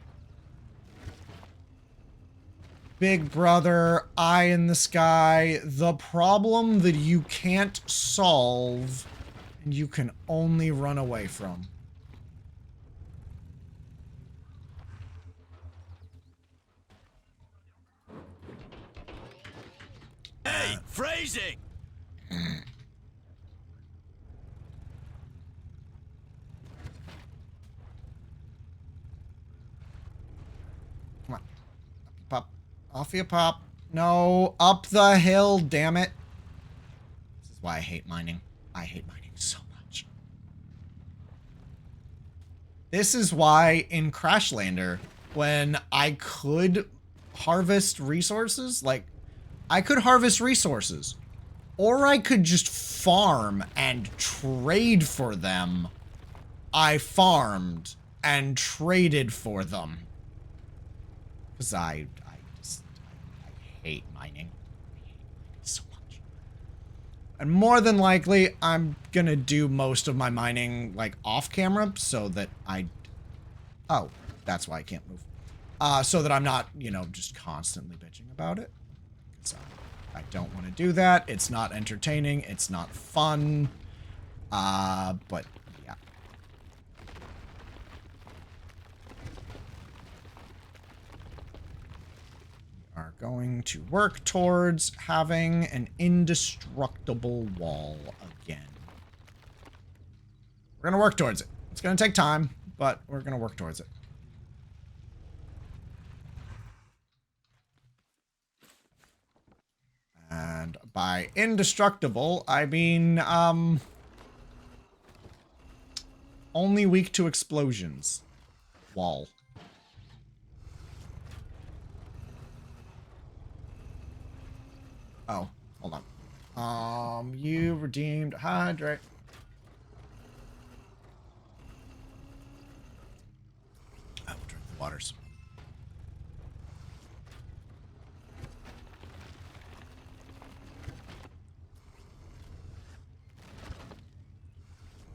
[SPEAKER 1] Big Brother, eye in the sky, the problem that you can't solve and you can only run away from.
[SPEAKER 4] Hey, phrasing!
[SPEAKER 1] Come on. Pop. Off you pop. No, up the hill, damn it. This is why I hate mining. I hate mining so much. This is why in Crashlander, when I could harvest resources, like, I could harvest resources, or I could just farm and trade for them. I farmed and traded for them. Because I hate mining. I hate mining so much. And more than likely, I'm gonna do most of my mining, like, off camera, so that I... Oh, that's why I can't move. So that I'm not, you know, just constantly bitching about it. So I don't want to do that. It's not entertaining. It's not fun. But yeah. We are going to work towards having an indestructible wall again. We're going to work towards it. It's going to take time, but we're going to work towards it. And by indestructible, I mean, only weak to explosions. Wall. Oh, hold on. You redeemed hydrate. I will drink the waters.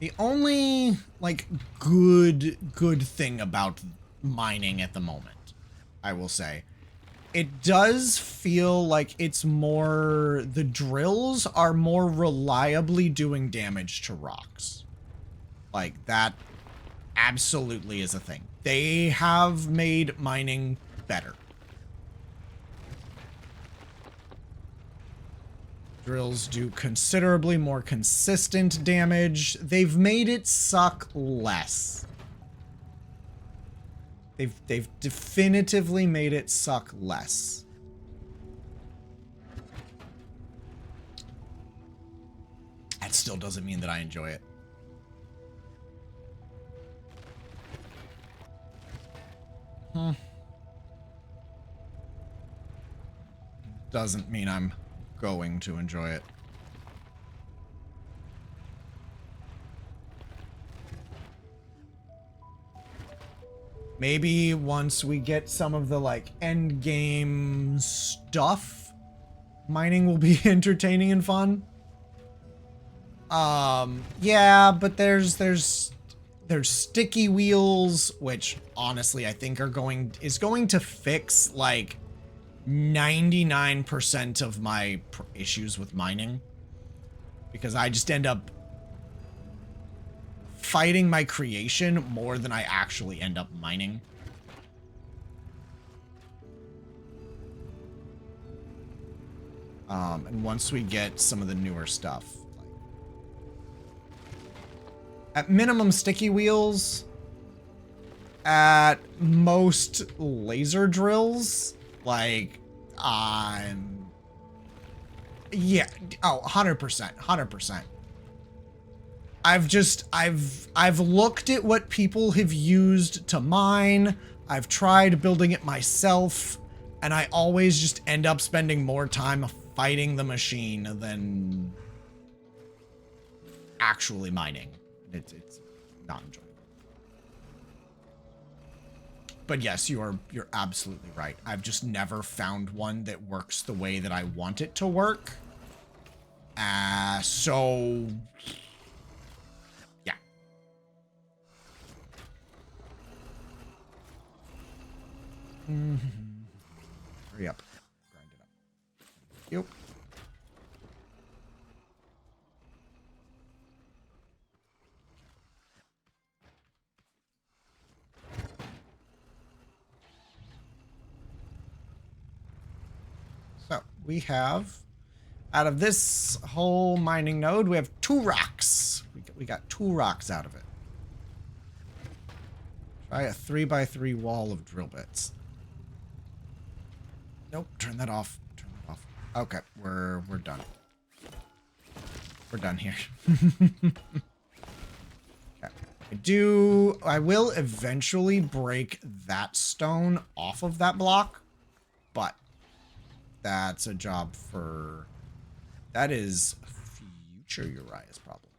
[SPEAKER 1] The only, like, good thing about mining at the moment, I will say, it does feel like it's more, the drills are more reliably doing damage to rocks. Like, that absolutely is a thing. They have made mining better. Drills do considerably more consistent damage. They've made it suck less. They've definitively made it suck less. That still doesn't mean that I enjoy it. Doesn't mean I'm going to enjoy it. Maybe once we get some of the, like, end game stuff, mining will be entertaining and fun. Yeah, but there's sticky wheels, which honestly I think is going to fix, like, 99% of my issues with mining, because I just end up fighting my creation more than I actually end up mining. And once we get some of the newer stuff, at minimum sticky wheels, at most laser drills, like, yeah, oh, 100%, 100%. I've looked at what people have used to mine. I've tried building it myself, and I always just end up spending more time fighting the machine than actually mining. It's not enjoyable. But yes, you're absolutely right. I've just never found one that works the way that I want it to work. So yeah. Hurry up. Grind it up. Yep. So we have, out of this whole mining node, we have 2 rocks. We got 2 rocks out of it. Try a 3x3 wall of drill bits. Nope, turn that off. Turn that off. Okay, we're done. We're done here. Okay. I will eventually break that stone off of that block, but that's a job for... That is future Uriah's problem.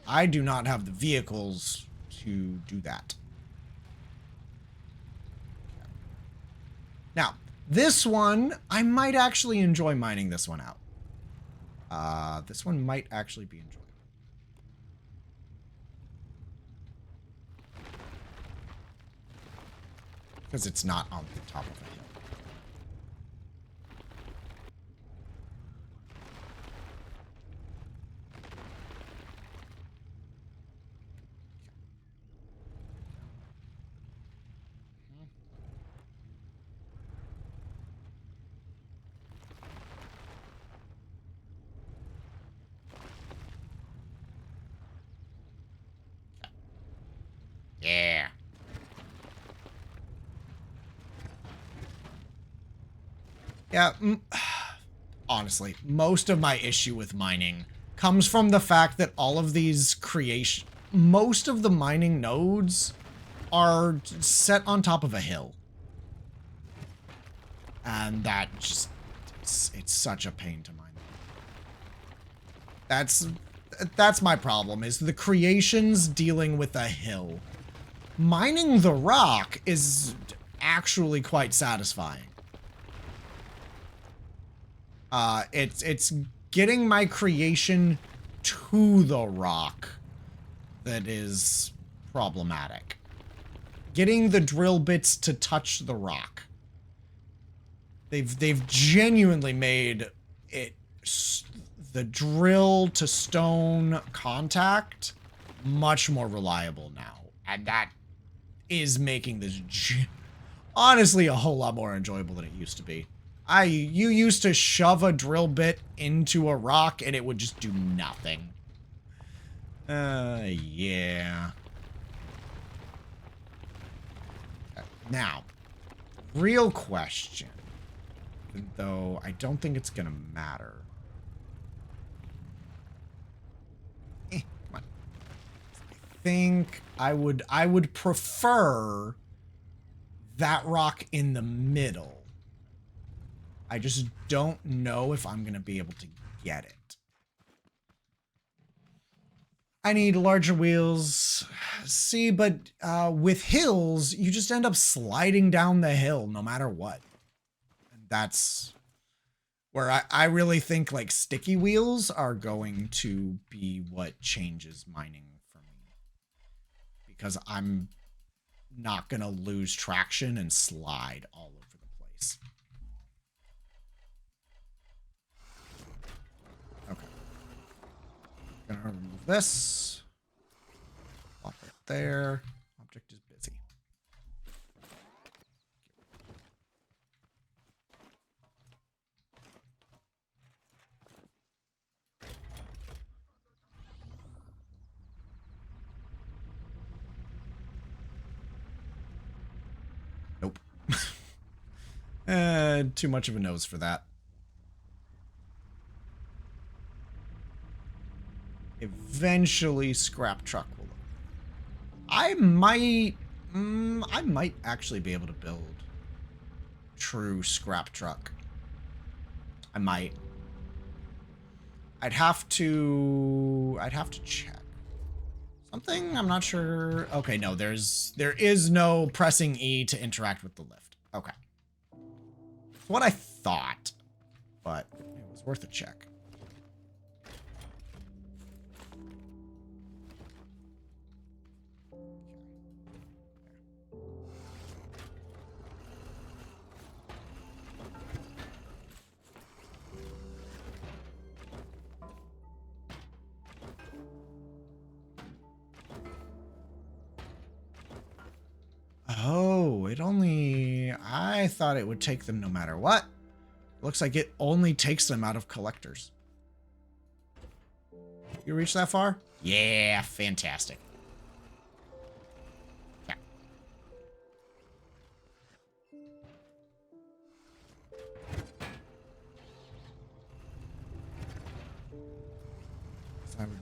[SPEAKER 1] I do not have the vehicles to do that. Now, this one, I might actually enjoy mining this one out. This one might actually be enjoyable. Because it's not on the top of a hill. Yeah. Yeah, honestly, most of my issue with mining comes from the fact that all of these most of the mining nodes are set on top of a hill. And that just, it's such a pain to mine. That's my problem, is the creations dealing with a hill. Mining the rock is actually quite satisfying. It's getting my creation to the rock that is problematic. Getting the drill bits to touch the rock. They've genuinely made it, the drill to stone contact, much more reliable now. And that is making this honestly a whole lot more enjoyable than it used to be. You used to shove a drill bit into a rock and it would just do nothing. Yeah. Now, real question. Though I don't think it's gonna matter. Come on. I think I would prefer that rock in the middle. I just don't know if I'm gonna be able to get it. I need larger wheels. See, but with hills, you just end up sliding down the hill no matter what. And that's where I really think like sticky wheels are going to be what changes mining for me. Because I'm not gonna lose traction and slide all over the place. Okay. Gonna remove this. Plop it there. Object is busy. Too much of a nose for that. Eventually, scrap truck will. I might actually be able to build true scrap truck. I might. I'd have to check something. I'm not sure. Okay, no, there is no pressing E to interact with the lift. Okay. That's what I thought, but it was worth a check. Oh, I thought it would take them no matter what. Looks like it only takes them out of collectors. You reach that far? Yeah, fantastic. Yeah. So I would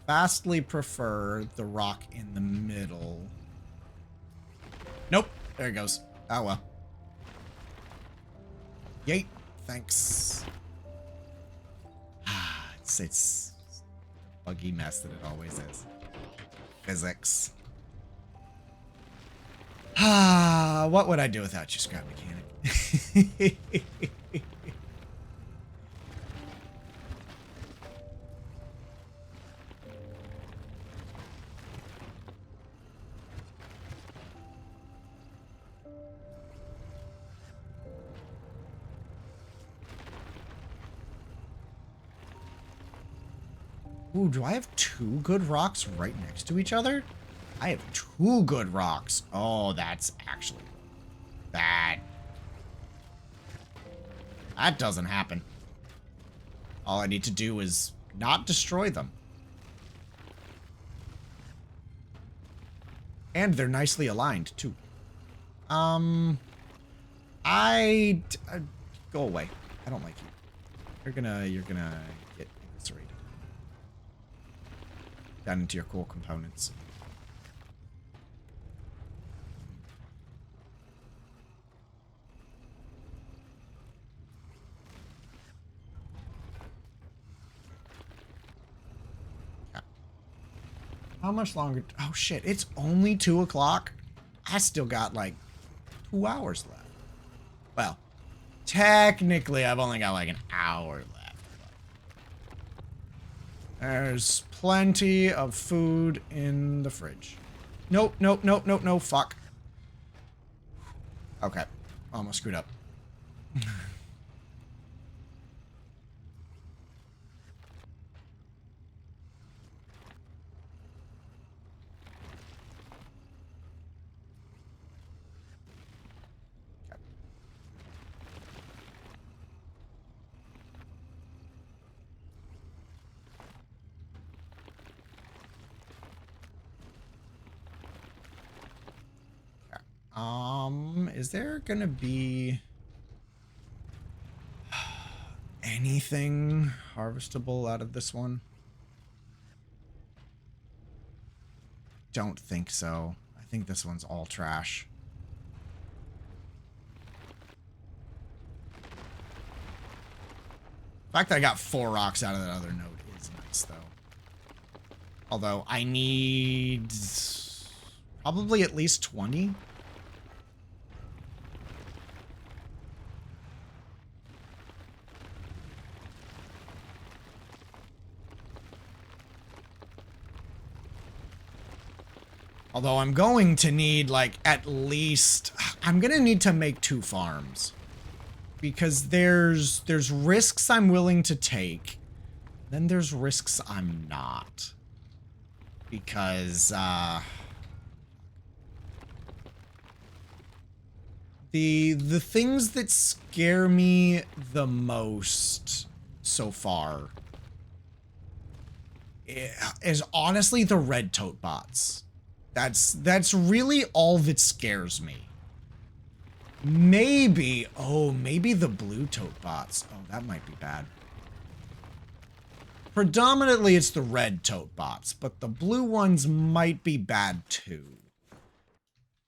[SPEAKER 1] vastly prefer the rock in the middle. Nope. There it goes. Oh well. Yay. Thanks. It's buggy mess that it always is. Physics. What would I do without you, Scrap Mechanic? Ooh, do I have two good rocks right next to each other? I have two good rocks. Oh, that's actually bad. That doesn't happen. All I need to do is not destroy them. And they're nicely aligned, too. Go away. I don't like you. You're gonna get eviscerated. Down into your core components. Yeah. How much longer? Oh shit, it's only 2 o'clock? I still got like 2 hours left. Well, technically I've only got like an hour left. There's plenty of food in the fridge. Nope, nope, nope, nope, no, fuck. Okay, almost screwed up. Is there gonna be anything harvestable out of this one? Don't think so. I think this one's all trash. The fact that I got 4 rocks out of that other node is nice, though. Although I need probably at least 20. Although I'm going to need, like, at least... I'm going to need to make 2 farms. Because there's risks I'm willing to take. Then there's risks I'm not. Because, the things that scare me the most so far is honestly the red tote bots. That's really all that scares me. Maybe, oh, maybe the blue tote bots. Oh, that might be bad. Predominantly, it's the red tote bots, but the blue ones might be bad too.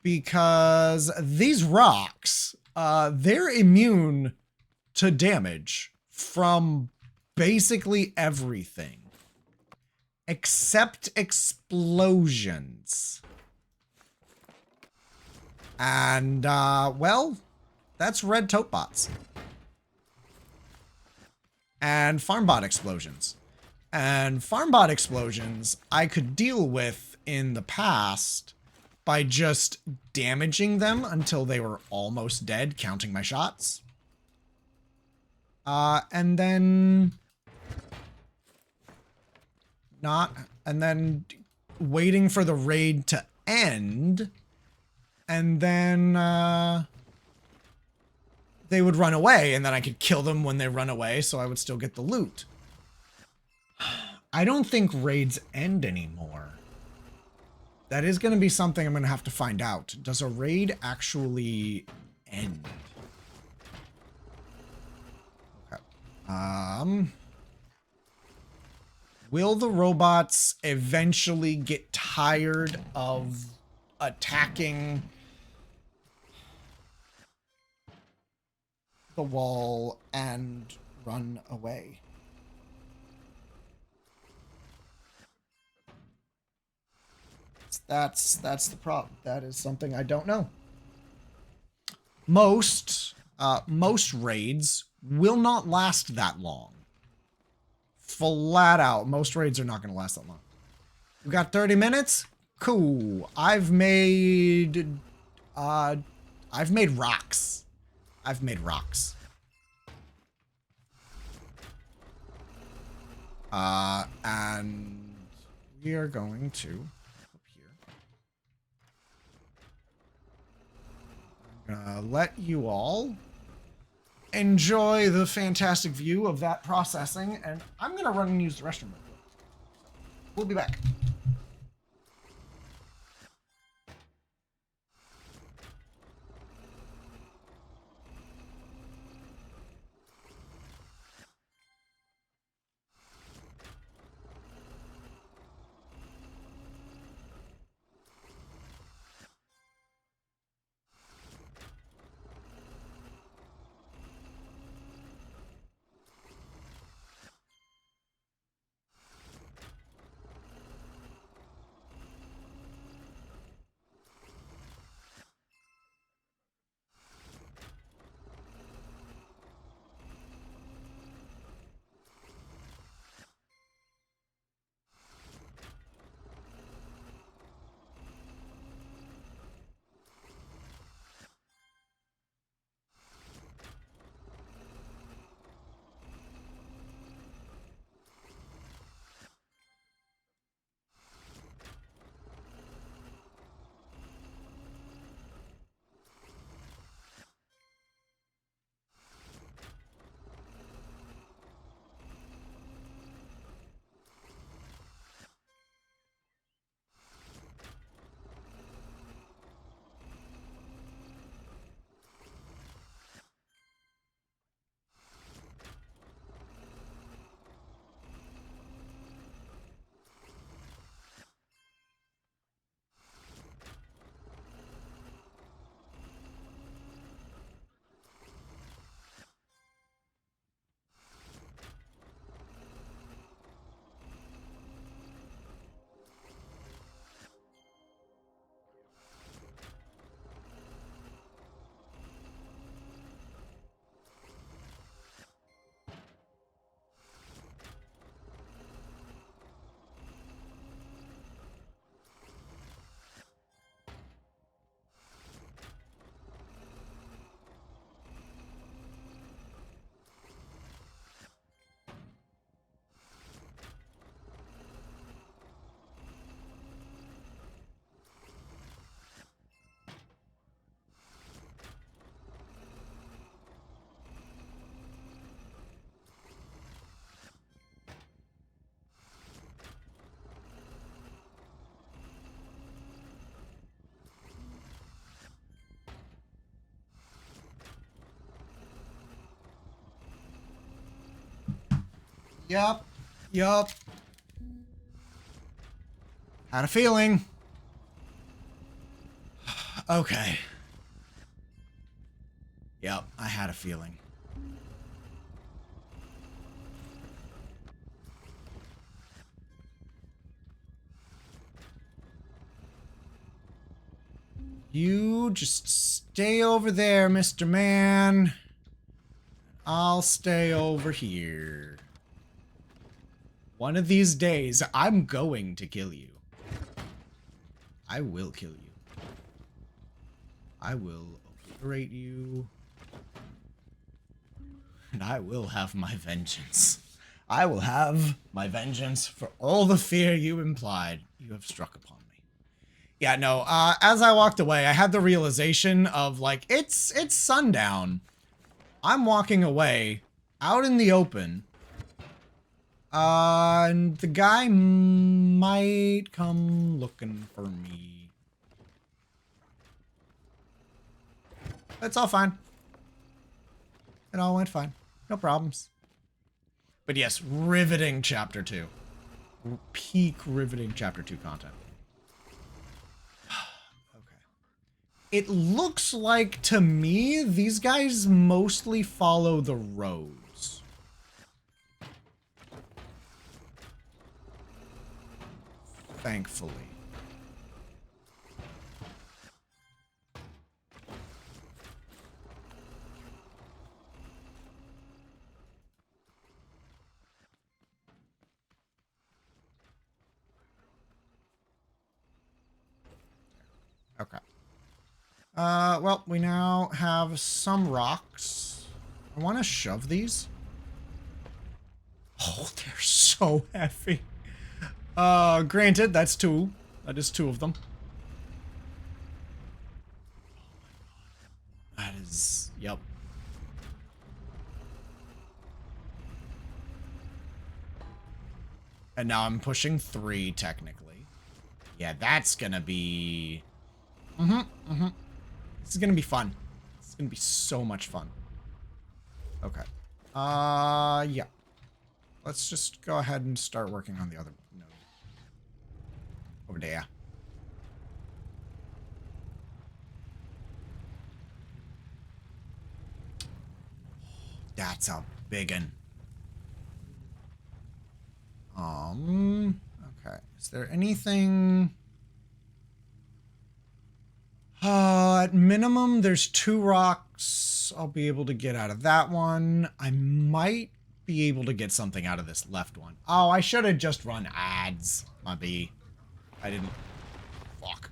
[SPEAKER 1] Because these rocks, they're immune to damage from basically everything. Except explosions. And, well, that's red tote bots. And farmbot explosions. And farmbot explosions I could deal with in the past by just damaging them until they were almost dead, counting my shots. And then waiting for the raid to end, and then they would run away, and then I could kill them when they run away, so I would still get the loot. I don't think raids end anymore. That is going to be something I'm going to have to find out. Does a raid actually end? Okay. Will the robots eventually get tired of attacking the wall and run away? That's the problem. That is something I don't know. Most raids will not last that long. Flat out, most raids are not going to last that long. We got 30 minutes? Cool. I've made rocks. I've made rocks. And we are going to let you all enjoy the fantastic view of that processing, and I'm gonna run and use the restroom real quick. We'll be back. Yup. Yup. Had a feeling. Okay. Yep, I had a feeling. You just stay over there, Mr. Man. I'll stay over here. One of these days, I'm going to kill you. I will kill you. I will obliterate you. And I will have my vengeance. I will have my vengeance for all the fear you implied you have struck upon me. Yeah, no, as I walked away, I had the realization of, like, it's sundown. I'm walking away, out in the open. And the guy might come looking for me. It's all fine. It all went fine. No problems. But yes, riveting chapter 2. Peak riveting chapter 2 content. Okay. It looks like, to me, these guys mostly follow the roads. Thankfully. Okay. Well, we now have some rocks. I want to shove these. Oh, they're so heavy. Granted, that's two. That is two of them. That is, yep. And now I'm pushing 3, technically. Yeah, that's gonna be... This is gonna be fun. This is gonna be so much fun. Okay. Yeah. Let's just go ahead and start working on the other node. Over there. That's a biggin'. Okay. Is there anything... at minimum, there's 2 rocks I'll be able to get out of that one. I might be able to get something out of this left one. Oh, I should have just run ads. My B. I didn't. Fuck.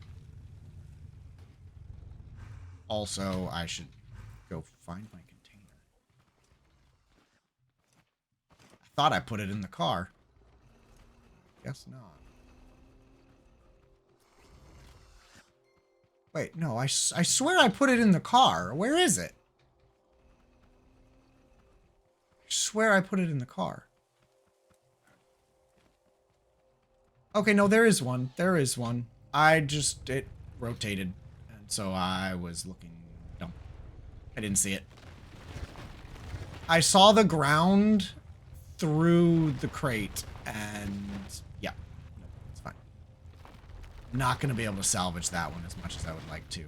[SPEAKER 1] Also, I should go find my container. I thought I put it in the car. Guess not. Wait, no, I swear I put it in the car. Where is it? I swear I put it in the car. Okay, no, there is one. There is one. It rotated. And so I was looking dumb. I didn't see it. I saw the ground through the crate and yeah, it's fine. Not going to be able to salvage that one as much as I would like to.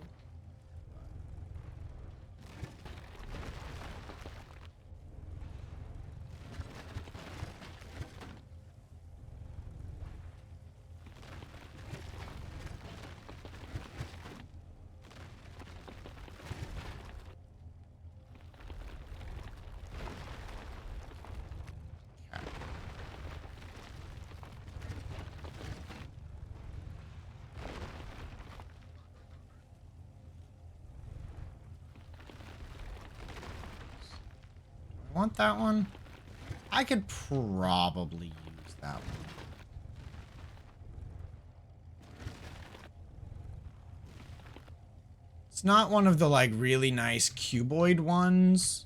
[SPEAKER 1] Want that one? I could probably use that one. It's not one of the, like, really nice cuboid ones.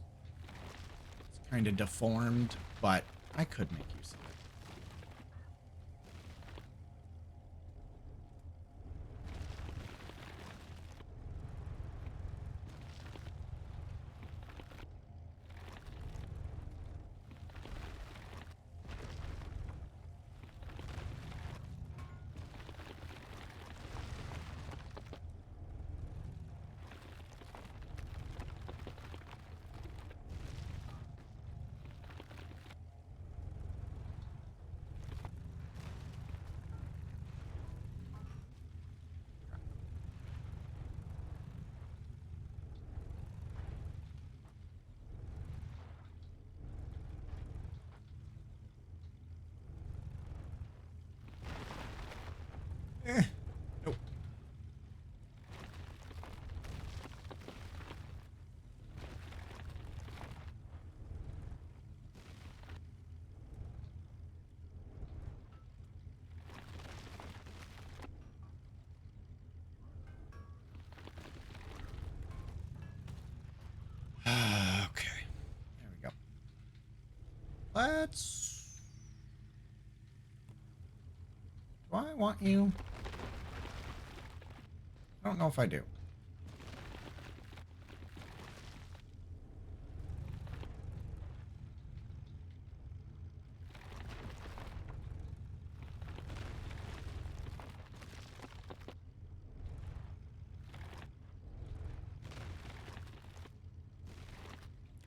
[SPEAKER 1] It's kind of deformed, but I could make use of it. let's... Do I want you? I don't know if I do.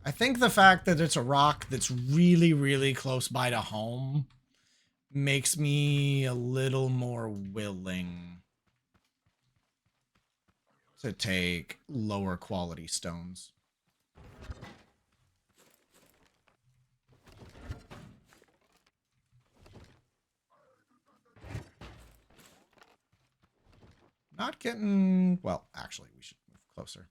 [SPEAKER 1] I think the fact that it's a rock that's really, really close by to home makes me a little more willing to take lower quality stones. Not getting... Well, actually, we should move closer.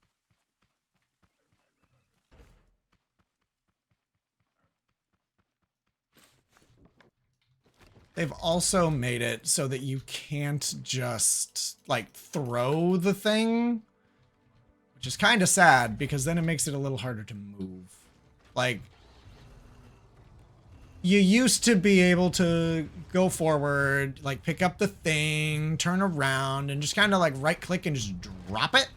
[SPEAKER 1] They've also made it so that you can't just, like, throw the thing. Which is kind of sad, because then it makes it a little harder to move. Like, you used to be able to go forward, like, pick up the thing, turn around, and just kind of, like, right-click and just drop it.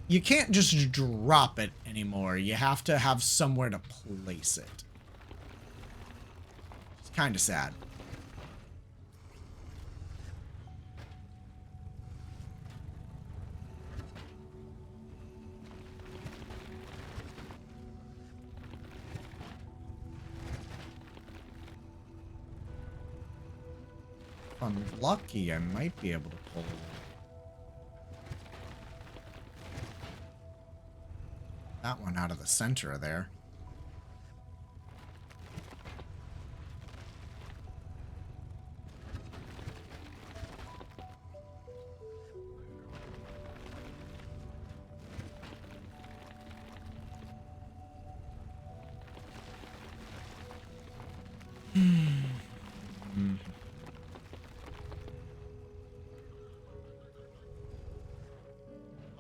[SPEAKER 1] You can't just drop it anymore. You have to have somewhere to place it. It's kind of sad. If I'm lucky, I might be able to pull that one out of the center of there.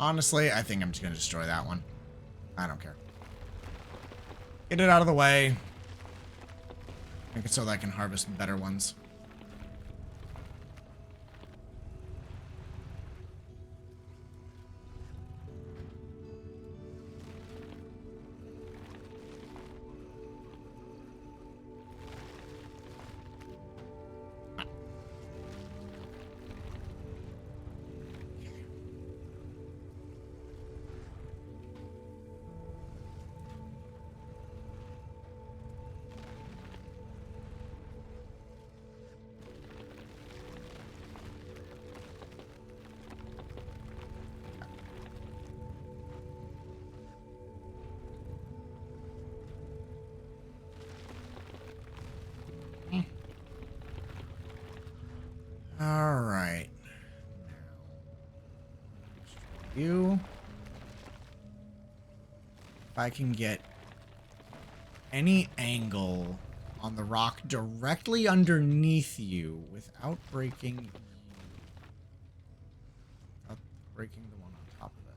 [SPEAKER 1] Honestly, I think I'm just going to destroy that one. I don't care. Get it out of the way. Make it so that I can harvest better ones. All right. You. If I can get any angle on the rock directly underneath you without breaking the one on top of it.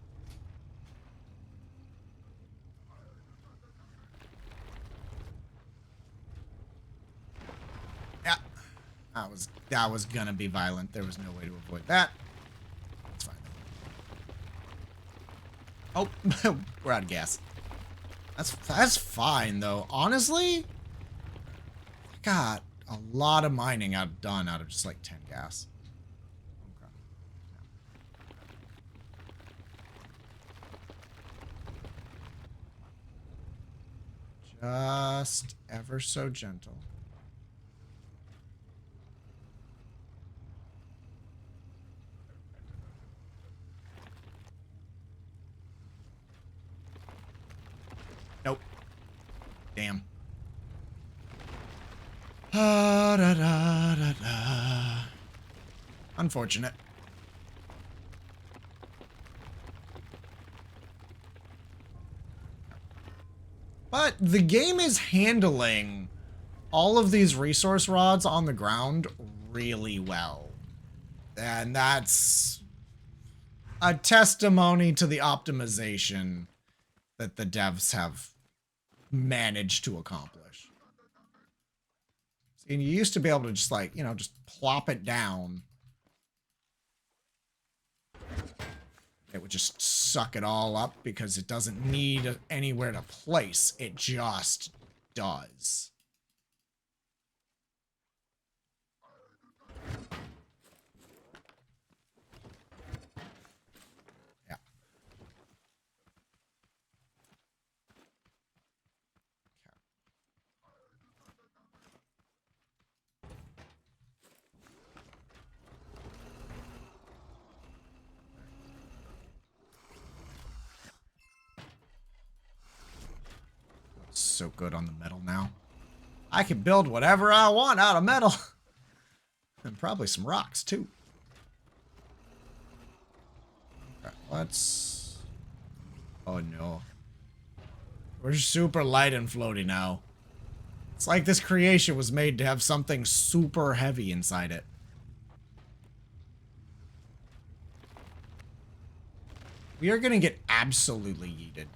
[SPEAKER 1] Yeah. That was gonna be violent. There was no way to avoid that. That's fine. Oh, we're out of gas. That's fine though. Honestly, I got a lot of mining done out of just like 10 gas. Okay. Just ever so gentle. Nope. Damn. Da, da, da, da. Unfortunate. But the game is handling all of these resource rods on the ground really well. And that's a testimony to the optimization that the devs have managed to accomplish. And you used to be able to just like, you know, just plop it down. It would just suck it all up because it doesn't need anywhere to place. It just does. Yeah. So good on the metal now. I can build whatever I want out of metal. And probably some rocks, too. Okay, let's... Oh, no. We're super light and floaty now. It's like this creation was made to have something super heavy inside it. We are going to get absolutely yeeted.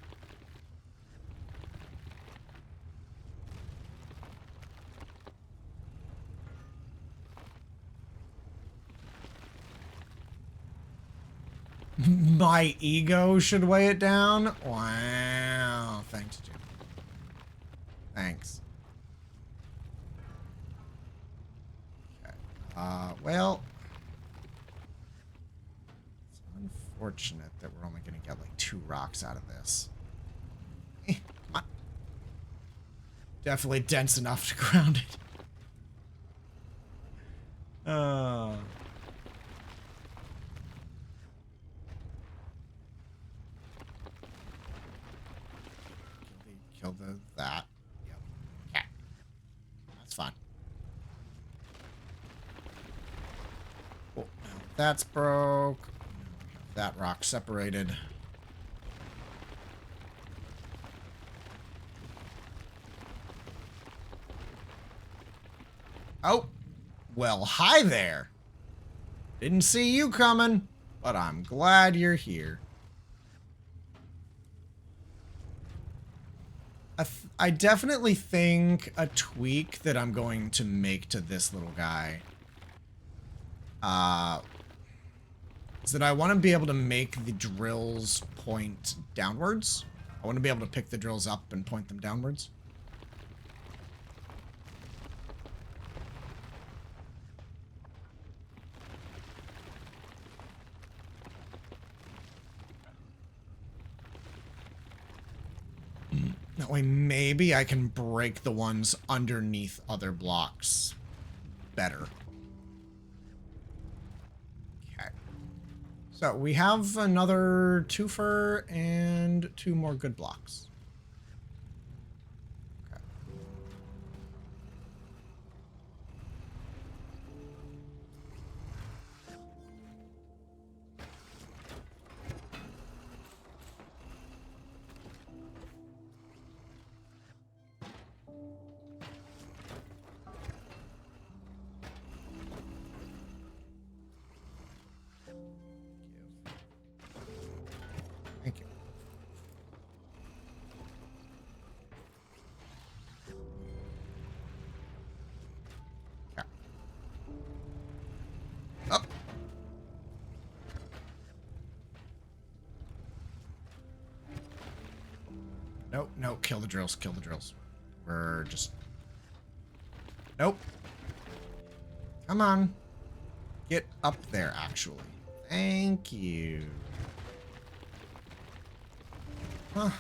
[SPEAKER 1] My ego should weigh it down? Wow. Thanks, Jim. Thanks. Okay. Well... It's unfortunate that we're only going to get, like, 2 rocks out of this. Come on. Definitely dense enough to ground it. Kill that. Yep. Okay. That's fine. Cool. Now that's broke. That rock separated. Oh. Well, hi there. Didn't see you coming, but I'm glad you're here. I definitely think a tweak that I'm going to make to this little guy is that I want to be able to make the drills point downwards. I want to be able to pick the drills up and point them downwards. That way maybe I can break the ones underneath other blocks better. Okay. So we have another twofer and 2 more good blocks. Okay. Thank you. Okay. Up. Nope, no, kill the drills, kill the drills. We're just... Nope. Come on. Get up there, actually. Thank you. Huh.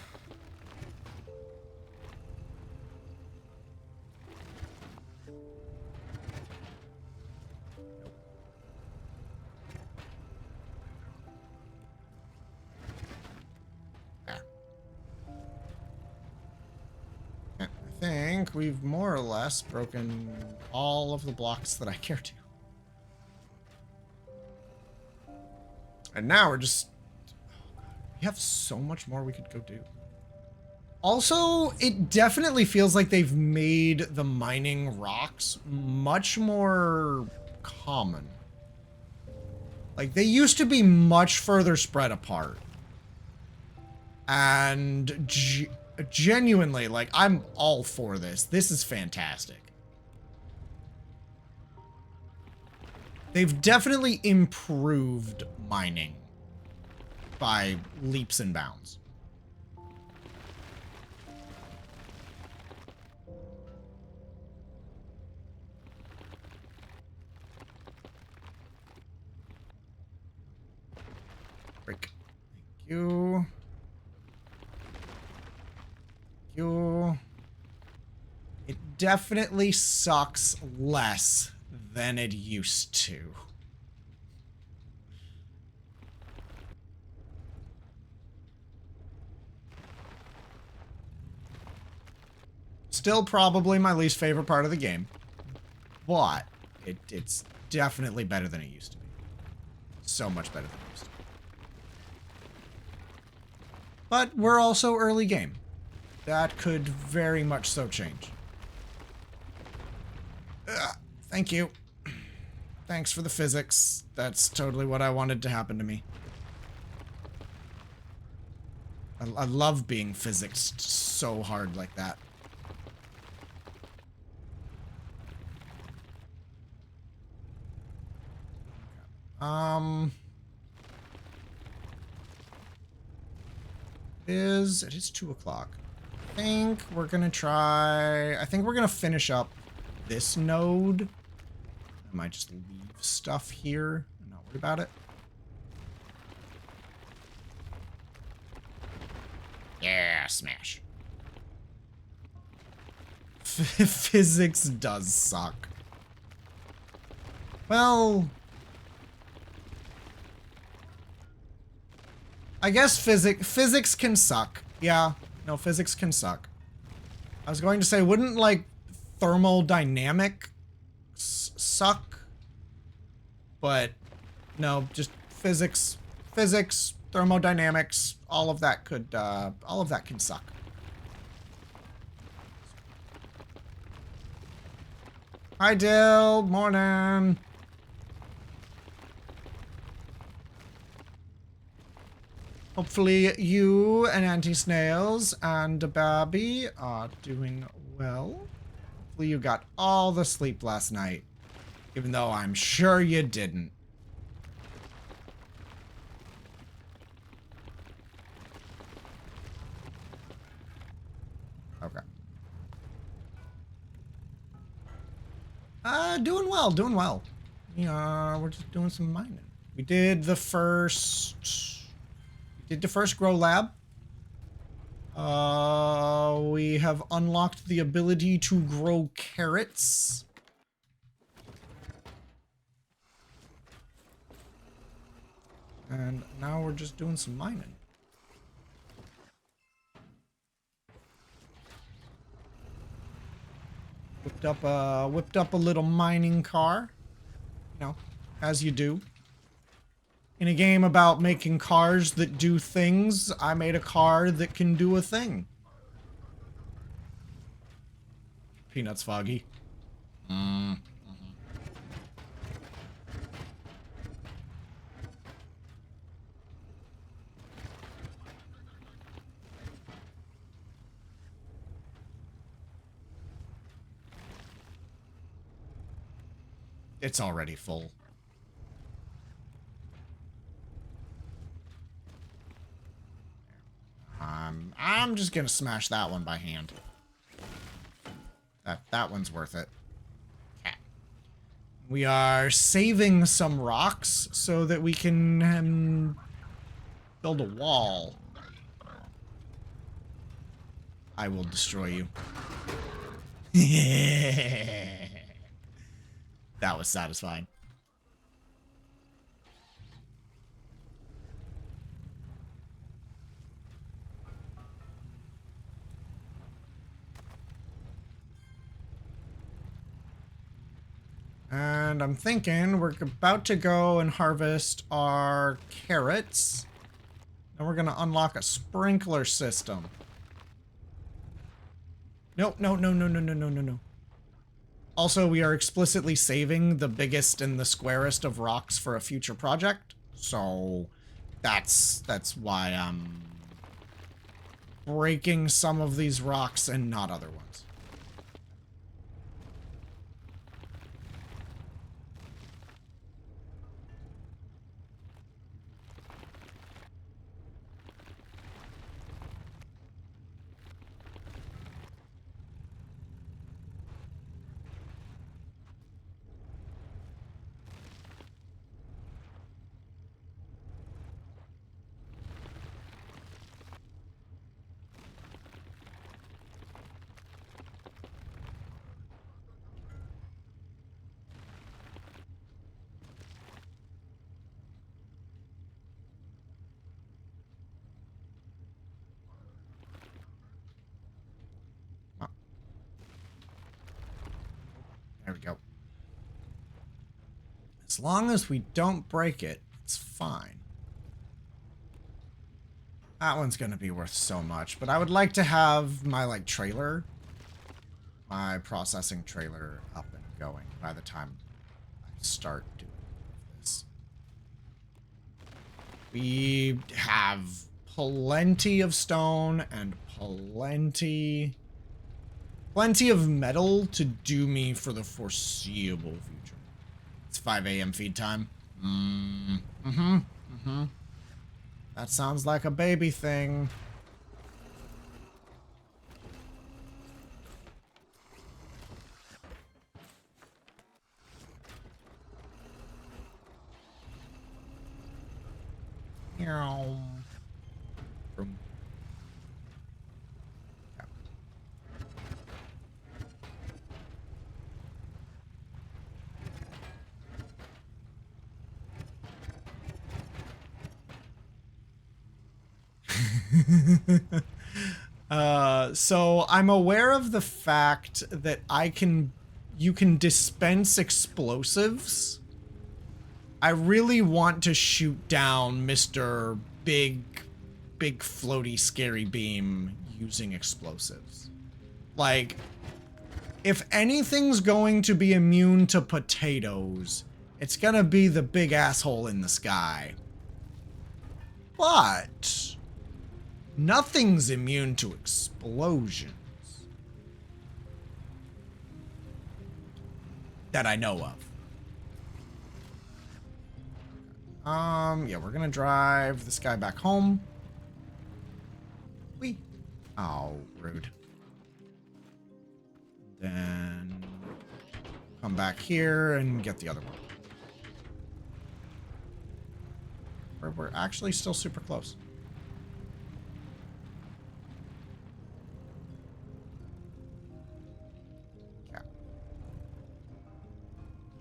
[SPEAKER 1] There. I think we've more or less broken all of the blocks that I care to. And now we're just... We have so much more we could go do. Also, it definitely feels like they've made the mining rocks much more common. Like, they used to be much further spread apart. And genuinely, like, I'm all for this. This is fantastic. They've definitely improved mining by leaps and bounds. Break. Thank you. Thank you. It definitely sucks less than it used to. Still probably my least favorite part of the game, but it's definitely better than it used to be. So much better than it used to be. But we're also early game. That could very much so change. Thank you. Thanks for the physics. That's totally what I wanted to happen to me. I love being physicsed so hard like that. It is 2 o'clock. I think we're gonna finish up this node. I might just leave stuff here and not worry about it. Yeah, smash. Physics does suck. Well, I guess physics can suck. Yeah, no, physics can suck. I was going to say, wouldn't, like, thermodynamics suck? But, no, just physics, thermodynamics, all of that can suck. Hi, Dill. Morning. Hopefully you and Auntie Snails and Babby are doing well. Hopefully you got all the sleep last night, even though I'm sure you didn't. Okay. Doing well, doing well. Yeah, we're just doing some mining. We did the first grow lab. We have unlocked the ability to grow carrots. And now we're just doing some mining. Whipped up a little mining car. You know, as you do. In a game about making cars that do things, I made a car that can do a thing. Peanuts Foggy. It's already full. I'm just gonna smash that one by hand. That one's worth it. Okay. We are saving some rocks so that we can build a wall. I will destroy you. That was satisfying. And I'm thinking we're about to go and harvest our carrots. Then we're going to unlock a sprinkler system. No. Also, we are explicitly saving the biggest and the squarest of rocks for a future project. So that's why I'm breaking some of these rocks and not other ones. we go. As long as we don't break it, it's fine. That one's gonna be worth so much, but I would like to have my, like, trailer, my processing trailer up and going by the time I start doing this. We have plenty of stone and plenty of metal to do me for the foreseeable future. It's 5 a.m. feed time. That sounds like a baby thing. Meow. Boom. So I'm aware of the fact that you can dispense explosives. I really want to shoot down Mr. Big floaty scary beam using explosives. Like, if anything's going to be immune to potatoes, it's gonna be the big asshole in the sky. But nothing's immune to explosions. That I know of. Yeah, we're gonna drive this guy back home. Whee! Oh, rude. Then come back here and get the other one. We're actually still super close.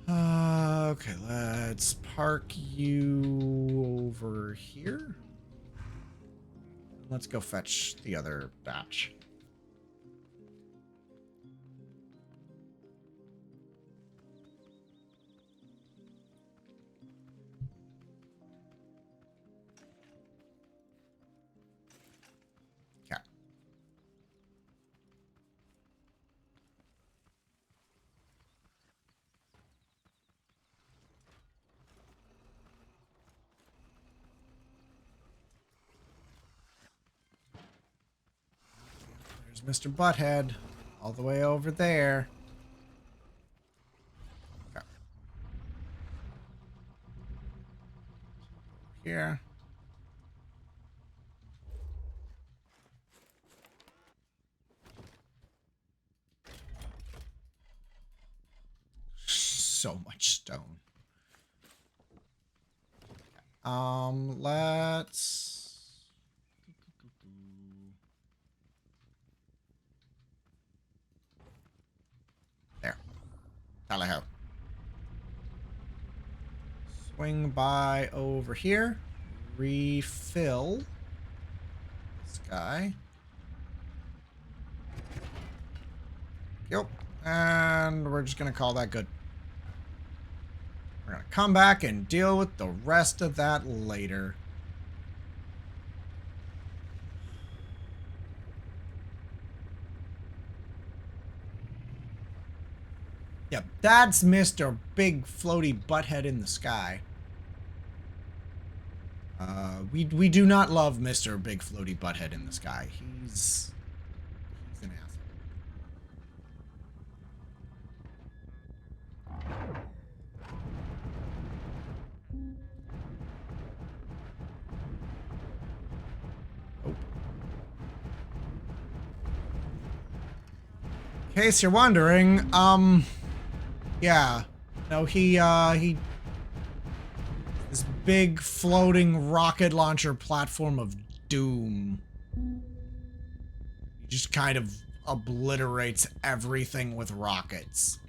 [SPEAKER 1] Okay, let's park you over here. Let's go fetch the other batch. Okay. Mr. Butthead, all the way over there. Okay. Here. So much stone. Let's... Tally-ho. Swing by over here. Refill this guy. Yep. And we're just going to call that good. We're going to come back and deal with the rest of that later. Yep, that's Mr. Big Floaty Butthead in the sky. We do not love Mr. Big Floaty Butthead in the sky. He's an asshole. Oh. In case you're wondering, yeah. No, he this big floating rocket launcher platform of doom. He just kind of obliterates everything with rockets.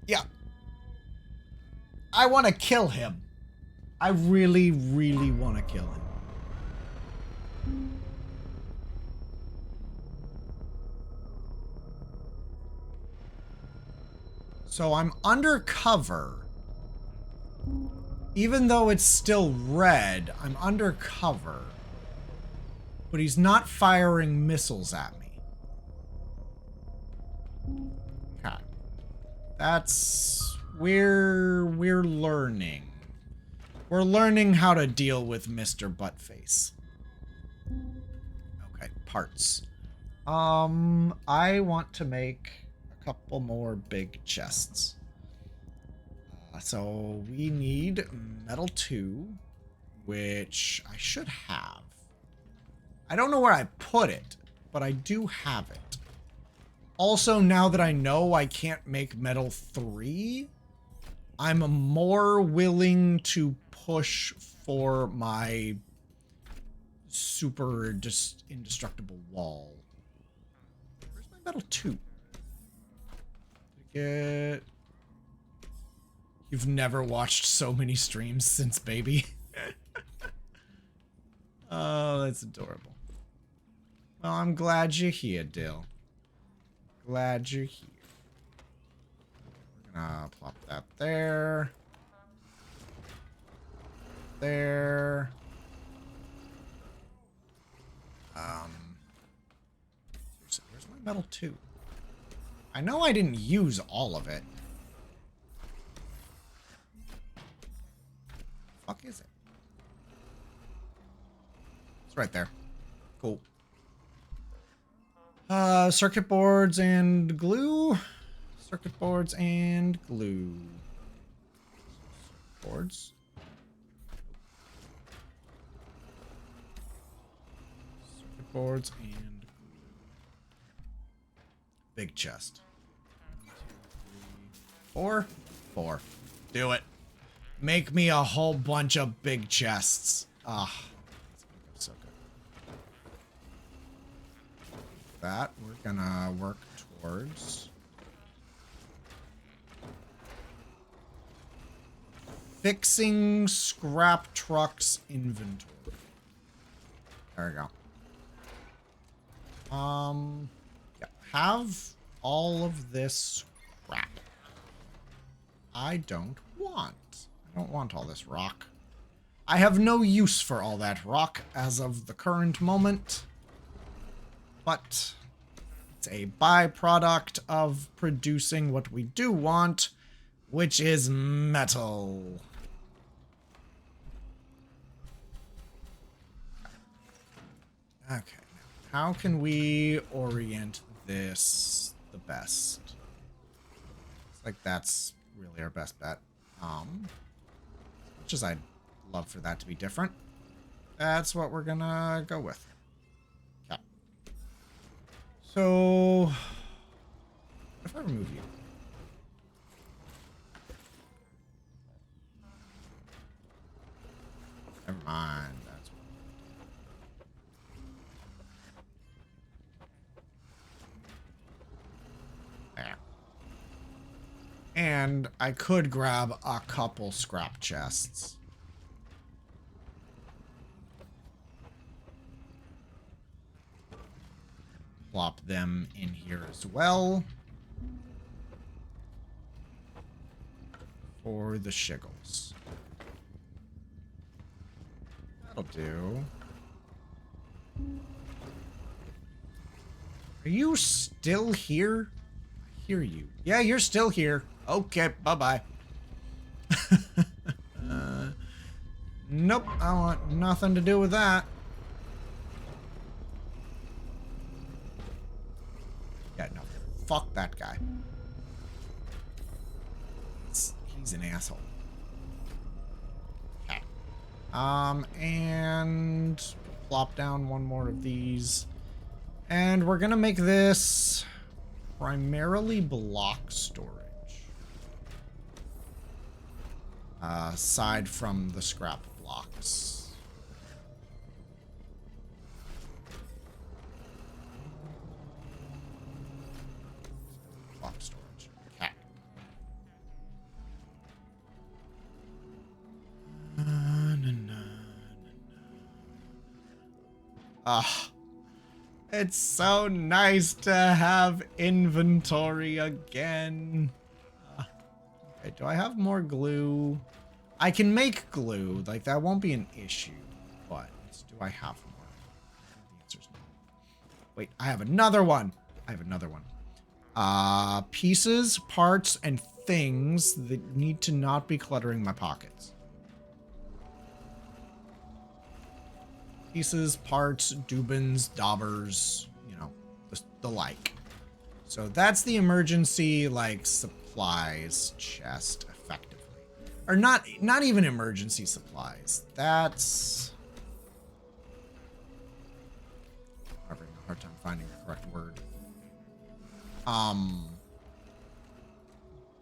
[SPEAKER 1] Yeah. I want to kill him. I really, really want to kill him. So I'm undercover. Even though it's still red, I'm undercover. But he's not firing missiles at me. Okay. That's... We're learning. We're learning how to deal with Mr. Buttface. Okay, parts. I want to make a couple more big chests. So we need metal 2, which I should have. I don't know where I put it, but I do have it. Also, now that I know I can't make metal 3, I'm more willing to push for my super indestructible wall. Where's my metal 2? Get... You've never watched so many streams since baby. Oh, that's adorable. Well, I'm glad you're here, Dill. Glad you're here. We're gonna plop that there. There. Where's my metal 2? I know I didn't use all of it. Fuck is it? It's right there. Cool. Circuit boards and glue. Circuit boards and glue. Boards. Circuit boards and glue. Big chest. 1, 2, 3, 4. 4. Do it. Make me a whole bunch of big chests. Ah, it's gonna go so good. That we're gonna work towards fixing scrap truck's inventory. There we go. Yeah, have all of this scrap. I don't want. I don't want all this rock. I have no use for all that rock as of the current moment. But it's a byproduct of producing what we do want, which is metal. Okay, now how can we orient this the best? It's like that's really our best bet. Much as I'd love for that to be different, that's what we're gonna go with. Okay. So, what if I remove you? Never mind. That's what. There. And I could grab a couple scrap chests. Plop them in here as well. For the shiggles. That'll do. Are you still here? I hear you. Yeah, you're still here. Okay, bye-bye. Nope, I want nothing to do with that. Yeah, no. Fuck that guy. He's an asshole. Okay. And plop down one more of these. And we're gonna make this primarily block storage. Aside from the scrap blocks. Block storage. Okay. Ah. It's so nice to have inventory again. Okay, do I have more glue? I can make glue. Like, that won't be an issue. But do I have more? The answer's no. Wait, I have another one. I have another one. Pieces, parts, and things that need to not be cluttering my pockets. Pieces, parts, Dubins, daubers, you know, the like. So that's the emergency, like, supplies chest, effectively. Or not even emergency supplies. That's... I'm having a hard time finding the correct word.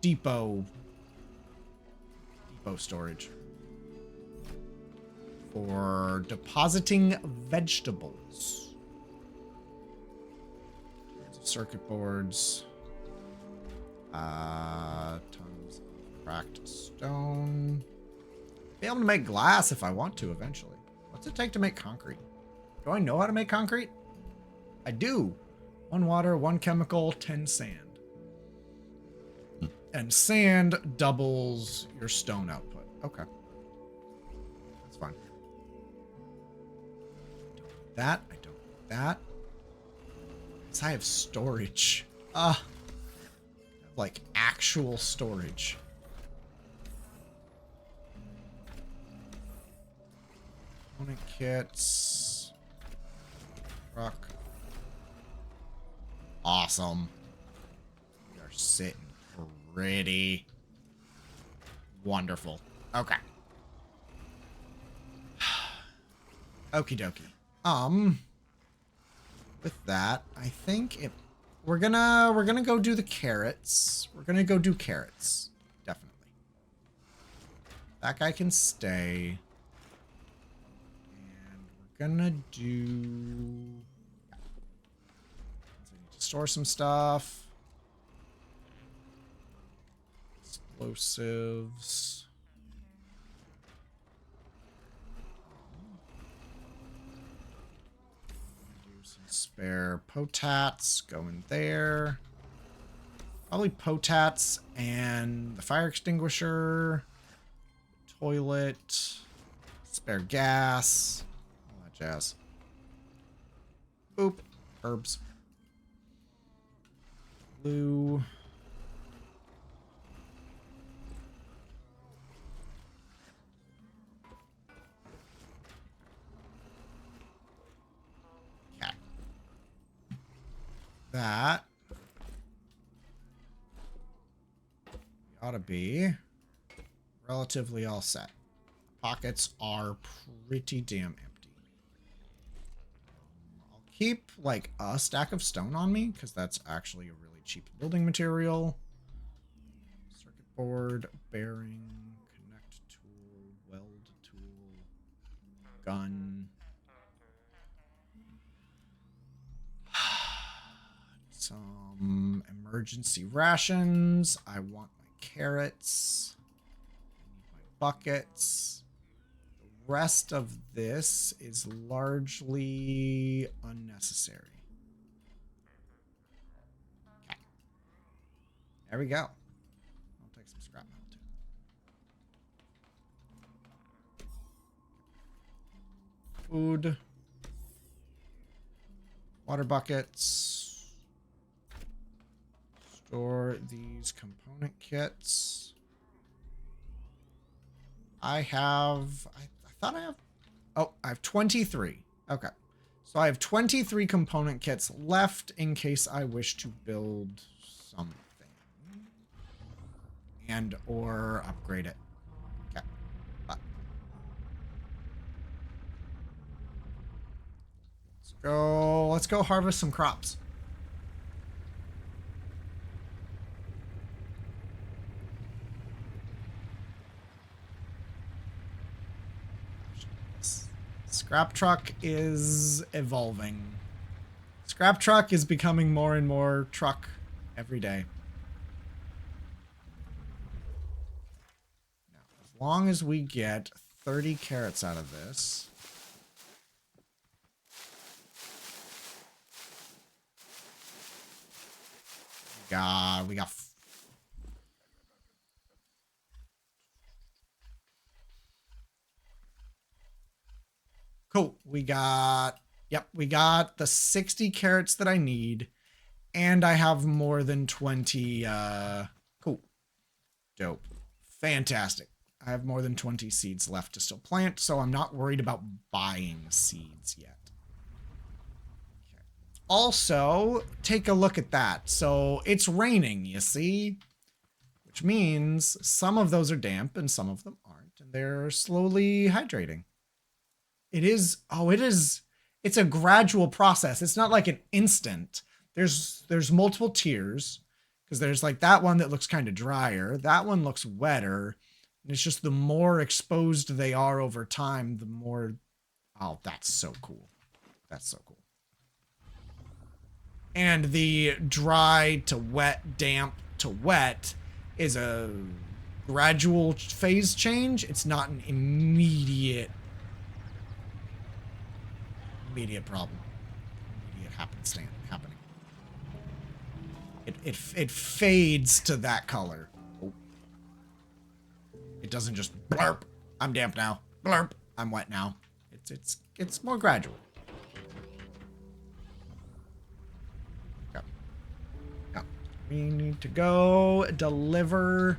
[SPEAKER 1] Depot storage. For depositing vegetables. Circuit boards. Tons of cracked stone. Be able to make glass if I want to eventually. What's it take to make concrete? Do I know how to make concrete? I do. 1 water, 1 chemical, 10 sand. And sand doubles your stone output. Okay. That's fine. That, I don't need that. Because I have storage. Like actual storage. Component kits. Truck. Awesome. We are sitting pretty. Wonderful. Okay. Okie dokie. With that, I think we're gonna go do the carrots. We're gonna go do carrots. Definitely. That guy can stay. And we're gonna do... So I need to store some stuff. Explosives. Some spare potats go in there. Probably potats and the fire extinguisher. Toilet. Spare gas. All that jazz. Oop. Herbs. Glue. That ought to be relatively all set. Pockets are pretty damn empty. I'll keep like a stack of stone on me because that's actually a really cheap building material. Circuit board, bearing, connect tool, weld tool, gun. Some emergency rations. I want my carrots. I need my buckets. The rest of this is largely unnecessary. Okay. There we go. I'll take some scrap metal too. Food. Water buckets. Store these component kits. I thought I have... Oh, I have 23. Okay. So I have 23 component kits left in case I wish to build something. And or upgrade it. Okay. Let's go harvest some crops. Scrap truck is evolving. Scrap truck is becoming more and more truck every day. Now, as long as we get 30 carrots out of this. We got Cool. We got the 60 carrots that I need. And I have more than 20, cool. Dope. Fantastic. I have more than 20 seeds left to still plant, so I'm not worried about buying seeds yet. Okay. Also, take a look at that. So it's raining, you see? Which means some of those are damp and some of them aren't, and they're slowly hydrating. It's a gradual process. It's not like an instant. There's multiple tiers, because there's like that one that looks kind of drier. That one looks wetter. And it's just the more exposed they are over time, the more... Oh, that's so cool. That's so cool. And the dry to wet, damp to wet is a gradual phase change. It's not an immediate problem. Immediate happening. It fades to that color. Oh. It doesn't just blurp. I'm damp now. Blurp. I'm wet now. It's more gradual. Go. Go. We need to go deliver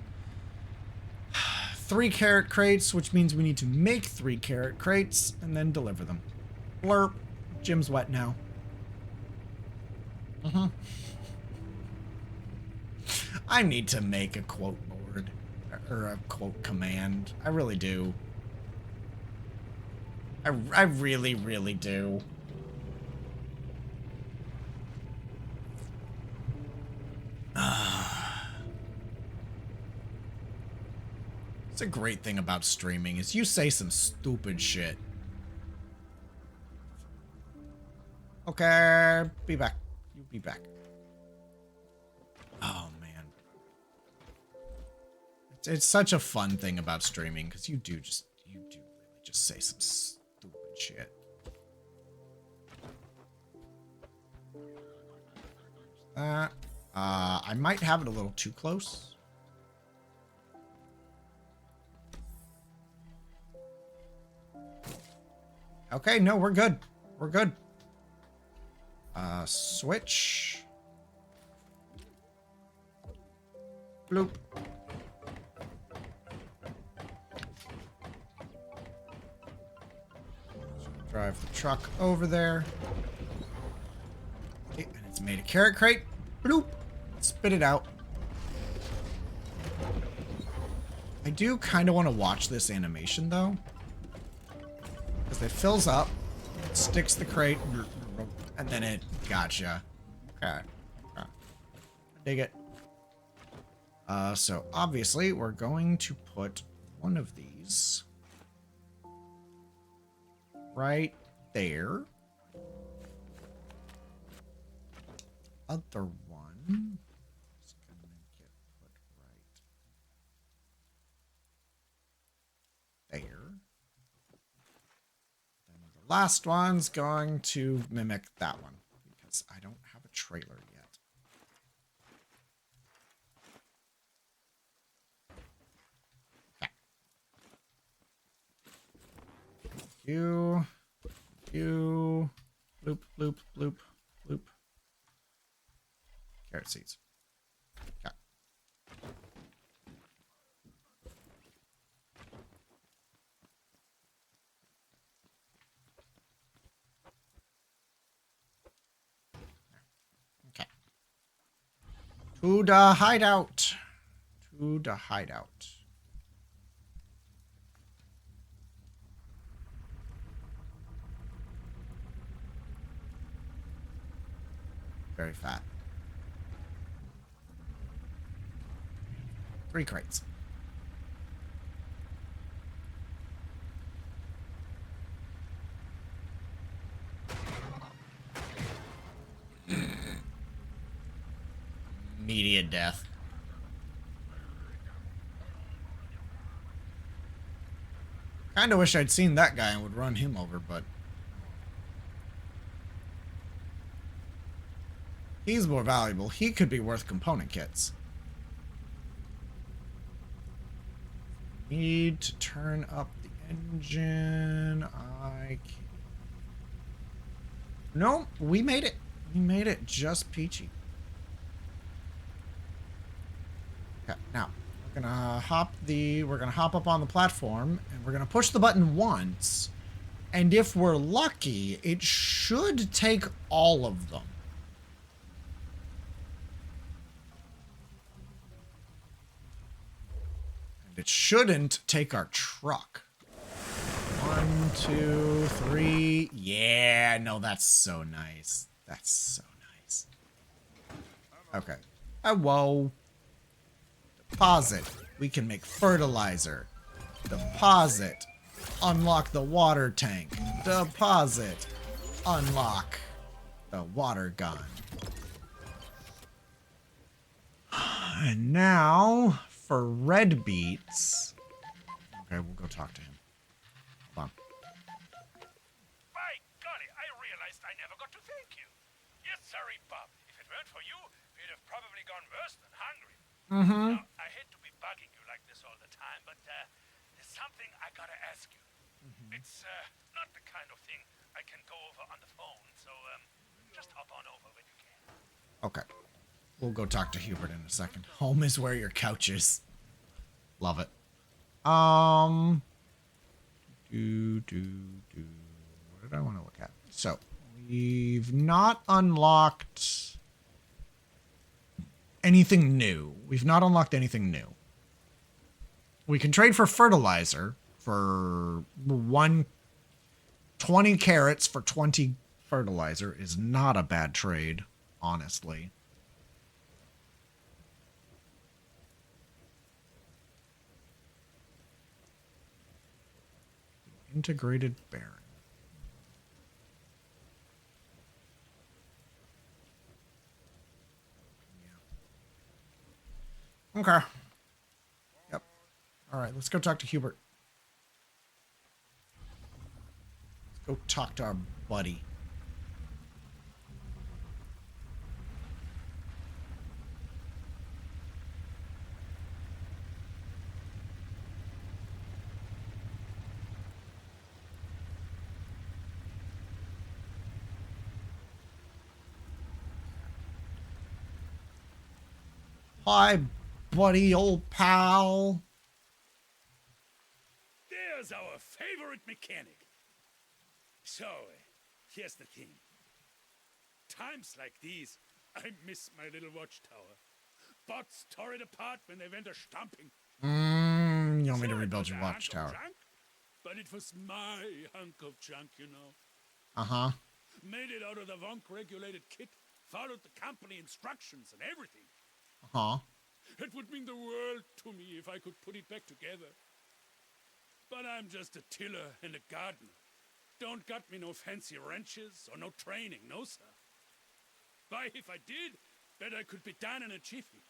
[SPEAKER 1] 3 carrot crates, which means we need to make 3 carrot crates and then deliver them. Blurp. Jim's wet now. I need to make a quote board or a quote command. I really do. I really, really do. It's a great thing about streaming is you say some stupid shit. Okay, be back. You be back. Oh man. It's such a fun thing about streaming because you do really just say some stupid shit. I might have it a little too close. Okay, no, we're good. We're good. Switch. Bloop. Drive the truck over there. Okay, and it's made a carrot crate. Bloop. Spit it out. I do kind of want to watch this animation, though. Because it fills up, sticks the crate, and then it... Gotcha. Okay. Dig it. So, obviously, we're going to put one of these right there. Other one is gonna get put right there. Then the last one's going to mimic that one because I don't have a trailer yet. You, bloop, bloop, bloop, bloop. Carrot seeds. Okay. Okay. To the hideout. To the hideout. Very fat. 3 crates. Immediate death. Kinda wish I'd seen that guy and would run him over, but he's more valuable. He could be worth component kits. Need to turn up the engine. I can No, we made it. We made it just peachy. Okay, now we're gonna hop up on the platform and we're gonna push the button once. And if we're lucky, it should take all of them. And it shouldn't take our truck. 1, 2, 3. Yeah, no, that's so nice. That's so nice. Okay. Oh, whoa. Deposit. We can make fertilizer. Deposit. Unlock the water tank. Deposit. Unlock the water gun. And now for red beets. Okay, we'll go talk to him. Hold on.
[SPEAKER 2] By golly, I realized I never got to thank you. Yes, sorry, Bob. If it weren't for you, we'd have probably gone worse than hungry.
[SPEAKER 1] Mm-hmm.
[SPEAKER 2] Now, I hate to be bugging you like this all the time, but there's something I gotta ask you. It's not the kind of thing I can go over on the phone, so just hop on over when you can.
[SPEAKER 1] Okay. We'll go talk to Hubert in a second. Home is where your couch is. Love it. What did I want to look at? So, we've not unlocked anything new. We've not unlocked anything new. We can trade for fertilizer for 20 carrots for 20 fertilizer is not a bad trade, honestly. Integrated Baron. Yeah. Okay. Yep. All right, let's go talk to Hubert. Let's go talk to our buddy. Hi, buddy, old pal.
[SPEAKER 2] There's our favorite mechanic. So, here's the thing. Times like these, I miss my little watchtower. Bots tore it apart when they went a-stomping.
[SPEAKER 1] You want me to
[SPEAKER 2] Sure, it
[SPEAKER 1] rebuild
[SPEAKER 2] was
[SPEAKER 1] your
[SPEAKER 2] a hunk of
[SPEAKER 1] watchtower?
[SPEAKER 2] junk, but it was my hunk of junk, you know.
[SPEAKER 1] Uh-huh.
[SPEAKER 2] Made it out of the Vonk-regulated kit, followed the company instructions and everything.
[SPEAKER 1] Uh-huh.
[SPEAKER 2] It would mean the world to me if I could put it back together. But I'm just a tiller and a gardener. Don't got me no fancy wrenches or no training, no sir. Why, if I did, bet I could be done in a jiffy.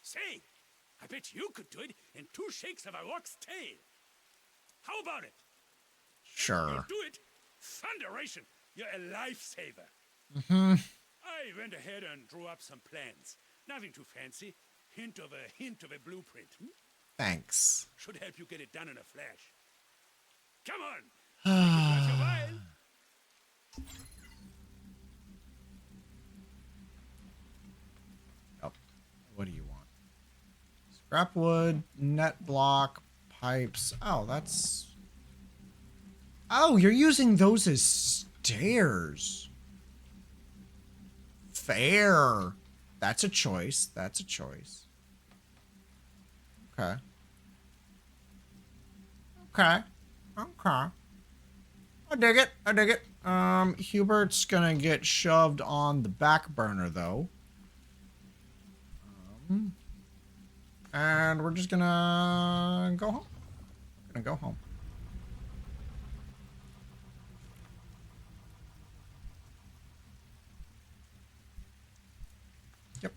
[SPEAKER 2] Say, I bet you could do it in 2 shakes of a rock's tail. How about it?
[SPEAKER 1] Sure.
[SPEAKER 2] You'll do it. Thunderation, you're a lifesaver.
[SPEAKER 1] Mm-hmm.
[SPEAKER 2] I went ahead and drew up some plans. Nothing too fancy. Hint of a blueprint.
[SPEAKER 1] Thanks.
[SPEAKER 2] Should help you get it done in a flash. Come on. Make it worth your while.
[SPEAKER 1] Oh, what do you want? Scrap wood, net block, pipes. Oh, that's... Oh, you're using those as stairs. Fair. That's a choice. That's a choice. Okay. Okay. Okay. I dig it. I dig it. Hubert's gonna get shoved on the back burner, though. And we're just gonna go home. We're gonna go home. Yep.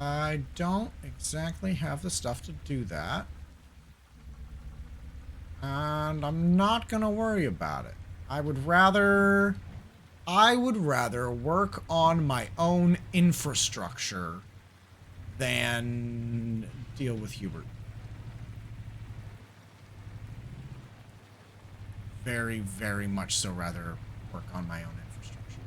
[SPEAKER 1] I don't exactly have the stuff to do that. And I'm not gonna worry about it. I would rather work on my own infrastructure than deal with Hubert. very, very much so rather work on my own infrastructure.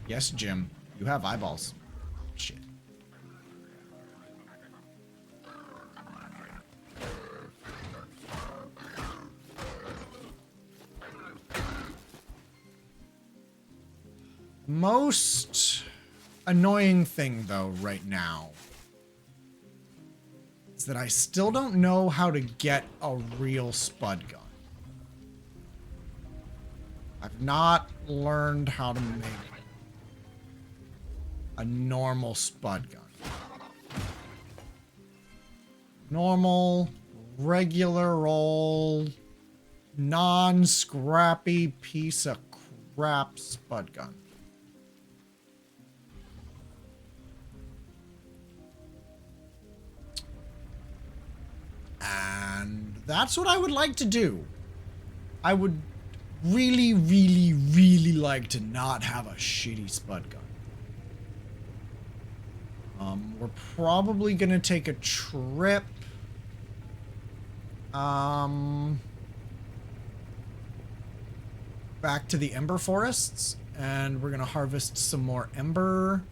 [SPEAKER 1] Yes, Jim. You have eyeballs. Shit. Most annoying thing, though, right now is that I still don't know how to get a real spud gun. I've not learned how to make a normal spud gun. Normal, regular old, non-scrappy piece of crap spud gun. And that's what I would like to do. I would really, really, really like to not have a shitty spud gun. We're probably gonna take a trip. Back to the Ember Forests, and we're gonna harvest some more ember.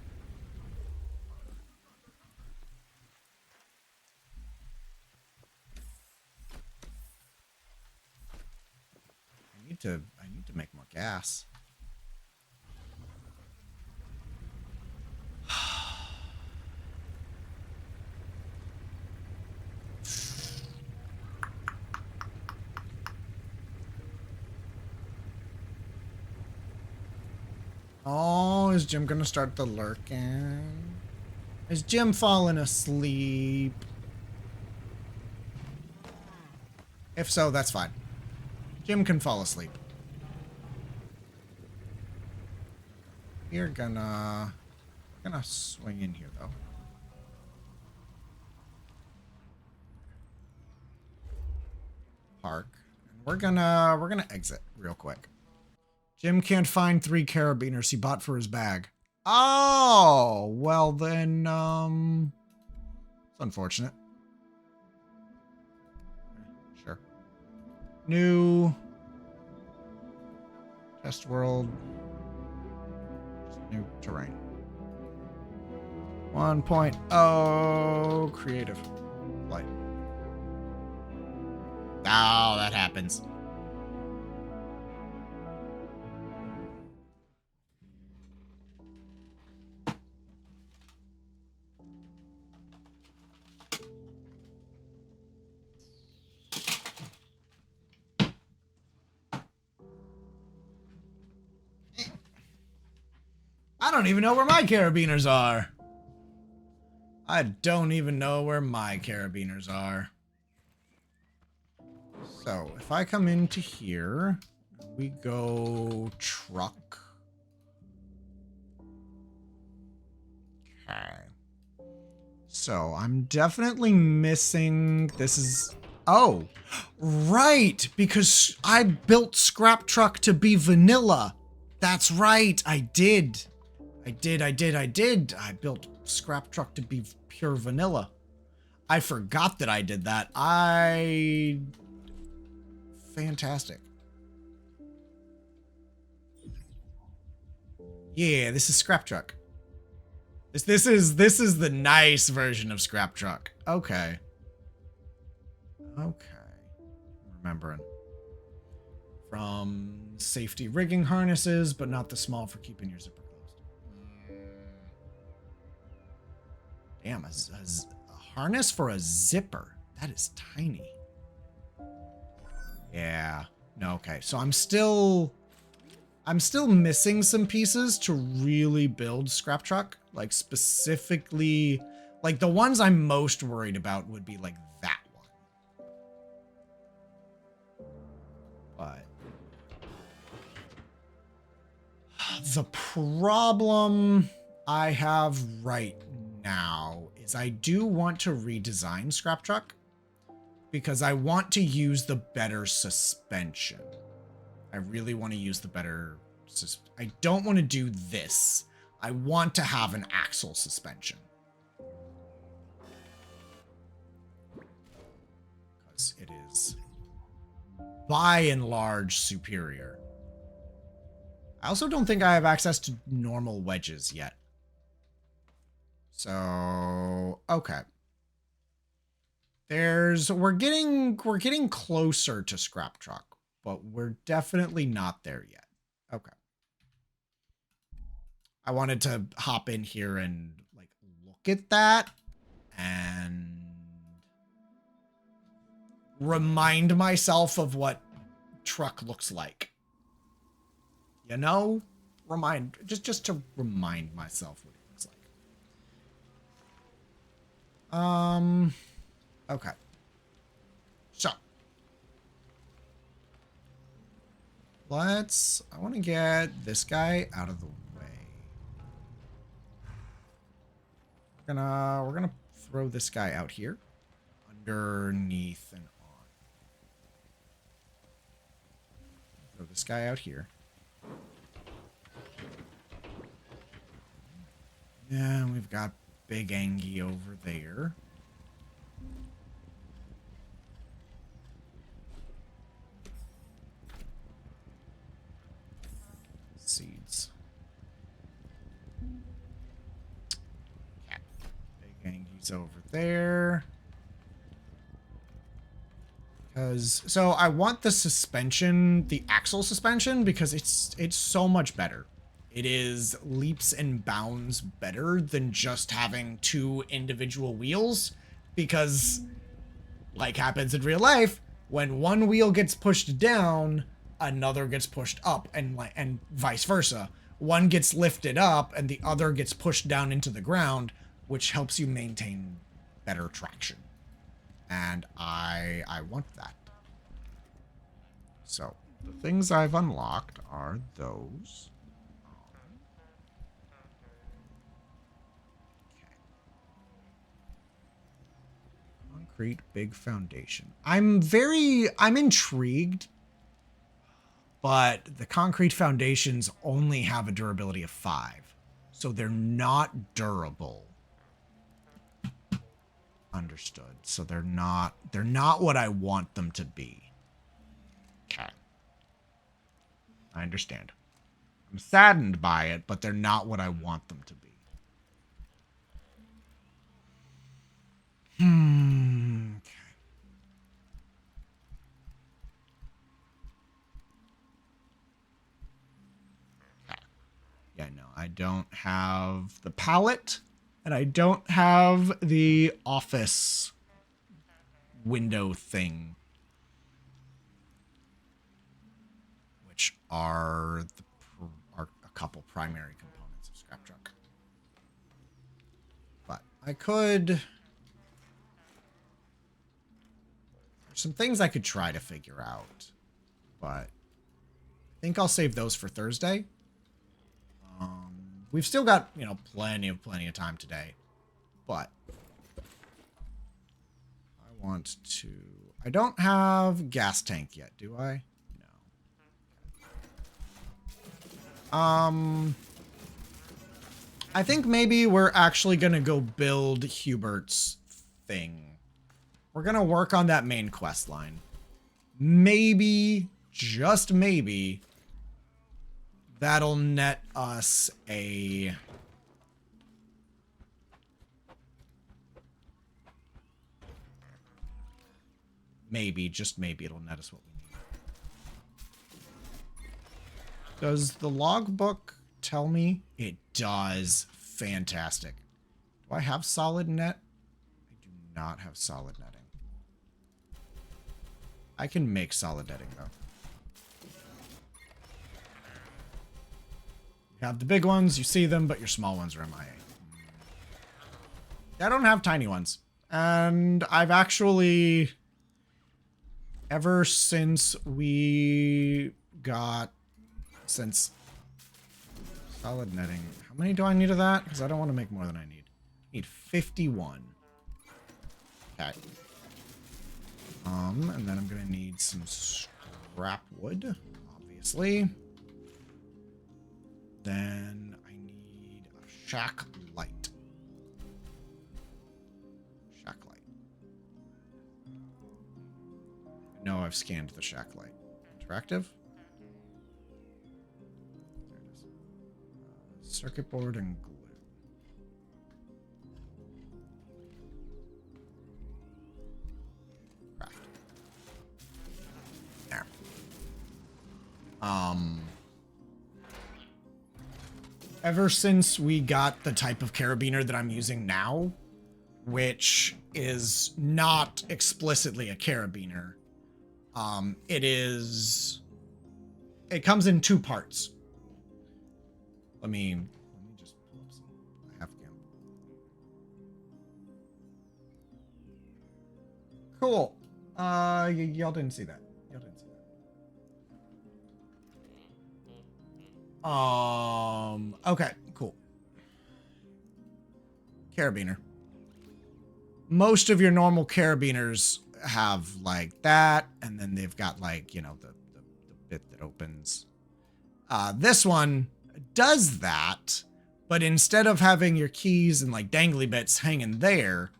[SPEAKER 1] I need to make more gas. Oh, is Jim gonna start the lurking? Is Jim falling asleep? If so, that's fine. Jim can fall asleep. We're gonna swing in here though. Park. And we're gonna exit real quick. Jim can't find 3 carabiners he bought for his bag. Oh, well then, it's unfortunate. Sure. New test world. Just new terrain. 1.0 creative light. Oh, that happens. I don't even know where my carabiners are. I don't even know where my carabiners are. So, if I come into here, we go truck. Okay. So, I'm definitely missing... This is... Oh! Right! Because I built Scrap Truck to be vanilla. That's right, I did. I did. I built Scrap Truck to be pure vanilla. I forgot that I did that. Fantastic. Yeah, this is Scrap Truck. This is the nice version of Scrap Truck. Okay. Remembering. From safety rigging harnesses, but not the small for keeping your zipper closed. Damn, a harness for a zipper. That is tiny. Yeah. No, okay. So I'm still missing some pieces to really build Scrap Truck. Like specifically, like the ones I'm most worried about would be like that one. But the problem I have right now is I do want to redesign Scrap Truck because I want to use the better suspension. I really want to use the better... I don't want to do this. I want to have an axle suspension. was. It is by and large superior. I also don't think I have access to normal wedges yet. So, okay. We're getting closer to Scrap Truck, but we're definitely not there yet. Okay. I wanted to hop in here and like look at that and remind myself of what truck looks like. You know? Just to remind myself what it looks like. Okay. So. I want to get this guy out of the way. We're gonna throw this guy out here. Underneath and on. Throw this guy out here. And we've got Big Angie over there. Seeds. Yeah. Big Angie's over there. So I want the suspension, the axle suspension, because it's so much better. It is leaps and bounds better than just having two individual wheels, because like happens in real life, when one wheel gets pushed down, another gets pushed up, and vice versa. One gets lifted up and the other gets pushed down into the ground, which helps you maintain better traction. And I want that. So the things I've unlocked are those. Concrete big foundation. I'm intrigued, but the concrete foundations only have a durability of 5. So they're not durable. Understood. So they're not what I want them to be. Okay. I understand. I'm saddened by it, but they're not what I want them to be. Okay. Yeah, no, I don't have the palette, and I don't have the office window thing, which are a couple primary components of Scrap Truck. But I could... There's some things I could try to figure out, but I think I'll save those for Thursday. We've still got, plenty of time today, but I don't have gas tank yet, do I? No. I think maybe we're actually going to go build Hubert's thing. We're going to work on that main quest line. Maybe, just maybe, that'll net us a... Maybe, just maybe, it'll net us what we need. Does the logbook tell me? It does. Fantastic. Do I have solid net? I do not have solid netting. I can make solid netting, though. You have the big ones, you see them, but your small ones are MIA. I don't have tiny ones. And I've actually... Ever since we got... Since... Solid netting. How many do I need of that? Because I don't want to make more than I need. I need 51. Okay. And then I'm going to need some scrap wood, obviously. Then I need a shack light. Shack light. No, I've scanned the shack light. Interactive? There it is. Circuit board and glue. Craft. There. Ever since we got the type of carabiner that I'm using now, which is not explicitly a carabiner, it comes in two parts. Let me just pull up some Afghan. Cool. Y'all didn't see that. Y'all didn't see that. Okay, cool. Carabiner. Most of your normal carabiners have like that, and then they've got like, you know, the bit that opens. This one does that, but instead of having your keys and like dangly bits hanging there,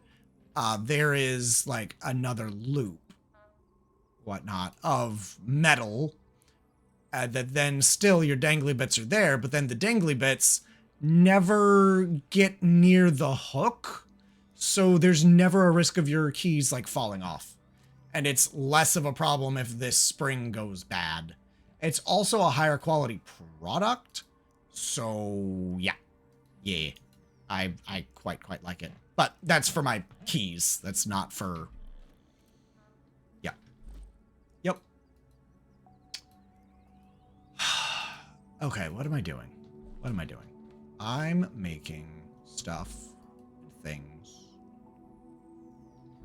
[SPEAKER 1] there is like another loop, whatnot, of metal that then still your dangly bits are there, but then the dangly bits never get near the hook, so there's never a risk of your keys like falling off. And it's less of a problem if this spring goes bad. It's also a higher quality product, so yeah. I quite like it. But that's for my keys. That's not for... Yeah. Yep. Okay, what am I doing? What am I doing? I'm making stuff, things.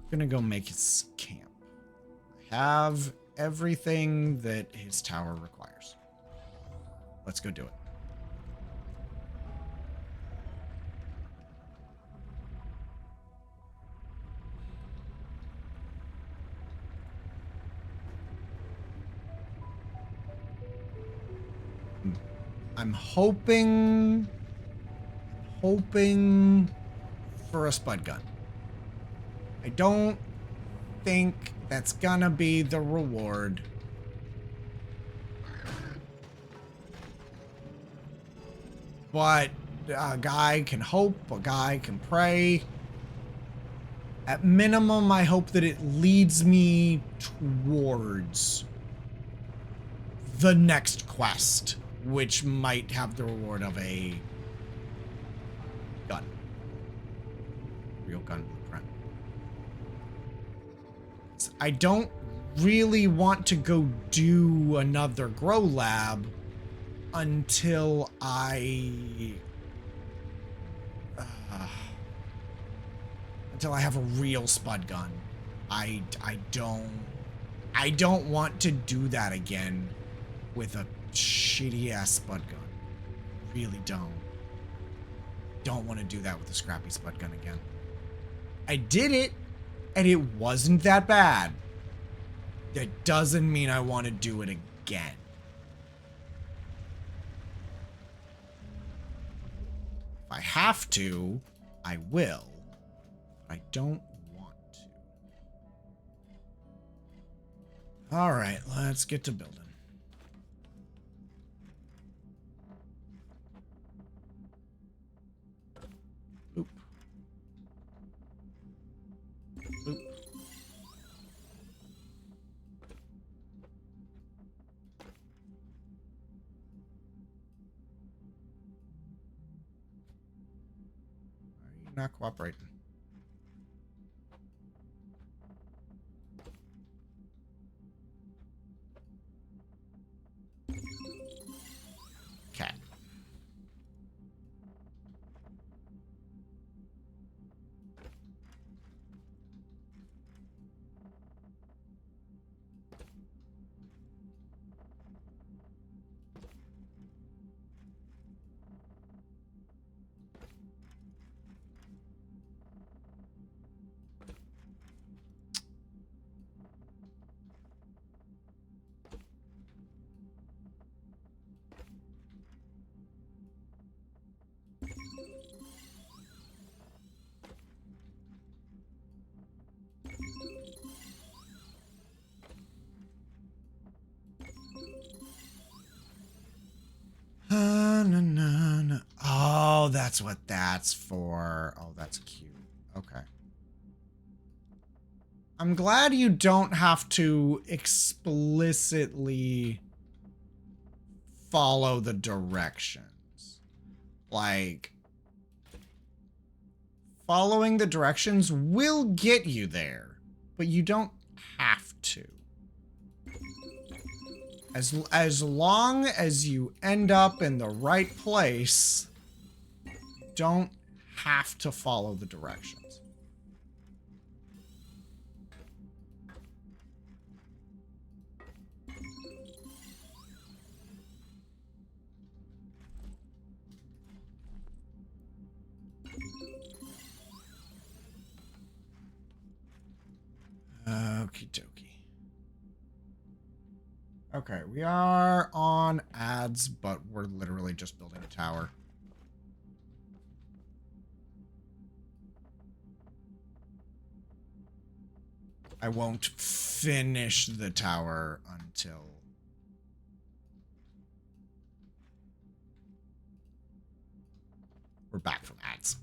[SPEAKER 1] We're gonna go make his camp. I have everything that his tower requires. Let's go do it. I'm hoping for a spud gun. I don't think that's gonna be the reward. But a guy can hope, a guy can pray. At minimum, I hope that it leads me towards the next quest, which might have the reward of a gun. Real gun blueprint. I don't really want to go do another grow lab until I have a real spud gun. I don't want to do that again with a shitty ass spud gun. Really don't. Don't want to do that with a scrappy spud gun again. I did it and it wasn't that bad. That doesn't mean I want to do it again. If I have to, I will. But I don't want to. All right, let's get to building. Oop. Oop. Why are you not cooperating? Okay. that's what that's for. Oh, that's cute. Okay. I'm glad you don't have to explicitly follow the directions. Like, following the directions will get you there, but you don't have to. As long as you end up in the right place, you don't have to follow the directions. Okie dokie. Okay, we are on ads, but we're literally just building a tower. I won't finish the tower until we're back from ads.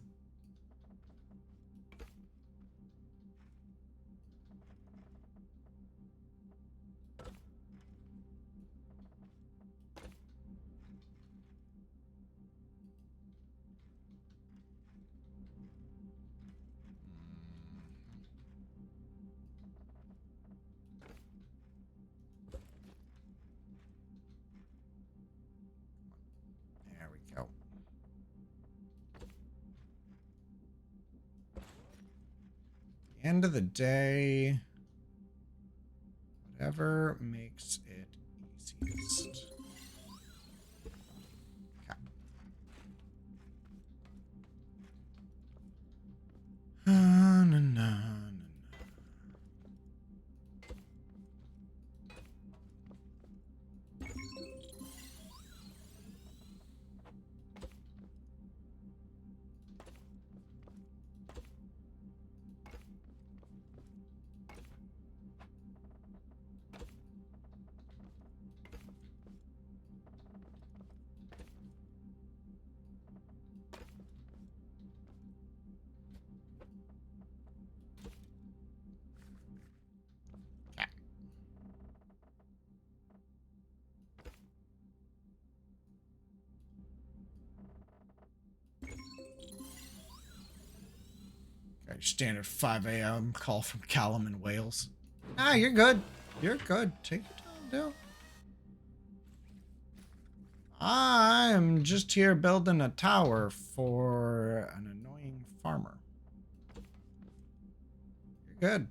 [SPEAKER 1] There we go. End of the day, whatever makes it easiest. Okay. Na, na, na. Okay, standard 5 a.m. call from Callum in Wales. Ah, you're good. You're good. Take your time, Dale. I'm just here building a tower for an annoying farmer. You're good.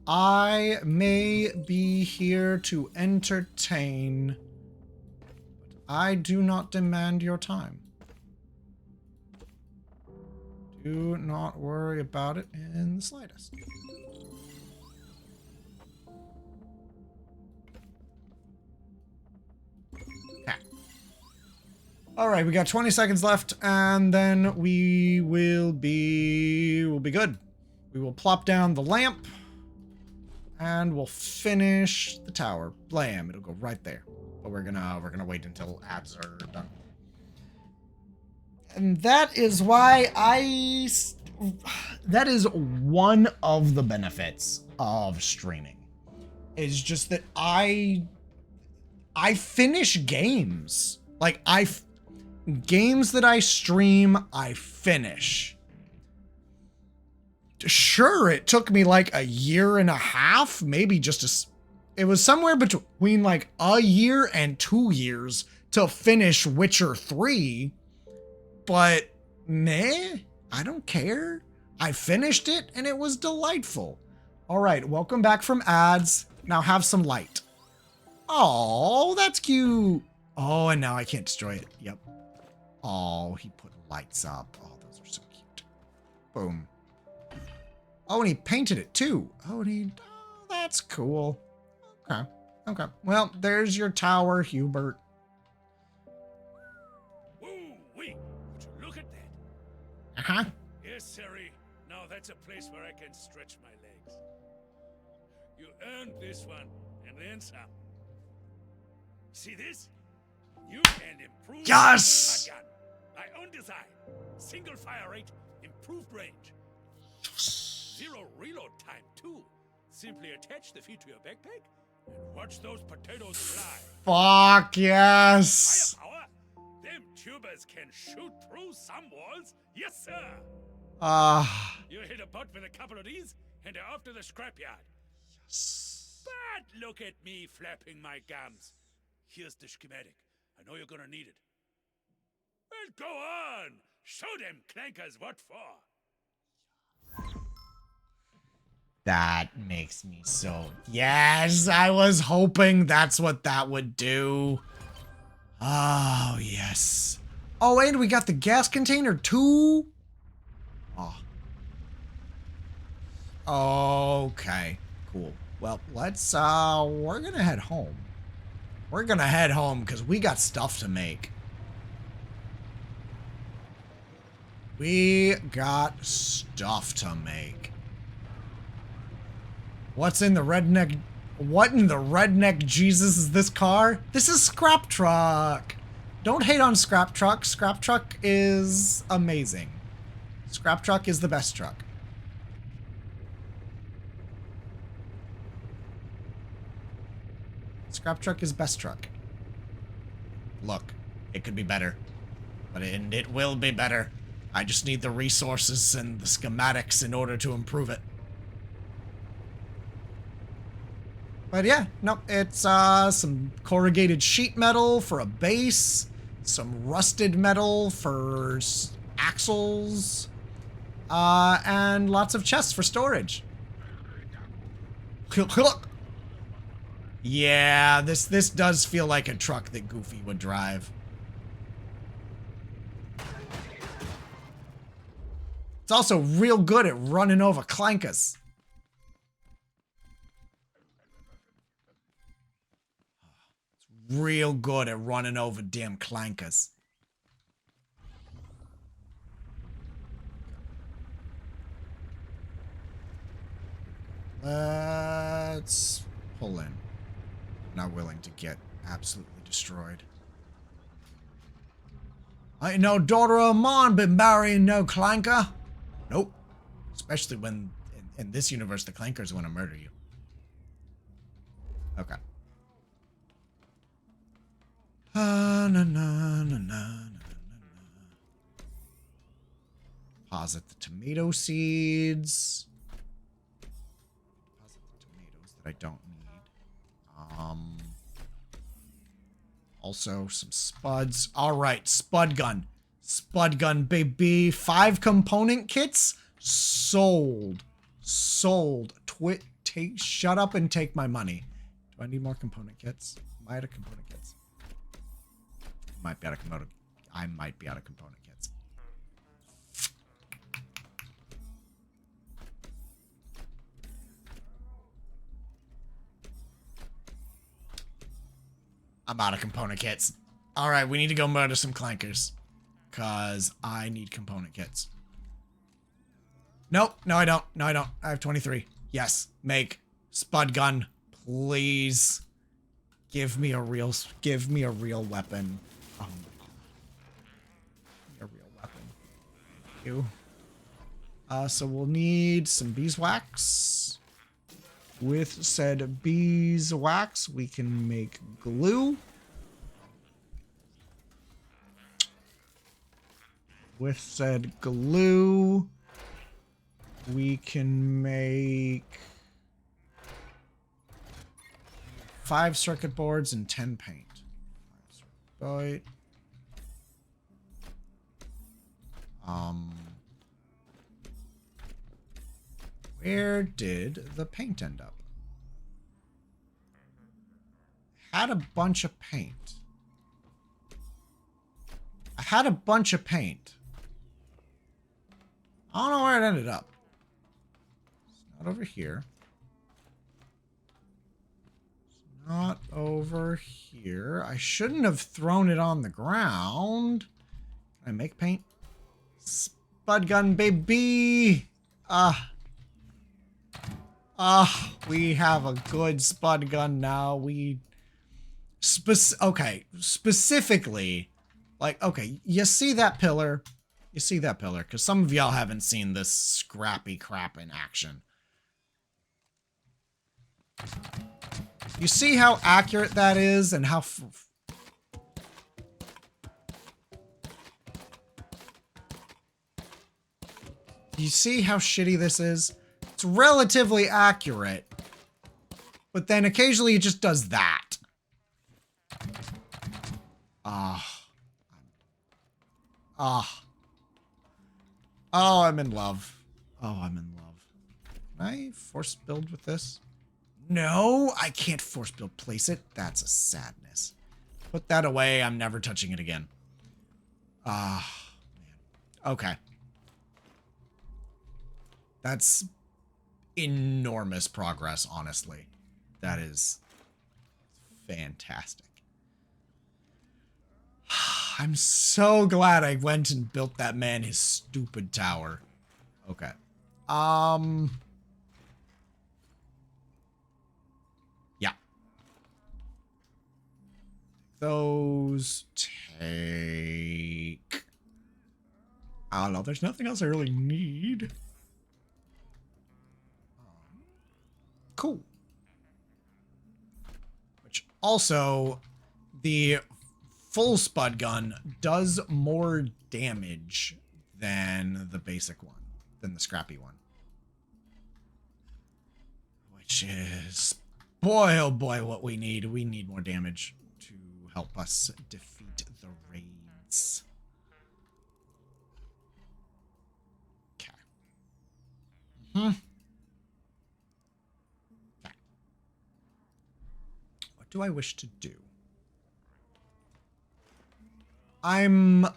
[SPEAKER 1] I may be here to entertain, but I do not demand your time. Do not worry about it in the slightest. Okay. Alright, we got 20 seconds left, and then we'll be good. We will plop down the lamp, and we'll finish the tower. Blam, it'll go right there. But we're gonna wait until ads are done. And that is why that is one of the benefits of streaming. Is just that I finish games. Like, games that I stream, I finish. Sure, it took me like a year and a half, maybe it was somewhere between like a year and 2 years to finish Witcher 3. But, meh, I don't care. I finished it, and it was delightful. All right, welcome back from ads. Now have some light. Oh, that's cute. Oh, and now I can't destroy it. Yep. Oh, he put lights up. Oh, those are so cute. Boom. Oh, and he painted it, too. Oh, that's cool. Okay. Okay. Well, there's your tower, Hubert. Uh-huh.
[SPEAKER 2] Yes, Siri. Now that's a place where I can stretch my legs. You earned this one, and then some. See this? You can improve
[SPEAKER 1] Yes!
[SPEAKER 2] your gun. My own design. Single fire rate, improved range. Zero reload time, too. Simply attach the feet to your backpack and watch those potatoes fly.
[SPEAKER 1] Fuck yes.
[SPEAKER 2] Firepower? Them tubers can shoot through some walls. Yes, sir. You hit a pot with a couple of these, and they're off to the scrapyard. But look at me flapping my gums. Here's the schematic. I know you're gonna need it. Well, go on. Show them clankers what for.
[SPEAKER 1] That makes me so... Yes, I was hoping that's what that would do. Oh, yes. Oh, and we got the gas container too? Oh. Okay, cool. Well, let's, we're gonna head home. We're gonna head home because we got stuff to make. We got stuff to make. What's in the redneck? What in the redneck Jesus is this car? This is Scrap Truck. Don't hate on Scrap Truck. Scrap Truck is amazing. Scrap Truck is the best truck. Scrap Truck is best truck. Look, it could be better. But it will be better. I just need the resources and the schematics in order to improve it. But yeah, no, it's some corrugated sheet metal for a base, some rusted metal for axles, and lots of chests for storage. Yeah, this does feel like a truck that Goofy would drive. It's also real good at running over clankers. Real good at running over damn clankers. Let's pull in. Not willing to get absolutely destroyed. I ain't no daughter of mine been marrying no clanker. Nope. Especially when in this universe the clankers want to murder you. Okay. Na, na, na, na, na, na. Deposit the tomato seeds. Deposit the tomatoes that I don't need. Also some spuds. All right, spud gun. Spud gun, baby. 5 component kits sold. Sold. Shut up and take my money. Do I need more component kits? Am I out of component kits? Might be out of component. I might be out of component kits. I'm out of component kits. All right, we need to go murder some clankers. Because I need component kits. Nope, no I don't. No I don't. I have 23. Yes, make spud gun, please. Give me a real weapon. Oh, a real weapon. Thank you. So we'll need some beeswax. With said beeswax, we can make glue. With said glue, we can make 5 circuit boards and 10 paint. Right. Where did the paint end up? Had a bunch of paint. I had a bunch of paint. I don't know where it ended up. It's not over here. It's not over here. I shouldn't have thrown it on the ground. Can I make paint? Spud gun, baby! We have a good spud gun now. We Okay, specifically, like, okay, you see that pillar? You see that pillar? Because some of y'all haven't seen this scrappy crap in action. You see how accurate that is and how... You see how shitty this is? It's relatively accurate, but then occasionally it just does that. Oh, I'm in love. Oh, I'm in love. Can I force build with this? No, I can't force build place it. That's a sadness. Put that away. I'm never touching it again. Man. Okay. That's enormous progress, honestly. That is fantastic. I'm so glad I went and built that man his stupid tower. Okay. Yeah. Those take... I don't know. There's nothing else I really need. Cool. Which also, the full spud gun does more damage than the basic one, than the scrappy one. Which is, boy, oh boy, what we need. We need more damage to help us defeat the raids. Okay. What do I wish to do? I wanna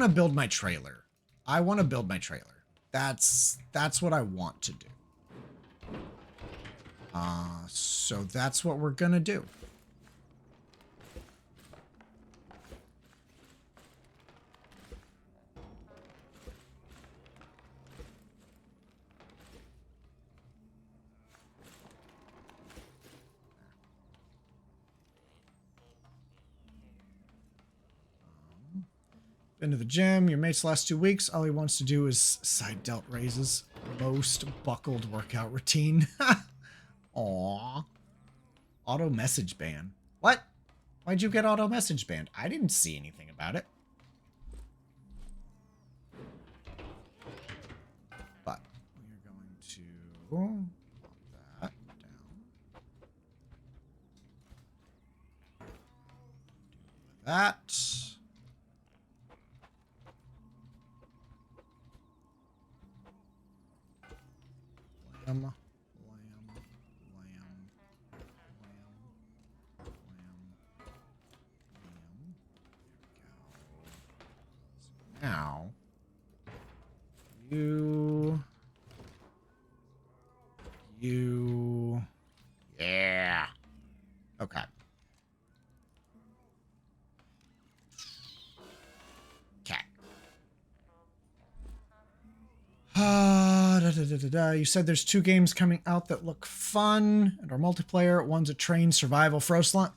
[SPEAKER 1] build my trailer. I wanna build my trailer. That's what I want to do. So that's what we're gonna do. Been to the gym. Your mate's last 2 weeks. All he wants to do is side delt raises. Most buckled workout routine. Aww. Auto message ban. What? Why'd you get auto message banned? I didn't see anything about it. But we're going to pop that down. Do that. Lamb. Now, yeah. Okay. Okay. You said there's 2 games coming out that look fun and are multiplayer. One's a train survival Frostland.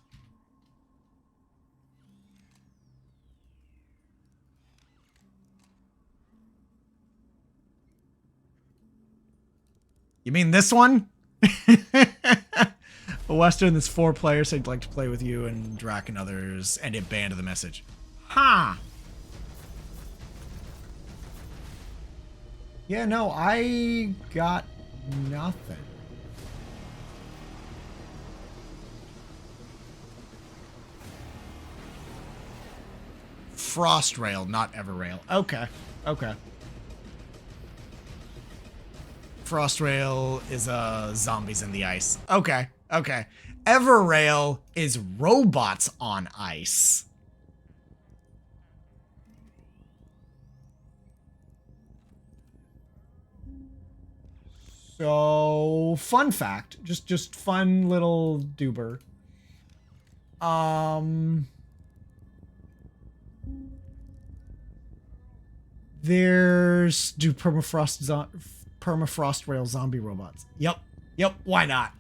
[SPEAKER 1] You mean this one? A Western that's 4 players. I'd like to play with you and Drac and others, and it banned the message. Ha! Huh. Yeah, no, I got nothing. Frostrail, not Everrail. Okay, okay. Frostrail is zombies in the ice. Okay, okay. Everrail is robots on ice. So, fun fact, just fun little doober. There's permafrost rail zombie robots. Yep, why not?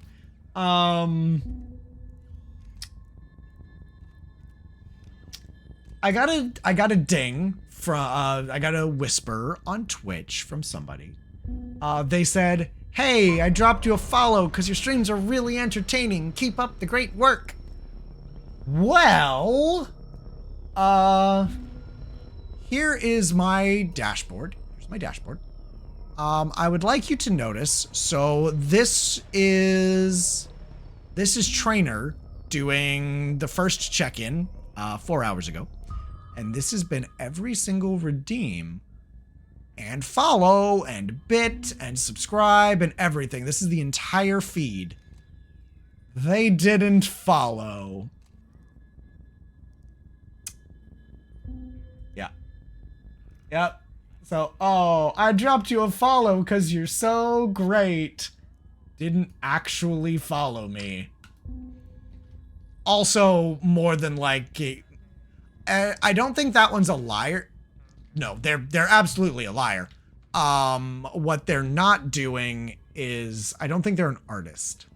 [SPEAKER 1] I got a ding from I got a whisper on Twitch from somebody. They said, "Hey, I dropped you a follow because your streams are really entertaining. Keep up the great work." Well, here is my dashboard. Here's my dashboard. I would like you to notice. So this is Trainer doing the first check-in 4 hours ago, and this has been every single redeem and follow and bit and subscribe and everything. This is the entire feed. They didn't follow. Yeah. Yep. So, oh, I dropped you a follow because you're so great. Didn't actually follow me. Also, more than like, I don't think that one's a liar. No, they're absolutely a liar. What they're not doing is, I don't think they're an artist.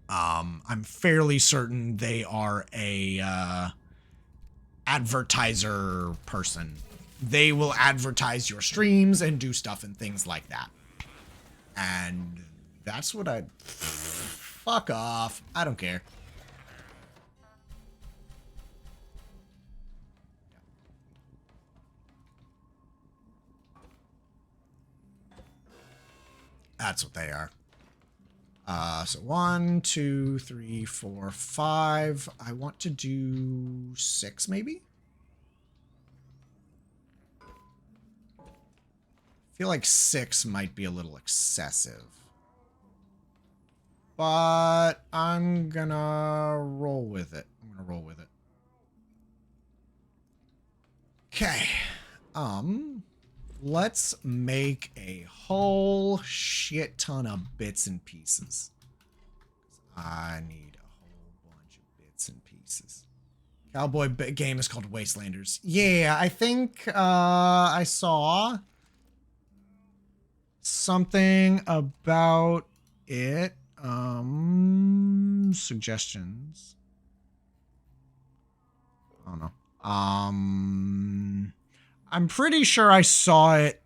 [SPEAKER 1] I'm fairly certain they are a advertiser person. They will advertise your streams and do stuff and things like that. And that's what I... Fuck off. I don't care. That's what they are. So 1, 2, 3, 4, 5. I want to do 6 maybe? I feel like 6 might be a little excessive. But I'm gonna roll with it. Okay. Let's make a whole shit ton of bits and pieces. I need a whole bunch of bits and pieces. Cowboy game is called Wastelanders. Yeah, I think I saw something about it. Suggestions. I don't know. I'm pretty sure I saw it.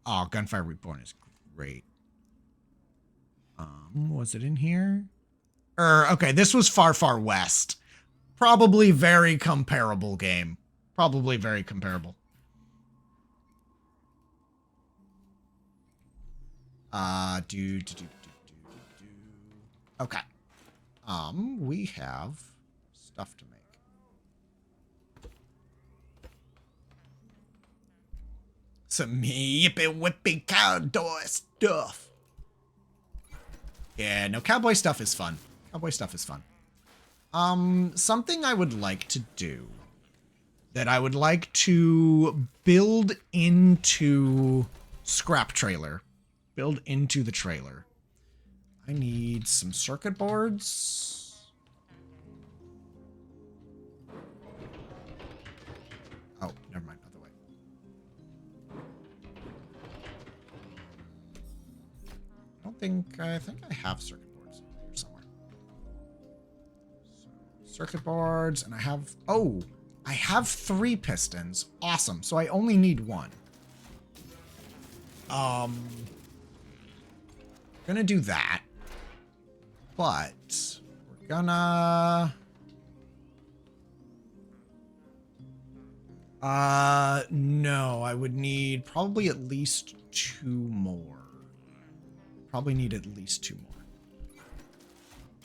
[SPEAKER 1] Oh, Gunfire Reborn is great. Was it in here? Okay, this was Far Far West. Probably very comparable game. Probably very comparable. Okay. We have stuff to make. Some yippee whippy cowboy stuff. Yeah, no, cowboy stuff is fun. Cowboy stuff is fun. Something I would like to do, that I would like to build into Scrap Trailer. Build into the trailer. I need some circuit boards. Oh, never mind. Other way. I think I have circuit boards here somewhere. So, circuit boards, and I have 3 pistons. Awesome. So I only need 1. Gonna do that. But we're gonna... no, I would need probably at least 2 more. Probably need at least 2 more.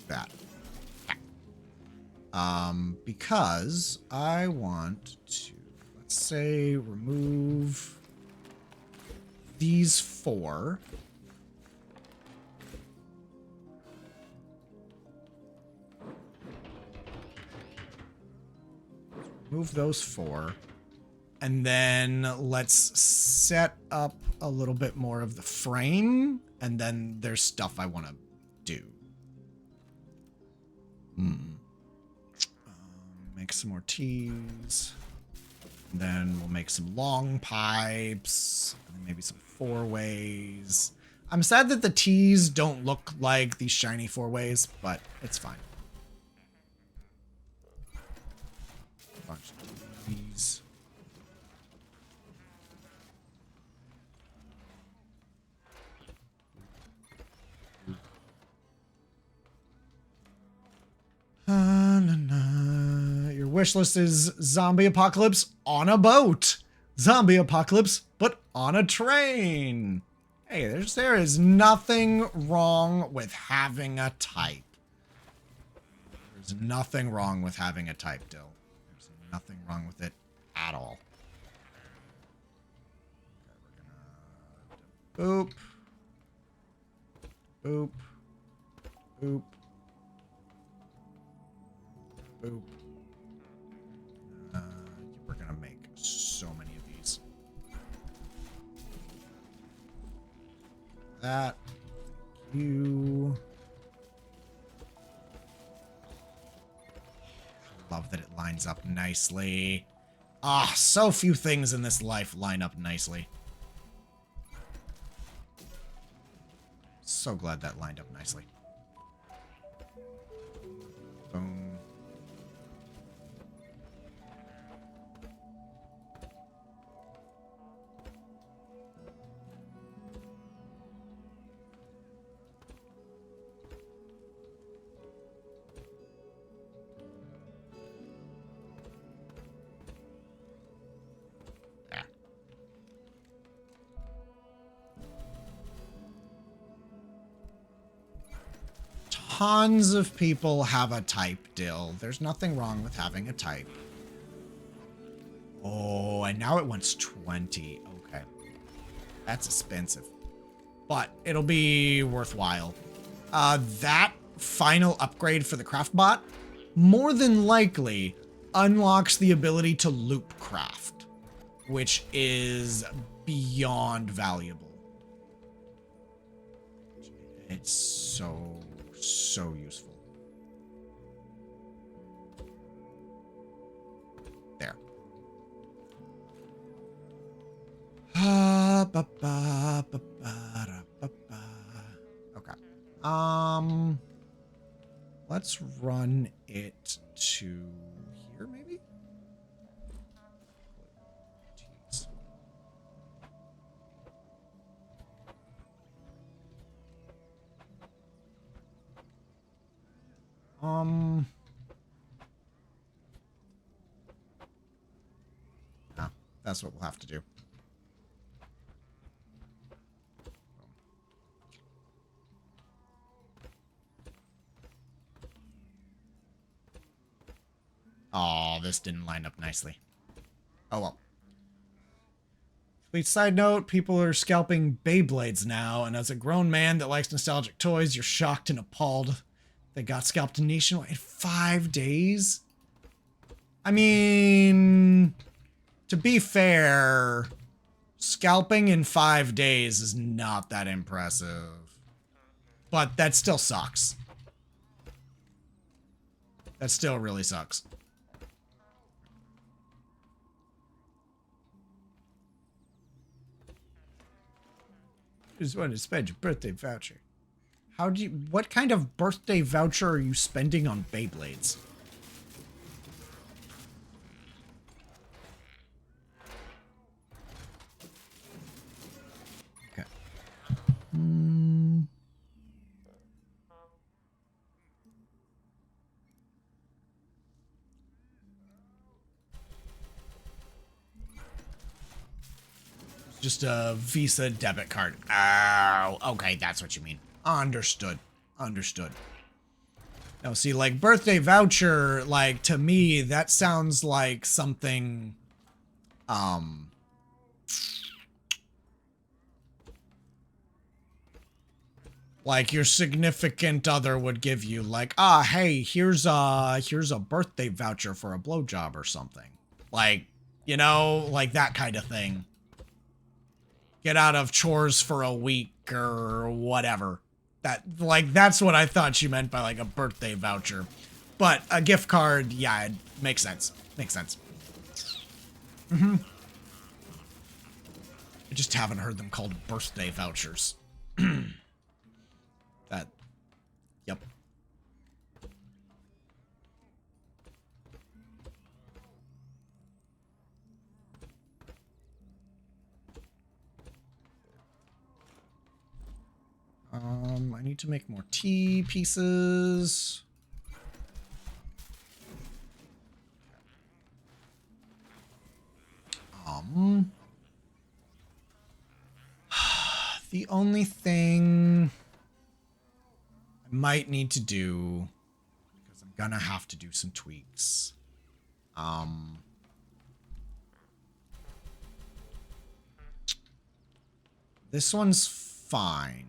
[SPEAKER 1] That. Because I want to, let's say, remove these 4. Move those 4. And then let's set up a little bit more of the frame. And then there's stuff I want to do. Make some more T's. And then we'll make some long pipes. And then maybe some 4-ways. I'm sad that the T's don't look like these shiny 4-ways, but it's fine. A bunch of wish list is zombie apocalypse on a boat. Zombie apocalypse, but on a train. Hey, there is nothing wrong with having a type. There's nothing wrong with having a type, Dill. There's nothing wrong with it at all. Okay, we're gonna... Boop. Boop. Boop. We're gonna make so many of these. That. You. Love that it lines up nicely. Ah, so few things in this life line up nicely. So glad that lined up nicely. Boom. Tons of people have a type, Dill. There's nothing wrong with having a type. Oh, and now it wants 20. Okay. That's expensive. But it'll be worthwhile. That final upgrade for the craft bot more than likely unlocks the ability to loop craft, which is beyond valuable. It's so useful. There. Okay. Let's run it to here, maybe? Jeez. No, that's what we'll have to do. Oh, this didn't line up nicely. Oh well. Complete side note, people are scalping Beyblades now, and as a grown man that likes nostalgic toys, you're shocked and appalled they got scalped nationwide in 5 days? I mean, to be fair, scalping in 5 days is not that impressive. But that still sucks. That still really sucks. Just want to spend your birthday voucher. How do you... What kind of birthday voucher are you spending on Beyblades? Okay. Just a Visa debit card. Oh, okay, that's what you mean. Understood. Understood. Now, see, like, birthday voucher, like, to me, that sounds like something, like your significant other would give you, like, hey, here's a birthday voucher for a blowjob or something. Like, you know, like that kind of thing. Get out of chores for a week or whatever. That, like, that's what I thought she meant by, like, a birthday voucher. But a gift card, yeah, it makes sense. Makes sense. I just haven't heard them called birthday vouchers. That, yep. I need to make more tea pieces. The only thing I might need to do, because I'm gonna have to do some tweaks. This one's fine.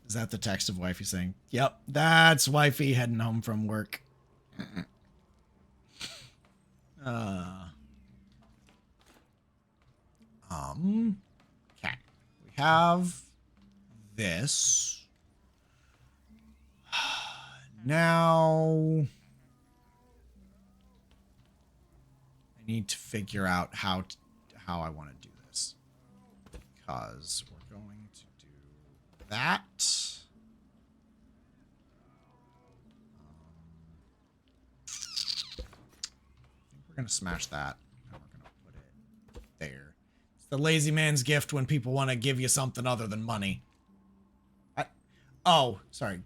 [SPEAKER 1] Is that the text of wifey saying, "Yep, that's wifey heading home from work"? Okay. We have this. Now I need to figure out how I want to do this, because we're going to do that. I think we're going to smash that, and we're going to put it there. It's the lazy man's gift when people want to give you something other than money. Oh, sorry.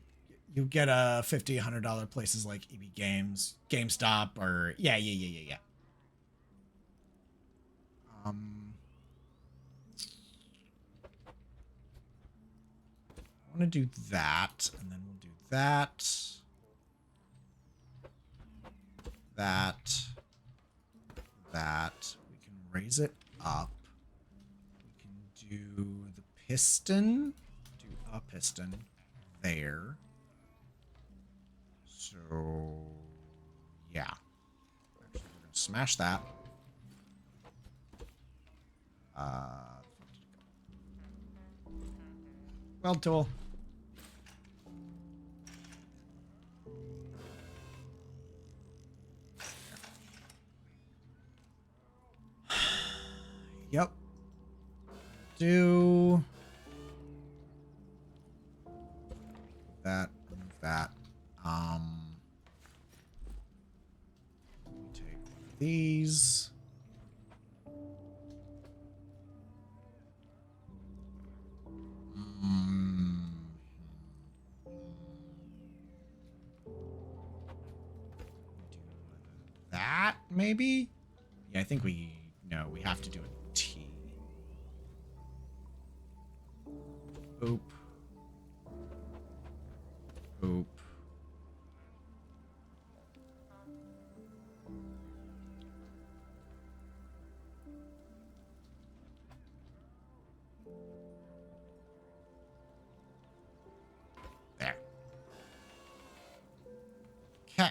[SPEAKER 1] You get a $50, $100 places like EB Games, GameStop, or yeah. I want to do that, and then we'll do that, that. We can raise it up. We can do the piston. Do a piston there. So, yeah. Actually, we're going to smash that. Weld tool. Yep. Do that. Remove that. Take one of these. Do that, maybe? Yeah, I think we have to do a T. Boop. Boop. There. Okay.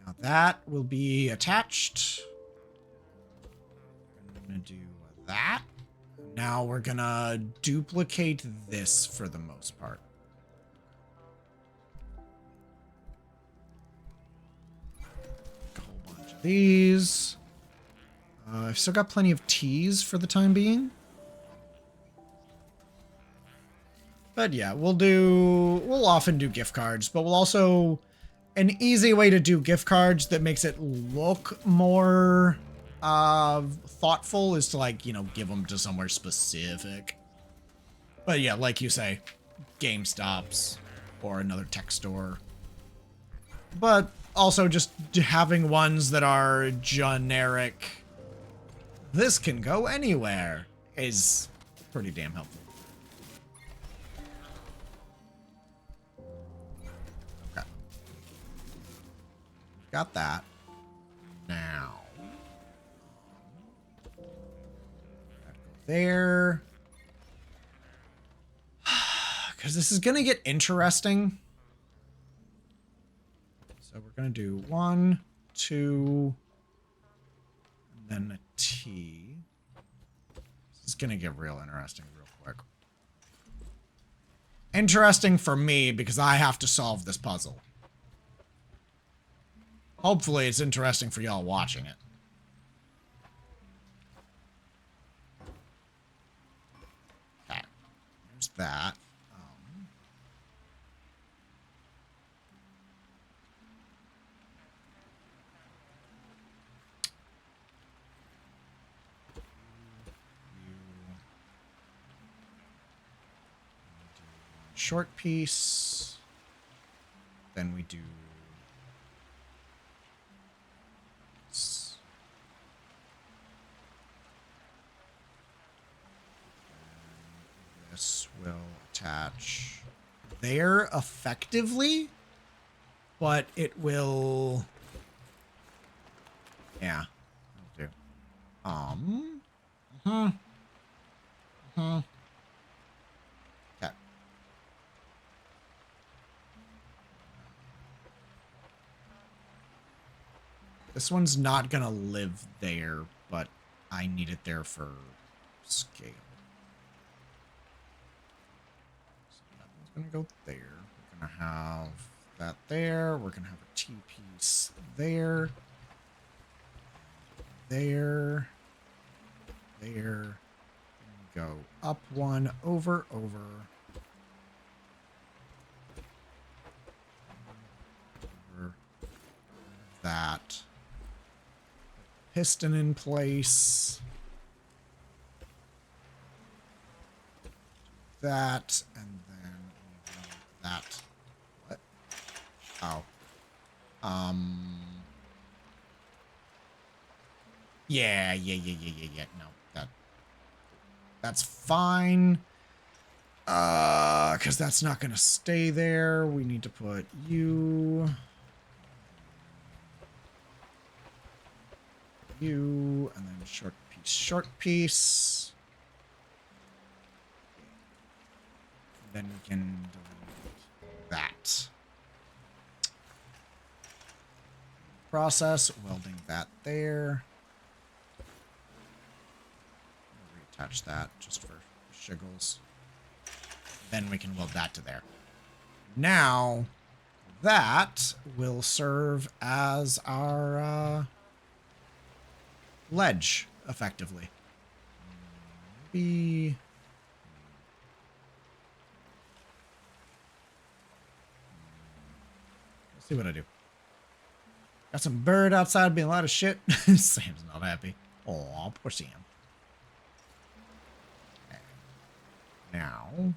[SPEAKER 1] Now that will be attached. I'm gonna do that. Now we're gonna duplicate this for the most part. A whole bunch of these. I've still got plenty of T's for the time being. But yeah, we'll often do gift cards, but we'll also, an easy way to do gift cards that makes it look more thoughtful is to, like, give them to somewhere specific. But yeah, like you say, GameStops or another tech store. But also just having ones that are generic, this can go anywhere, is pretty damn helpful. Okay. Got that. Now. There. Because this is going to get interesting. So we're going to do 1, 2, and then a T. This is going to get real interesting real quick. Interesting for me because I have to solve this puzzle. Hopefully it's interesting for y'all watching it. Okay. There's that. Short piece. Then we do attach there effectively, but it will. Yeah, it'll do. Okay. This one's not gonna live there, but I need it there for scale. So that one's gonna go there. We're gonna have that there. We're gonna have a T piece there. There. There. And go up one, over. Over that. Piston in place. That, and then that. What? Oh. Yeah. No, that's fine. Because that's not gonna stay there. We need to put you, and then short piece. Then we can delete that. Process, welding that there. Reattach that just for shiggles. Then we can weld that to there. Now, that will serve as our ledge, effectively. Let's see what I do. Got some bird outside being a lot of shit. Sam's not happy. Aw, poor Sam. Okay. Now,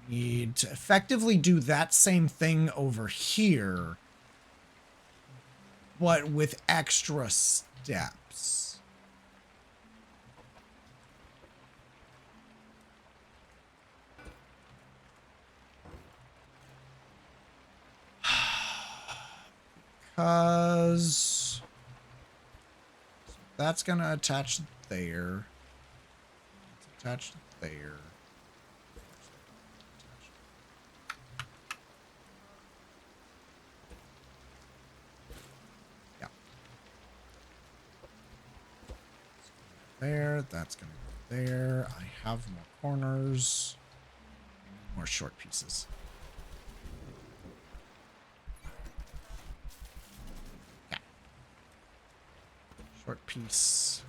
[SPEAKER 1] need to effectively do that same thing over here, but with extra steps. Because that's gonna attach there. It's attached there. Yeah. There, that's gonna go there. I have more corners. More short pieces. Short piece,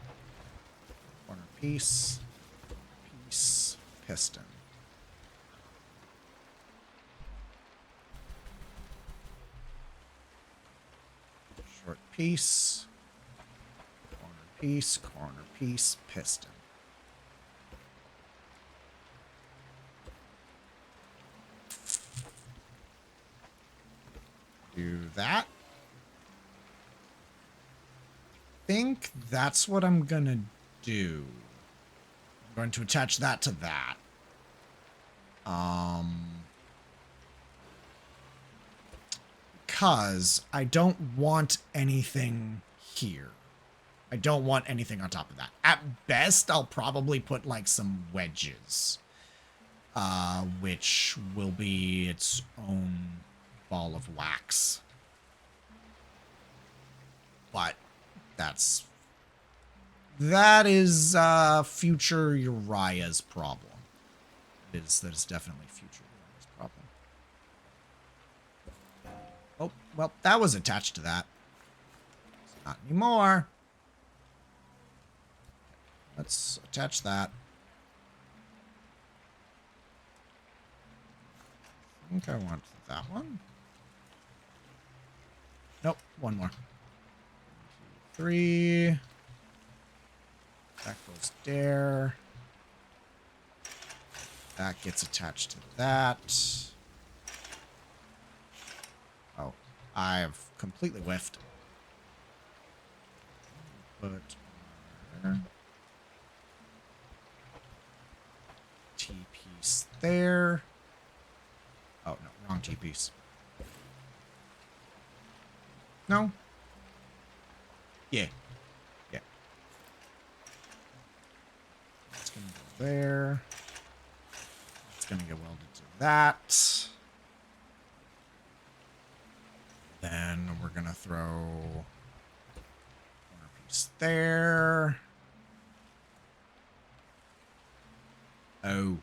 [SPEAKER 1] corner piece, piston. Short piece, corner piece, piston. Do that. Think that's what I'm gonna do. I'm going to attach that to that. Because I don't want anything here. I don't want anything on top of that. At best, I'll probably put like some wedges, which will be its own ball of wax. But that is future Uriah's problem. That is definitely future Uriah's problem. Oh, well, that was attached to that. It's not anymore. Let's attach that. I think I want that one. Nope, one more. 3. That goes there. That gets attached to that. Oh, I've completely whiffed. Put there. T piece there. Oh, no, wrong T-piece. No? Yeah. Yeah. It's gonna go there. It's gonna get welded to that. Then we're gonna throw corner piece there. Oh.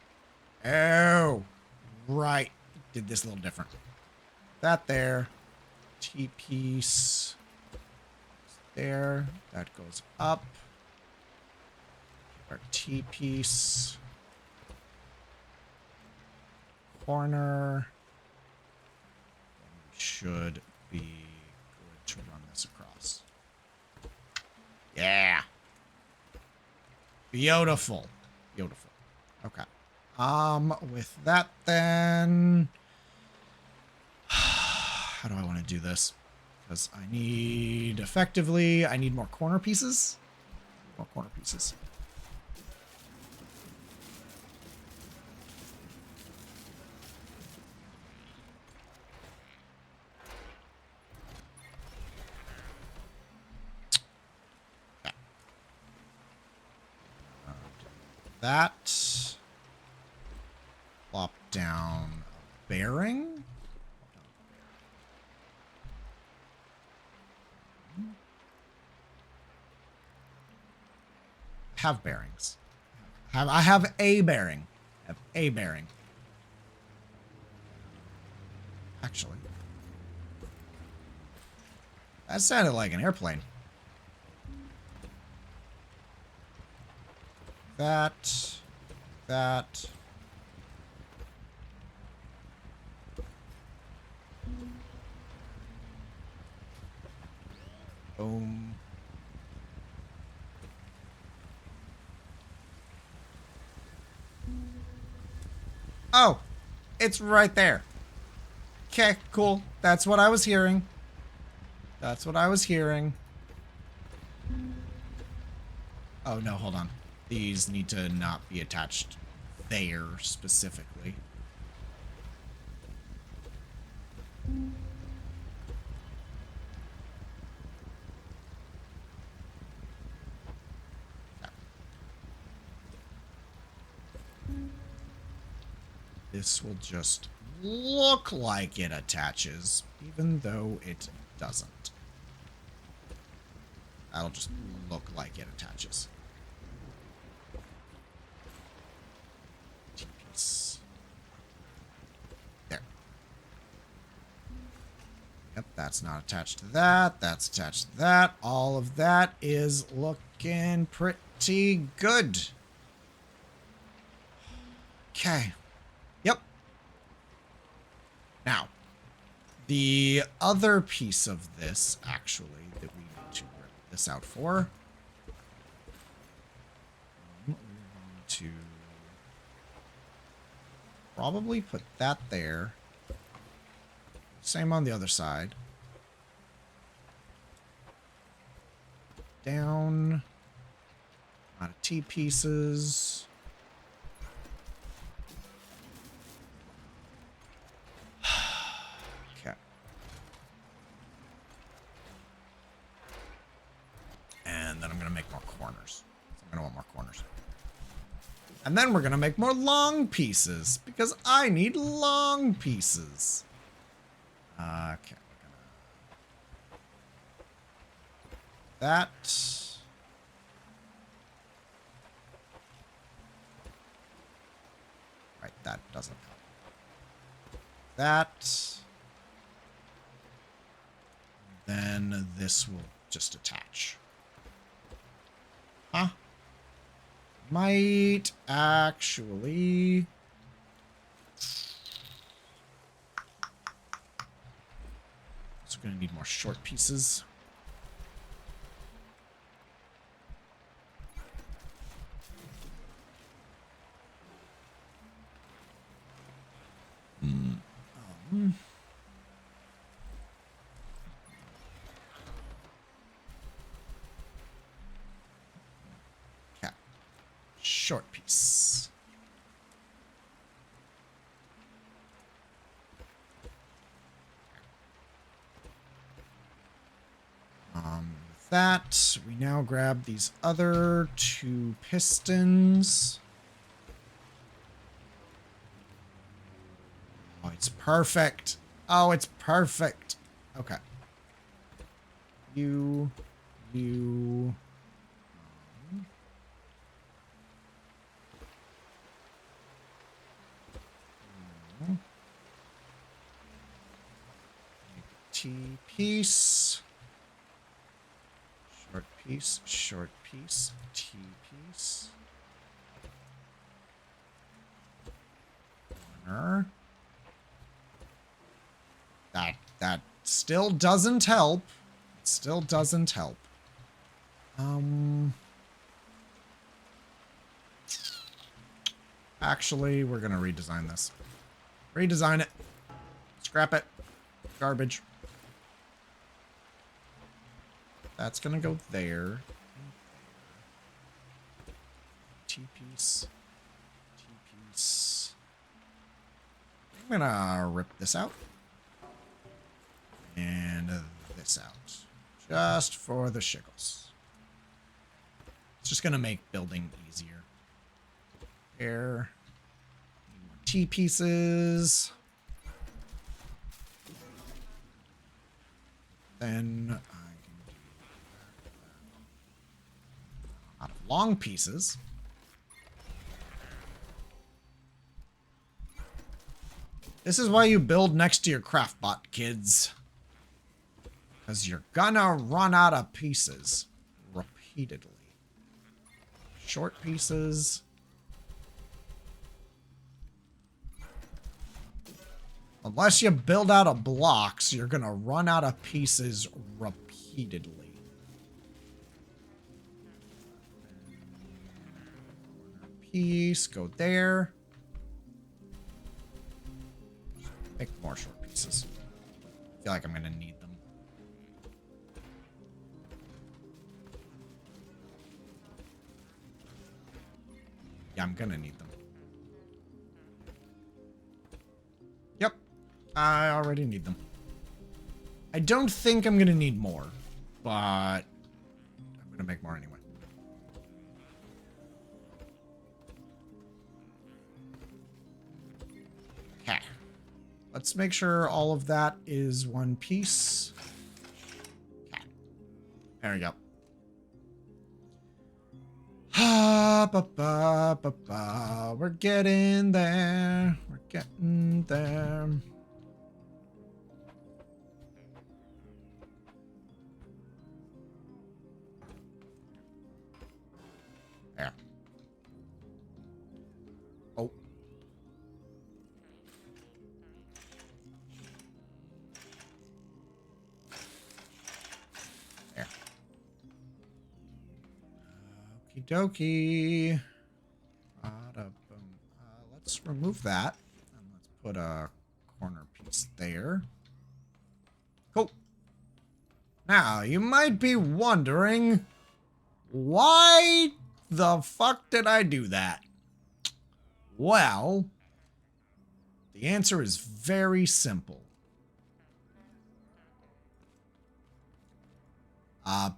[SPEAKER 1] Oh. Right. Did this a little different. That there. T-piece. There. That goes up. Our T-piece. Corner. We should be good to run this across. Yeah. Beautiful. Beautiful. Okay. With that then, how do I want to do this? Because I need, effectively, I need more corner pieces. More corner pieces. Okay. That. Plop down a bearing. Have bearings. I have a bearing. I have a bearing. Actually. That sounded like an airplane. That. Boom. Oh, it's right there. Okay, cool. That's what I was hearing. That's what I was hearing. Oh, no, hold on. These need to not be attached there specifically. This will just look like it attaches, even though it doesn't. That'll just look like it attaches. T-piece. There. Yep, that's not attached to that. That's attached to that. All of that is looking pretty good. Okay. Yep. Now, the other piece of this, actually, that we need to rip this out for, we're going to probably put that there. Same on the other side. Down. Out of T-pieces. Okay. And then I'm going to make more corners. I'm going to want more corners. And then we're going to make more long pieces, because I need long pieces. Okay. That. Right, that doesn't count. That. Then this will just attach. Huh? Might actually. So we're gonna need more short pieces. Okay. Short piece. that. We now grab these other 2 pistons. Oh, it's perfect. Oh, it's perfect. Okay. You. T piece. Short piece, T piece. Corner. That still doesn't help. It still doesn't help. Actually, we're gonna redesign this. Redesign it. Scrap it. Garbage. That's gonna go there. T-piece. T-piece. I'm gonna rip this out. And this out. Just for the shiggles. It's just gonna make building easier. There. T-pieces. Then I can do a lot of long pieces. This is why you build next to your craftbot, kids. Because you're gonna run out of pieces repeatedly. Short pieces. Unless you build out of blocks, you're gonna run out of pieces repeatedly. Piece, go there. Make more short pieces. I feel like I'm gonna need them. Yeah, I'm gonna need them. Yep. I already need them. I don't think I'm gonna need more, but I'm gonna make more anyway. Okay. Let's make sure all of that is one piece. Okay. There we go. We're getting there. We're getting there. There. Oh. There. Okie dokie. Let's remove that. And let's put a corner piece there. Cool. Now, you might be wondering, why the fuck did I do that? Well, the answer is very simple.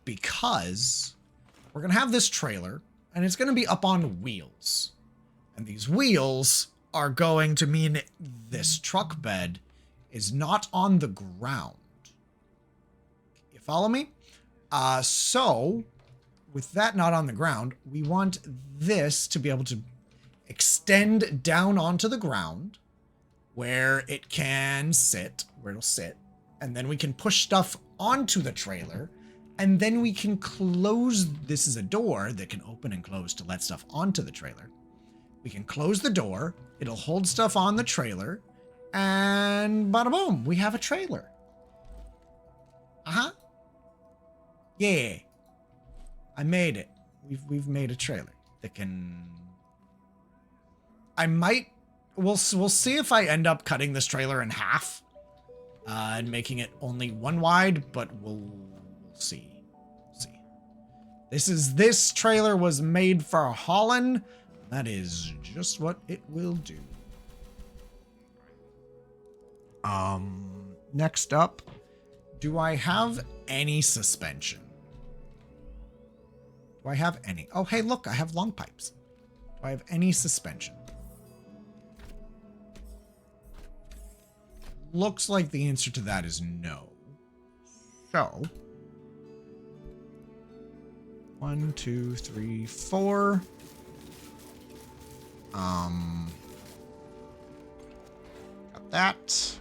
[SPEAKER 1] Because we're going to have this trailer, and it's going to be up on wheels. And these wheels are going to mean this truck bed is not on the ground. You follow me? So, with that not on the ground, we want this to be able to extend down onto the ground where it can sit, where it'll sit. And then we can push stuff onto the trailer. And then we can close, this is a door that can open and close to let stuff onto the trailer. We can close the door, it'll hold stuff on the trailer, and bada boom, we have a trailer. Uh-huh. Yeah. I made it. We've made a trailer that can... We'll see if I end up cutting this trailer in half and making it only one wide, but we'll see. This trailer was made for hauling. That is just what it will do. Next up, do I have any suspension? Do I have any? Oh, hey, look, I have long pipes. Do I have any suspension? Looks like the answer to that is no. So, 1, 2, 3, 4. Got that.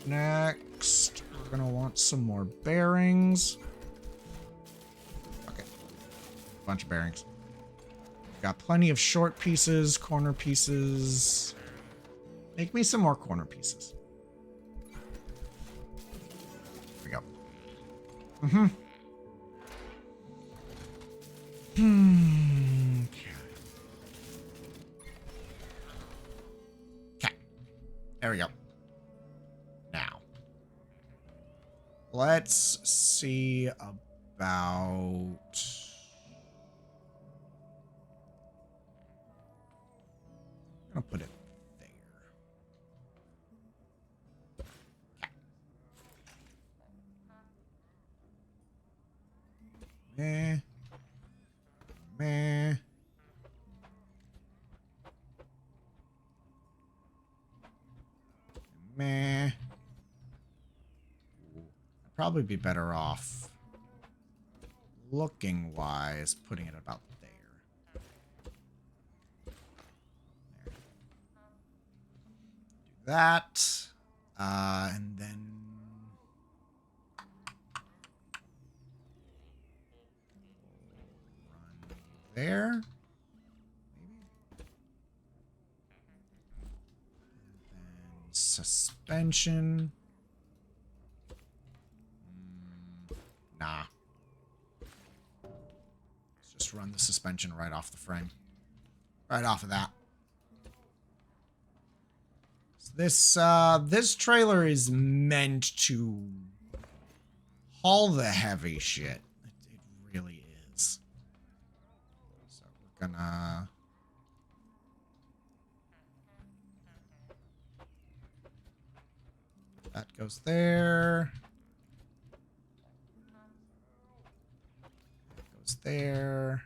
[SPEAKER 1] Next, we're gonna want some more bearings. Okay, bunch of bearings. Got plenty of short pieces, corner pieces. Make me some more corner pieces. There we go. Okay. There we go. Now, let's see about... I'm gonna put it there. Meh. I'd probably be better off, looking wise, putting it about there. Do that. And then run there. Maybe. And then suspension. Nah. Let's just run the suspension right off the frame. Right off of that. So this trailer is meant to haul the heavy shit. It really is. So we're gonna... That goes there. That goes there.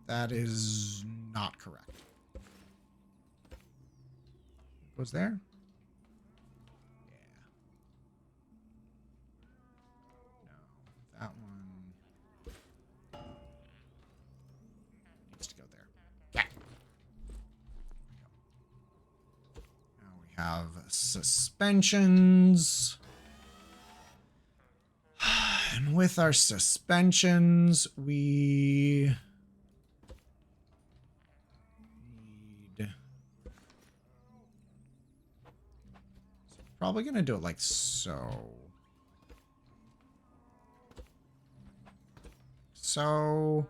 [SPEAKER 1] That is not correct. It goes there? Yeah. No, that one needs to go there. Yeah. Now we have suspensions. And with our suspensions, we... Probably gonna do it like so. So.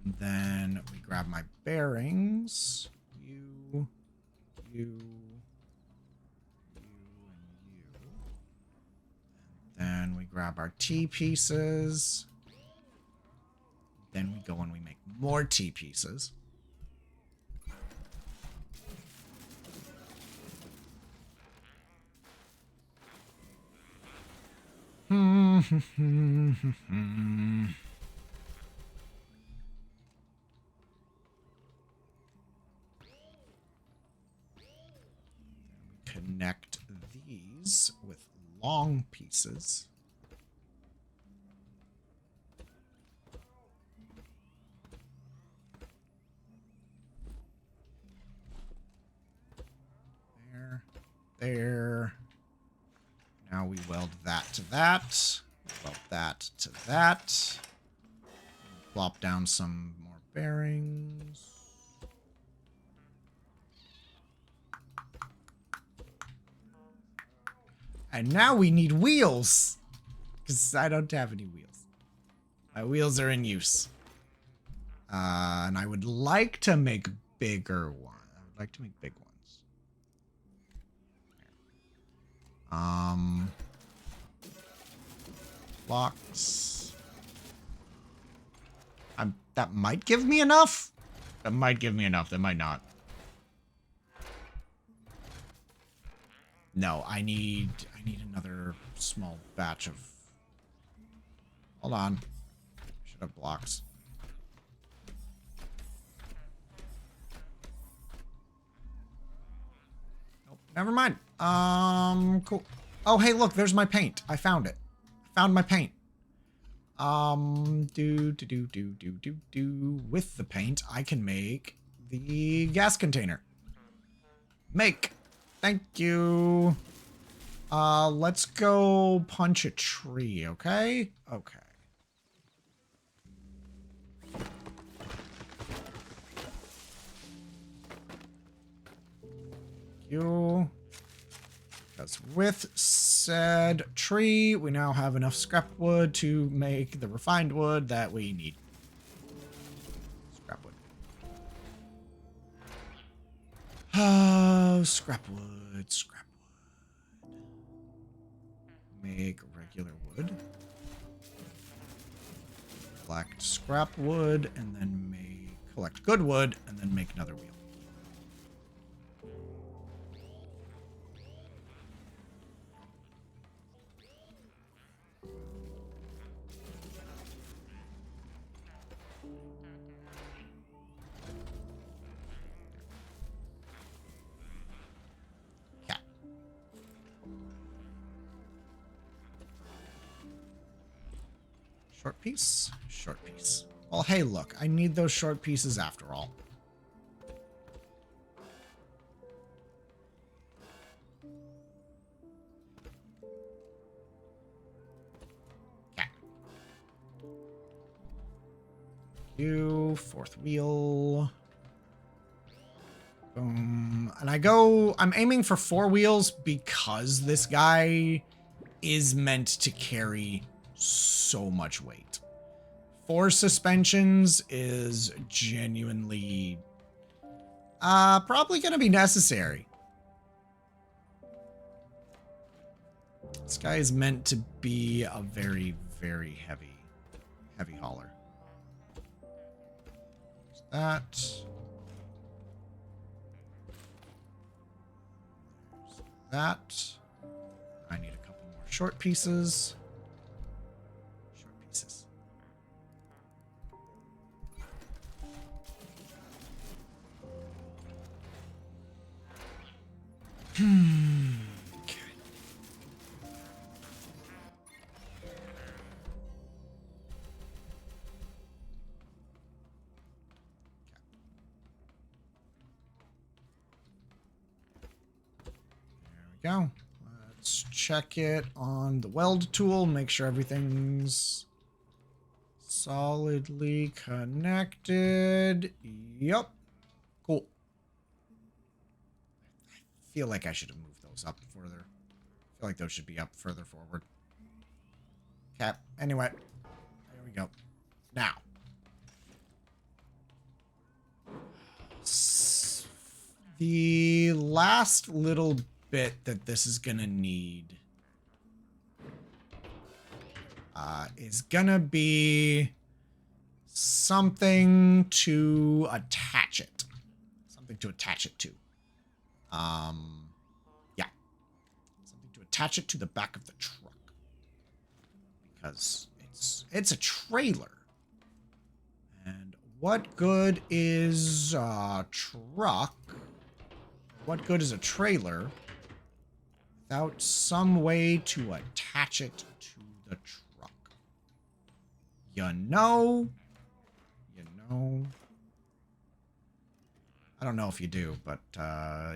[SPEAKER 1] And then we grab my bearings. You, and you. And then we grab our T pieces. Then we go and we make more T pieces. Connect these with long pieces. There. Now we weld that to that. Weld that to that. Plop down some more bearings. And now we need wheels. Because I don't have any wheels. My wheels are in use. And I would like to make bigger ones. I would like to make big ones. Blocks. That might give me enough. That might give me enough. That might not. No, I need need another small batch of... Hold on. Should have blocks. Nope, never mind. Cool. Oh, hey, look, there's my paint. I found it. I found my paint. With the paint, I can make the gas container. Make. Thank you. Let's go punch a tree, okay? Okay. You. Because with said tree, we now have enough scrap wood to make the refined wood that we need. Scrap wood. Oh, scrap wood, scrap wood. Make regular wood. Collect scrap wood, and then collect good wood, and then make another wheel. Short piece, short piece. Well, hey, look, I need those short pieces after all. Okay. You, fourth wheel. Boom. And I'm aiming for 4 wheels because this guy is meant to carry so much weight. 4 suspensions is genuinely probably gonna be necessary. This guy is meant to be a very, very heavy hauler. There's that. There's that. I need a couple more short pieces. Okay. There we go. Let's check it on the weld tool, make sure everything's solidly connected. Yep. Cool. I feel like I should have moved those up further. I feel like those should be up further forward. Okay. Anyway, there we go. Now. The last little bit that this is gonna need is gonna be something to attach it. Something to attach it to. Yeah. Something to attach it to the back of the truck. Because it's a trailer. And what good is a truck? What good is a trailer without some way to attach it to the truck? You know? I don't know if you do, but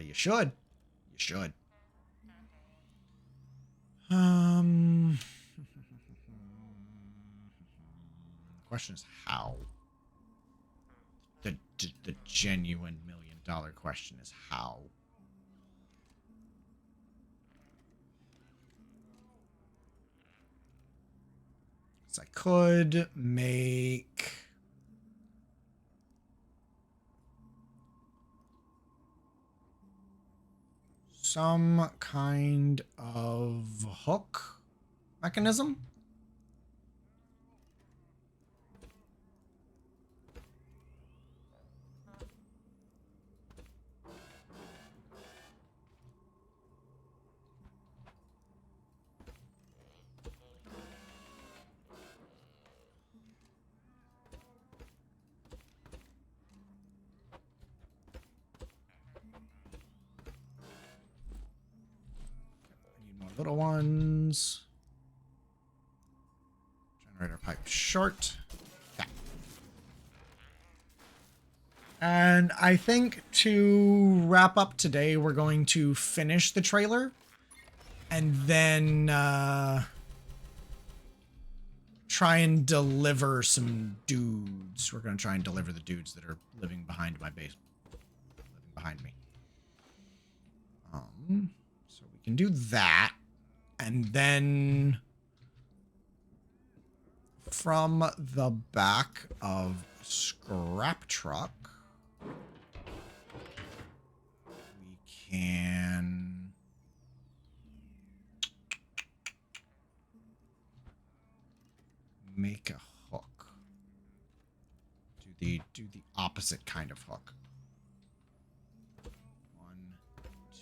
[SPEAKER 1] you should. You should. The question is how. The genuine $1 million question is how. So I could make some kind of hook mechanism. little ones. Generator pipe short. Yeah. And I think to wrap up today, we're going to finish the trailer and then try and deliver some dudes. We're going to try and deliver the dudes that are living behind my base, living behind me. So we can do that. And then from the back of Scrap Truck, we can make a hook. Do the opposite kind of hook. 1, 2,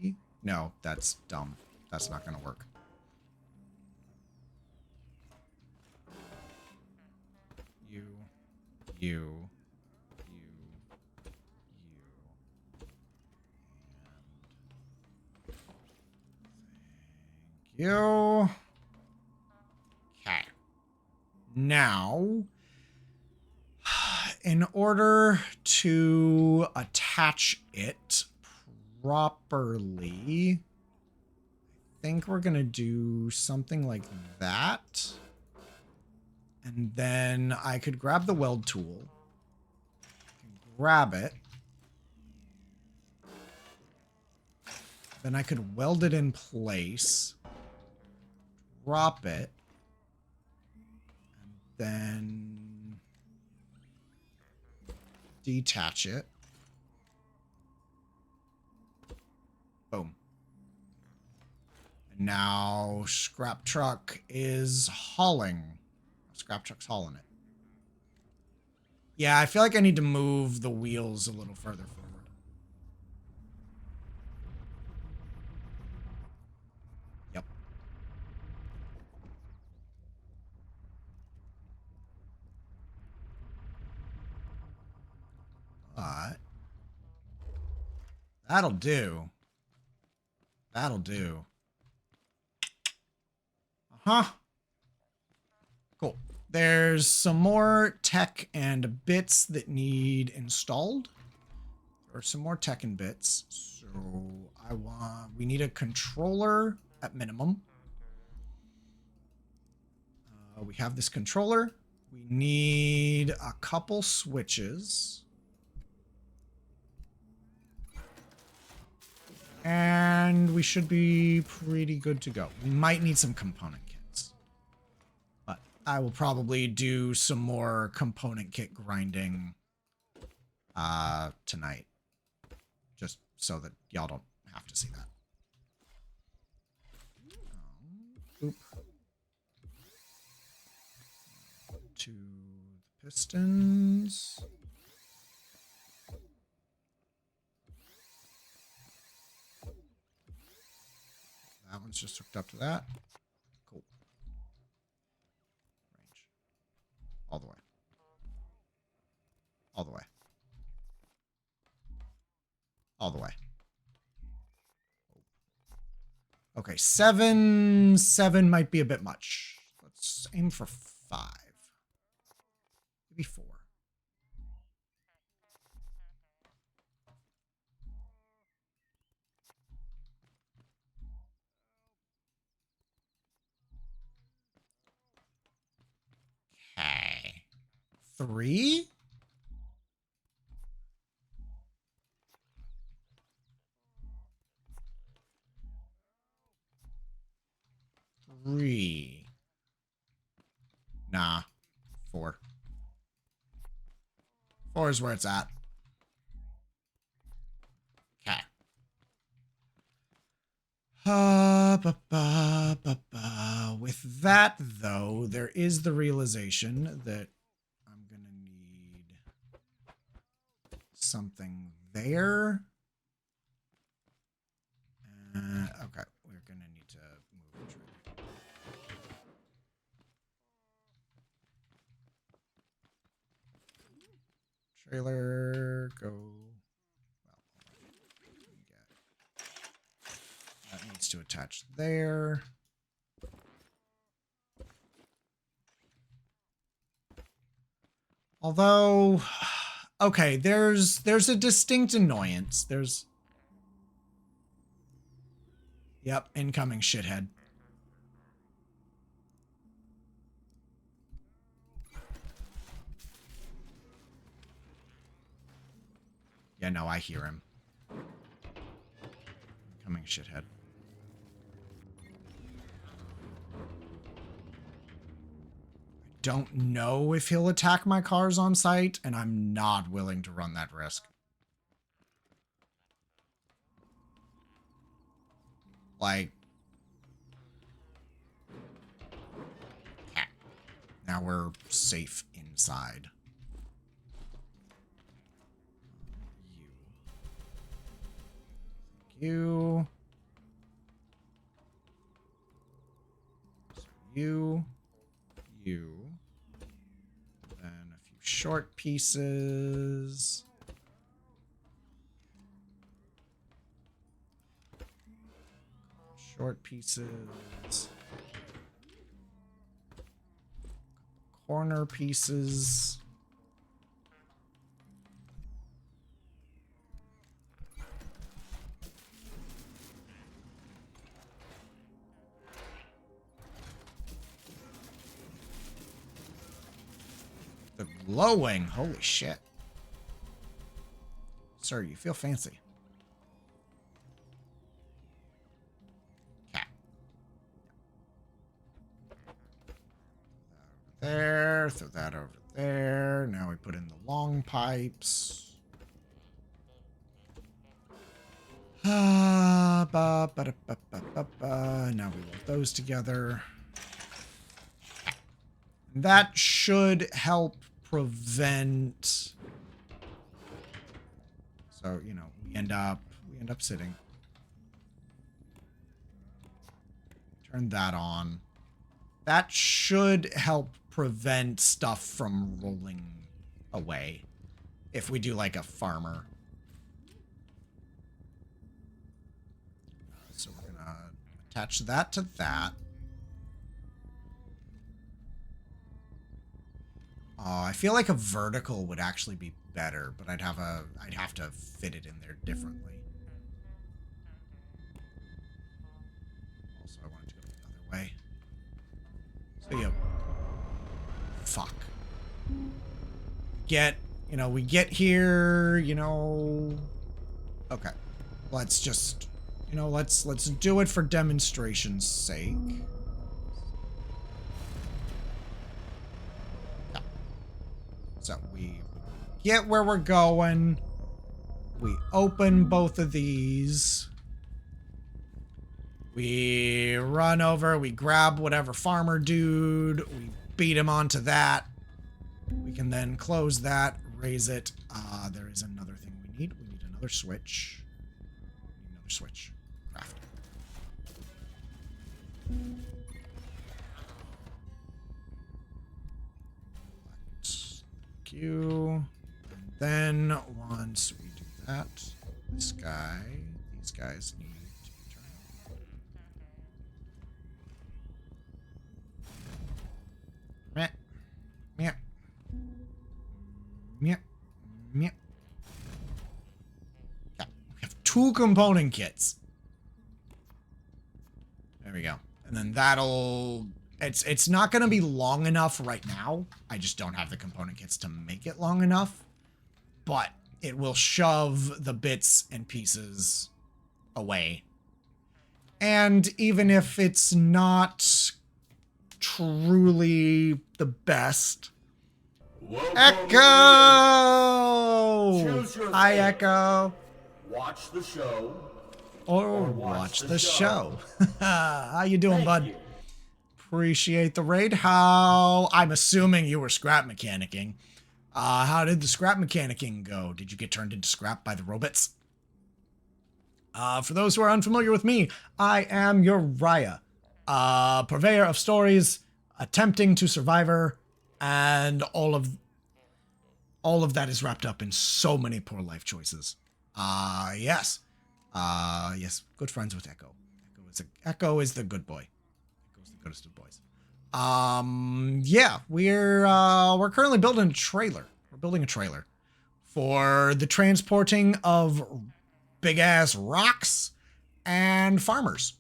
[SPEAKER 1] 3. No, that's dumb. That's not going to work. You. Thank you. Okay. Now, in order to attach it properly, I think we're going to do something like that. And then I could grab the weld tool, grab it. Then I could weld it in place, drop it, and then detach it. Boom. And now Scrap Truck is hauling. Scrap Truck's hauling it. Yeah, I feel like I need to move the wheels a little further forward. Yep. But that'll do. That'll do. Uh-huh. Cool. There's some more tech and bits that need installed. Or some more tech and bits. So we need a controller at minimum. We have this controller. We need a couple switches. And we should be pretty good to go. We might need some component kits. But I will probably do some more component kit grinding tonight. Just so that y'all don't have to see that. Oop. To the pistons. That one's just hooked up to that. Cool. Range. All the way. All the way. All the way. Okay, 7 might be a bit much. Let's aim for 5. Maybe 4. Okay. 3? Nah. 4. 4 is where it's at. Okay. With that, though, there is the realization that I'm going to need something there. Okay, we're going to need to move the trailer. Trailer, go. Well, that to attach there. Although, okay, there's a distinct annoyance. Yep, incoming shithead. Yeah, no, I hear him. Incoming shithead. Don't know if he'll attack my cars on sight, and I'm not willing to run that risk. Like, yeah. Now we're safe inside. You. You. Then a few short pieces. Short pieces. Corner pieces. The glowing. Holy shit. Sir, you feel fancy. Cat. There. Throw that over there. Now we put in the long pipes. Now we weld those together. That should help prevent. So, you know, we end up sitting. Turn that on. That should help prevent stuff from rolling away if we do like a farmer. So we're gonna attach that to that. I feel like a vertical would actually be better, but I'd have to fit it in there differently. Also, I wanted to go the other way. So yeah. Fuck. We get here, okay. Let's just, let's do it for demonstration's sake. So we get where we're going. We open both of these. We run over. We grab whatever farmer dude. We beat him onto that. We can then close that, raise it. There is another thing we need. We need another switch. Another switch. Craft. And then once we do that, these guys need to be turned on. Meh. Meh. Meh. Meh. Yeah, we have 2 component kits. There we go. And then that'll... It's not going to be long enough right now. I just don't have the component kits to make it long enough. But it will shove the bits and pieces away. And even if it's not truly the best...
[SPEAKER 5] Welcome
[SPEAKER 1] Echo!
[SPEAKER 5] Choose your
[SPEAKER 1] Hi,
[SPEAKER 5] fate.
[SPEAKER 1] Echo.
[SPEAKER 5] Watch the show.
[SPEAKER 1] Or watch the show. How you doing, bud?
[SPEAKER 5] You.
[SPEAKER 1] Appreciate the raid. How... I'm assuming you were scrap mechanicking. How did the scrap mechanicking go? Did you get turned into scrap by the robots? For those who are unfamiliar with me, I am Uriah. Purveyor of stories, attempting to survivor, and all of that is wrapped up in so many poor life choices. Yes. Yes, good friends with Echo. Echo Echo is the good boy. Echo's the goodest of boys. Yeah, we're currently building a trailer. We're building a trailer for the transporting of big ass rocks and farmers.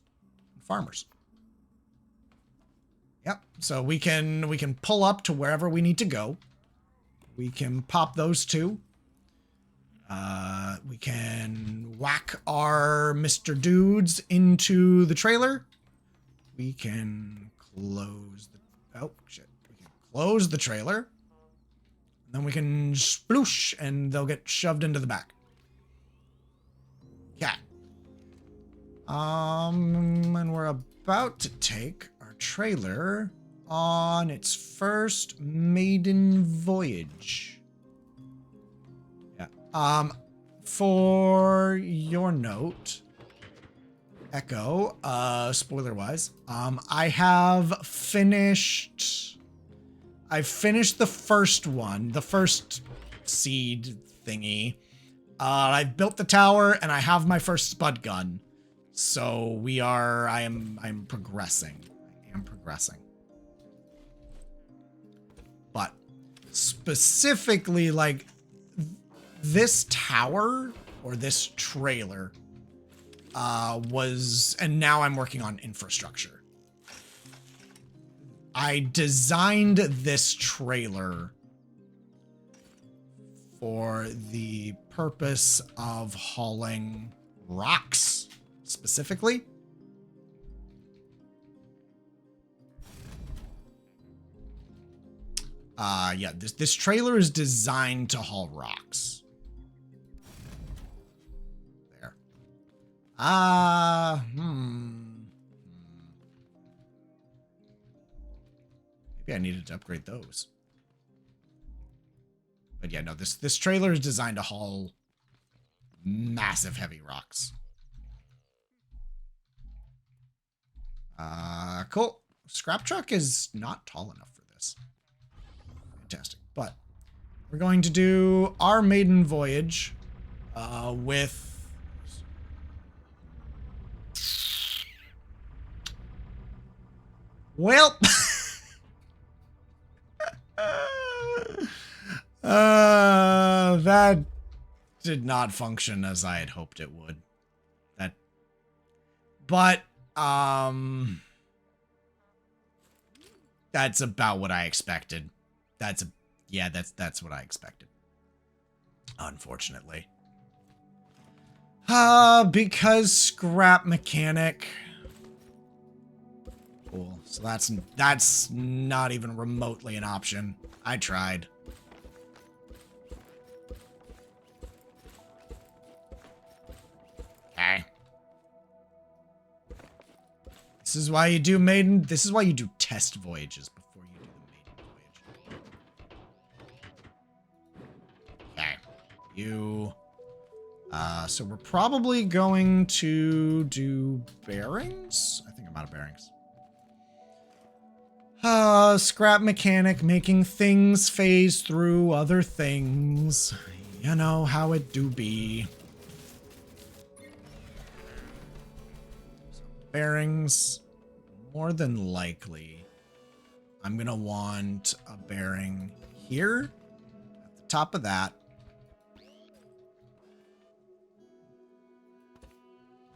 [SPEAKER 1] Yep. So we can pull up to wherever we need to go. We can pop those two. We can whack our Mr. Dudes into the trailer. We can close the... Oh, shit. We can close the trailer. And then we can sploosh, and they'll get shoved into the back. Yeah. And we're about to take our trailer on its first maiden voyage. Yeah. For your note, Echo, spoiler-wise, I've finished the first one, the first seed thingy. I've built the tower and I have my first spud gun. So I am progressing. I am progressing. But specifically, like, this tower or this trailer and now I'm working on infrastructure. I designed this trailer for the purpose of hauling rocks, specifically. Yeah, this trailer is designed to haul rocks. There. Maybe I needed to upgrade those. But yeah, no, this trailer is designed to haul massive heavy rocks. Cool. Scrap truck is not tall enough for this. Fantastic. But we're going to do our maiden voyage with... Well... that did not function as I had hoped it would. But that's about what I expected. That's what I expected. Unfortunately. Because scrap mechanic. Cool. So that's not even remotely an option. I tried. Okay. This is why you do test voyages before you do the maiden voyage. Okay. So we're probably going to do bearings? I think I'm out of bearings. Scrap mechanic making things phase through other things. You know how it do be. So bearings, more than likely, I'm gonna want a bearing here at the top of that.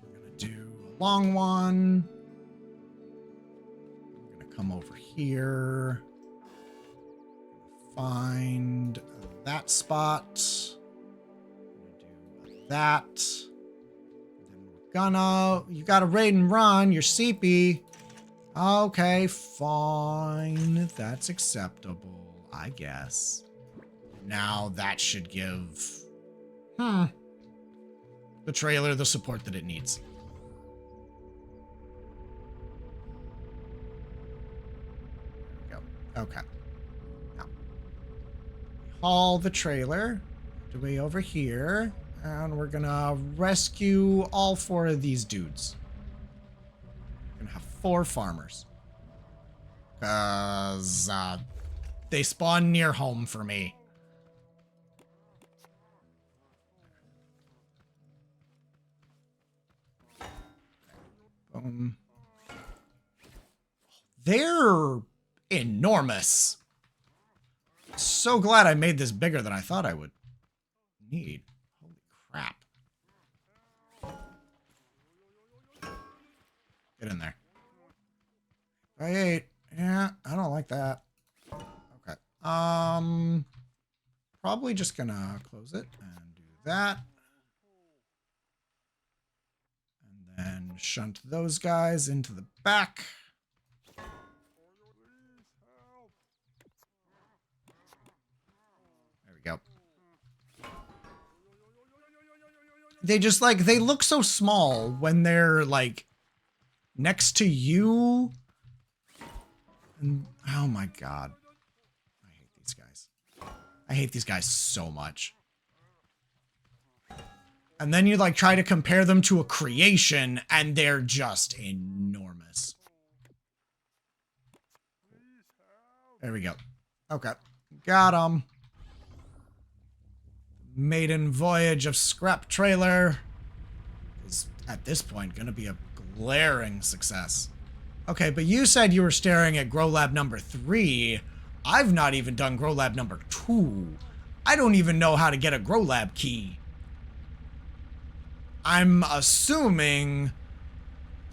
[SPEAKER 1] We're gonna do a long one. We're gonna come over here, find that spot, do that, then we're gonna, you gotta raid and run, you're CP. Okay, fine, that's acceptable, I guess. Now that should give, the trailer the support that it needs. Okay. Now, we haul the trailer to way over here, and we're gonna rescue all 4 of these dudes. We're gonna have 4 farmers. Cause, they spawn near home for me. They're enormous. So glad I made this bigger than I thought I would need. Holy crap. Get in there. I ate. Yeah, I don't like that. Okay. Probably just gonna close it and do that. And then shunt those guys into the back. There we go. They just like, they look so small when they're like next to you. And, oh my god. I hate these guys. I hate these guys so much. And then you like try to compare them to a creation and they're just enormous. There we go. Okay. Got him. Maiden voyage of scrap trailer is at this point gonna be a glaring success. Okay, but you said you were staring at Grow Lab number 3. I've not even done Grow Lab number 2. I don't even know how to get a Grow Lab key. I'm assuming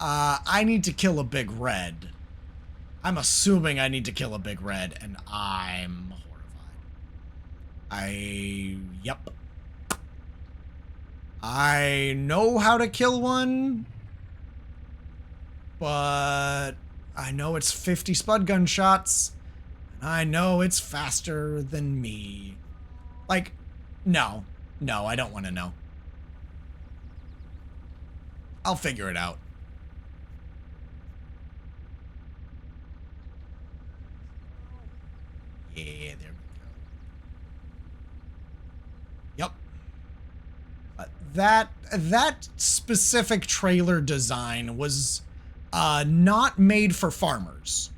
[SPEAKER 1] I need to kill a big red. I'm assuming I need to kill a big red, and I'm horrified. Yep. I know how to kill one, but I know it's 50 spud gun shots, and I know it's faster than me. Like, no, I don't want to know. I'll figure it out. Yeah, there we go. Yep. That specific trailer design was not made for farmers.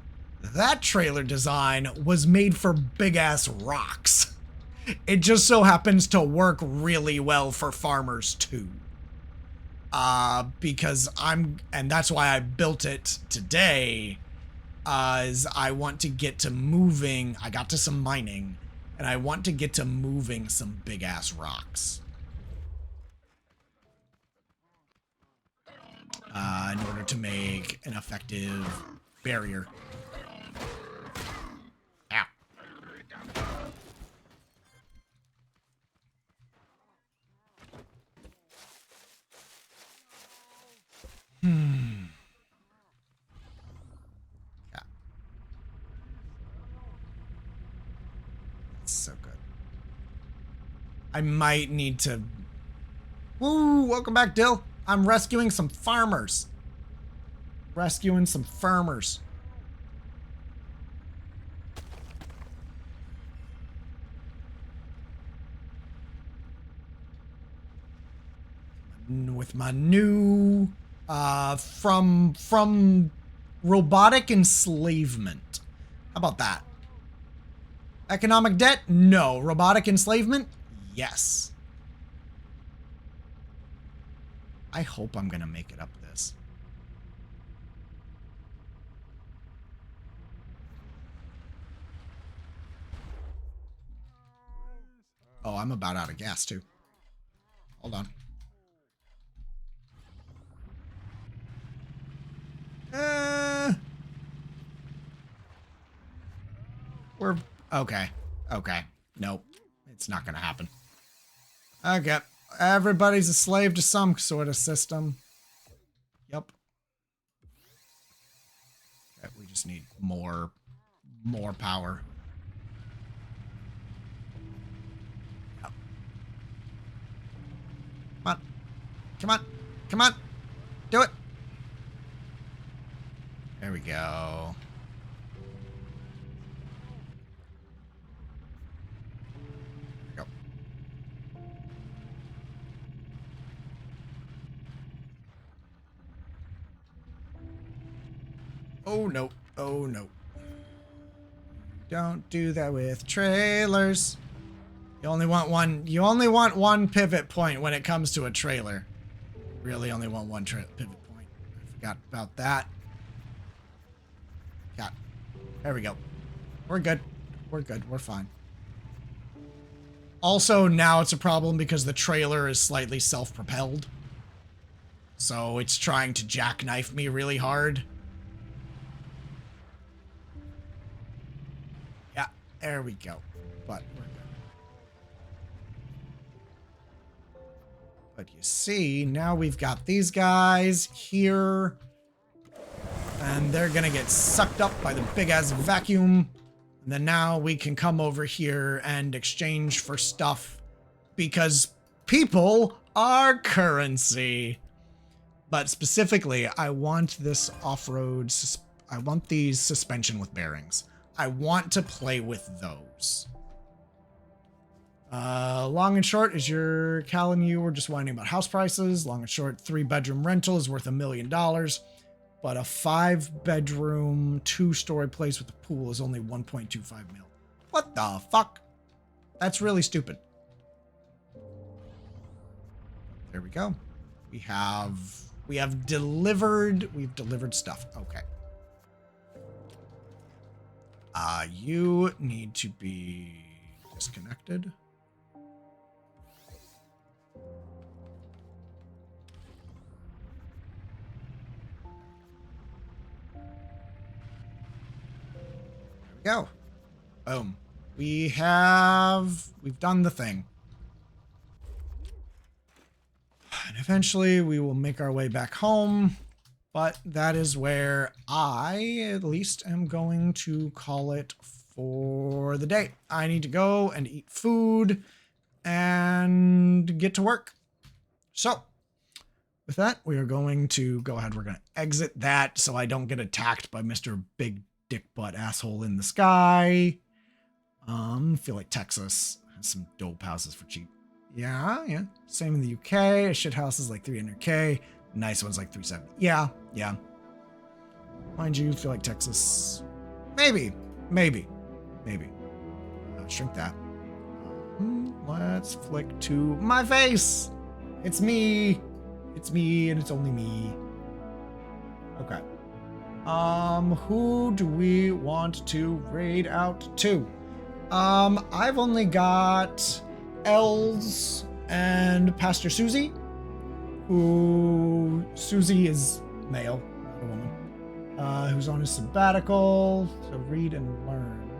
[SPEAKER 1] That trailer design was made for big-ass rocks. It just so happens to work really well for farmers, too. Because and that's why I built it today, is I want to get to moving. I got to some mining, and I want to get to moving some big-ass rocks. In order to make an effective barrier. Ow. Yeah. That's so good. I might need to... Woo! Welcome back, Dill. I'm rescuing some farmers. Rescuing some farmers. With my new from robotic enslavement. How about that? Economic debt? No. Robotic enslavement? Yes. I hope I'm gonna make it up this. Oh, I'm about out of gas too. Hold on. We're okay. Okay. Nope. It's not gonna happen. Okay. Everybody's a slave to some sort of system. Yep. Okay, we just need more power. Yep. Come on. Come on. Come on. Do it. There we go. Go. Oh no. Oh no. Don't do that with trailers. You only want one pivot point when it comes to a trailer. Really only want one pivot point. I Forgot about that. Yeah. There we go. We're good. We're good. We're fine. Also, now it's a problem because the trailer is slightly self-propelled. So it's trying to jackknife me really hard. Yeah, there we go. But we're good. But you see, now we've got these guys here. And they're gonna get sucked up by the big-ass vacuum. And then now we can come over here and exchange for stuff. Because people are currency. But specifically, I want this off-road... I want these suspension with bearings. I want to play with those. Long and short is your Cal and you were just whining about house prices. Long and short, 3-bedroom rental is worth $1 million. But a 5-bedroom, 2-story place with a pool is only 1.25 mil. What the fuck? That's really stupid. There we go. We've delivered stuff. Okay. You need to be disconnected. There we go. Boom. We've done the thing. And eventually we will make our way back home. But that is where I, at least, am going to call it for the day. I need to go and eat food and get to work. So, with that, we are going to go ahead. We're going to exit that so I don't get attacked by Mr. Big Dick Butt Asshole in the Sky. Feel like Texas has some dope houses for cheap. Yeah. Same in the UK. A shit house is like 300K. Nice one's like 370. Yeah. Mind you, feel like Texas. Maybe. Shrink that. Let's flick to my face. It's me, and it's only me. Okay. Who do we want to raid out to? I've only got Els and Pastor Susie. Susie is male, not a woman. Who's on his sabbatical, so read and learn.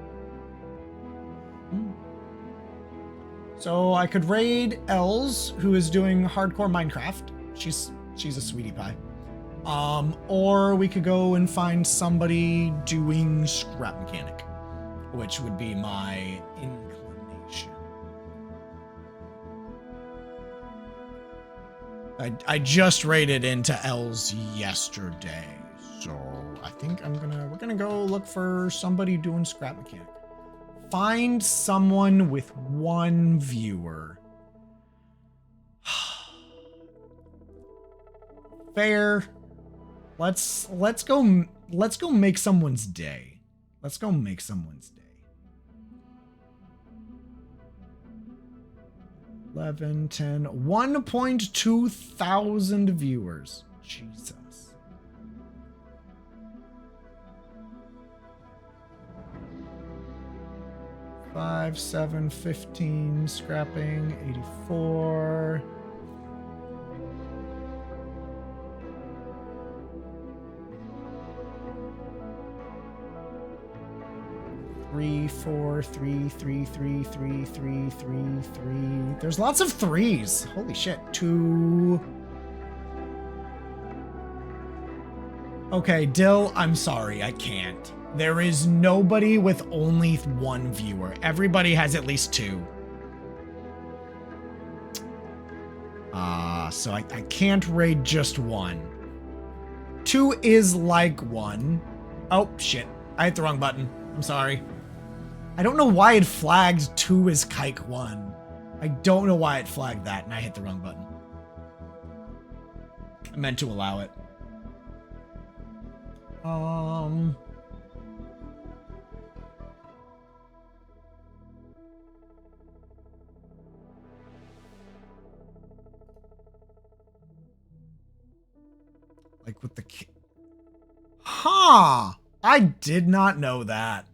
[SPEAKER 1] So I could raid Els, who is doing hardcore Minecraft. She's a sweetie pie. Or we could go and find somebody doing scrap mechanic, which would be my inclination. I just raided into Els yesterday, so I think we're gonna go look for somebody doing scrap mechanic. Find someone with 1 viewer. Fair. Let's go make someone's day. Let's go make someone's day. 11, 10, 1.2 thousand viewers. Jesus. Five, 7, 15, scrapping, 84. 3, 4, 3, 3, 3, 3, 3, 3, 3. There's lots of 3s. Holy shit. 2. Okay, Dill, I'm sorry, I can't. There is nobody with only 1 viewer. Everybody has at least 2. So I can't raid just 1. 2 is like 1. Oh, shit. I hit the wrong button. I'm sorry. I don't know why it flagged 2 as Kike 1. I don't know why it flagged that, and I hit the wrong button. I meant to allow it. Like with the K. Huh. I did not know that.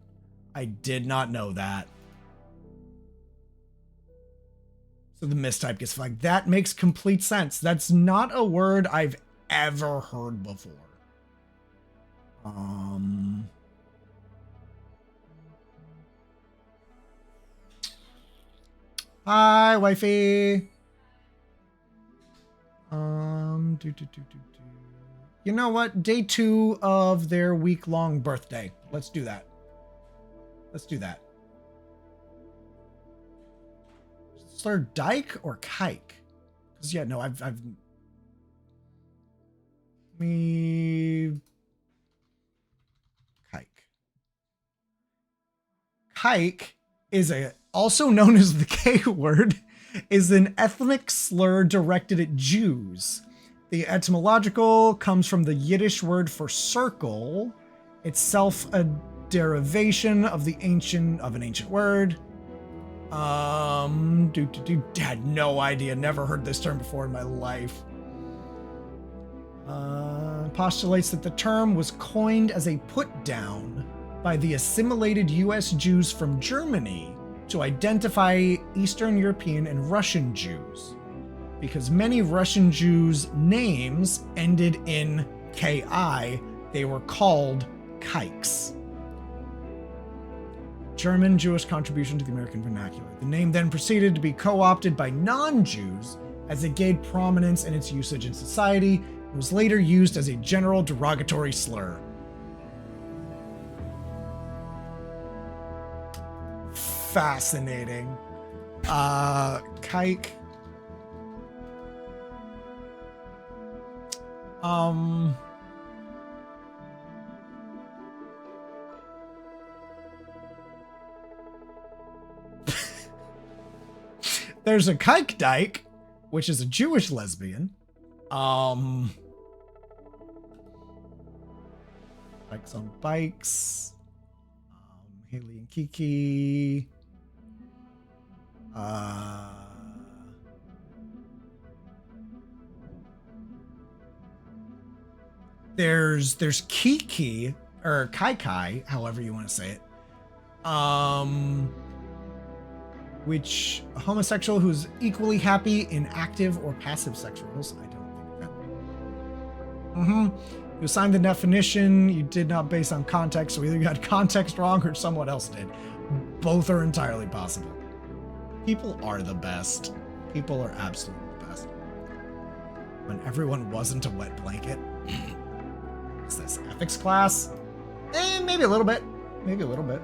[SPEAKER 1] I did not know that. So the mistype gets flagged. That makes complete sense. That's not a word I've ever heard before. Hi, wifey. You know what? Day 2 of their week-long birthday. Let's do that. Let's do that. Slur Dyke or Kike? Because yeah, no, I've me Kike. Kike is also known as the K word, is an ethnic slur directed at Jews. The etymological comes from the Yiddish word for circle, itself a derivation of an ancient word. Had no idea, never heard this term before in my life. Postulates that the term was coined as a put down by the assimilated US Jews from Germany to identify Eastern European and Russian Jews, because many Russian Jews' names ended in KI, they were called Kikes. German Jewish contribution to the American vernacular. The name then proceeded to be co-opted by non-Jews as it gained prominence in its usage in society and was later used as a general derogatory slur. Fascinating. Kike. There's a Kike Dyke, which is a Jewish lesbian. Bikes on Bikes. Haley and Kiki. There's Kiki, or Kai, however you want to say it. Which a homosexual who's equally happy in active or passive sex roles. I don't think that. You assigned the definition you did not base on context, so either you had context wrong or someone else did. Both are entirely possible. People are the best. People are absolutely the best. When everyone wasn't a wet blanket. Is this ethics class? Maybe a little bit. Maybe a little bit.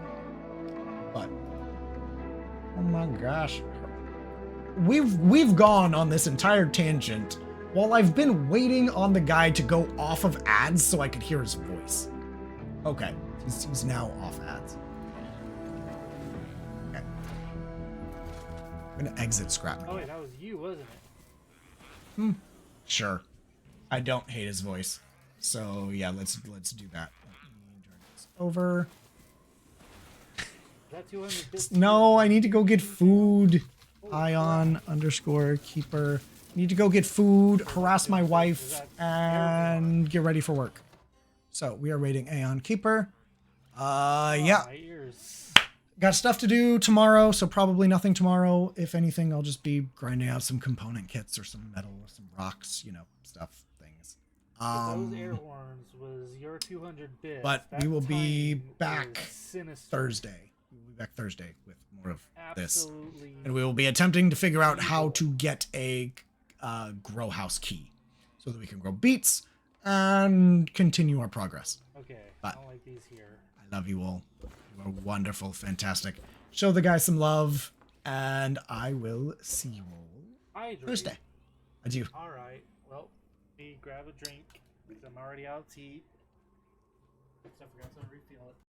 [SPEAKER 1] But oh my gosh. We've gone on this entire tangent while I've been waiting on the guy to go off of ads so I could hear his voice. Okay, he's now off ads. Okay. I'm gonna exit Scrap.
[SPEAKER 3] Oh wait, that was you, wasn't it?
[SPEAKER 1] Sure. I don't hate his voice. So yeah, let's do that. Let me drag this over.
[SPEAKER 3] Is that 200 bits?
[SPEAKER 1] No, I need to go get food. Ion _ keeper. Need to go get food, harass my wife, and get ready for work. So we are raiding Aeon Keeper. Yeah.
[SPEAKER 3] My ears.
[SPEAKER 1] Got stuff to do tomorrow, so probably nothing tomorrow. If anything, I'll just be grinding out some component kits or some metal or some rocks, you know, stuff, things.
[SPEAKER 3] Those air horns was your 200 bits.
[SPEAKER 1] But
[SPEAKER 3] That
[SPEAKER 1] we will be
[SPEAKER 3] timing
[SPEAKER 1] back
[SPEAKER 3] is sinister.
[SPEAKER 1] Thursday. We'll be back Thursday with more of this.
[SPEAKER 3] Absolutely.
[SPEAKER 1] And we will be attempting to figure out how to get a grow house key so that we can grow beets and continue our progress.
[SPEAKER 3] Okay,
[SPEAKER 1] But-
[SPEAKER 3] I don't like these here.
[SPEAKER 1] I love you all. You are wonderful, fantastic. Show the guys some love, and I will see you all
[SPEAKER 3] Hydrate.
[SPEAKER 1] Thursday. Adieu.
[SPEAKER 3] Alright, well, me grab a drink because I'm already out to eat. Except I forgot to refill it.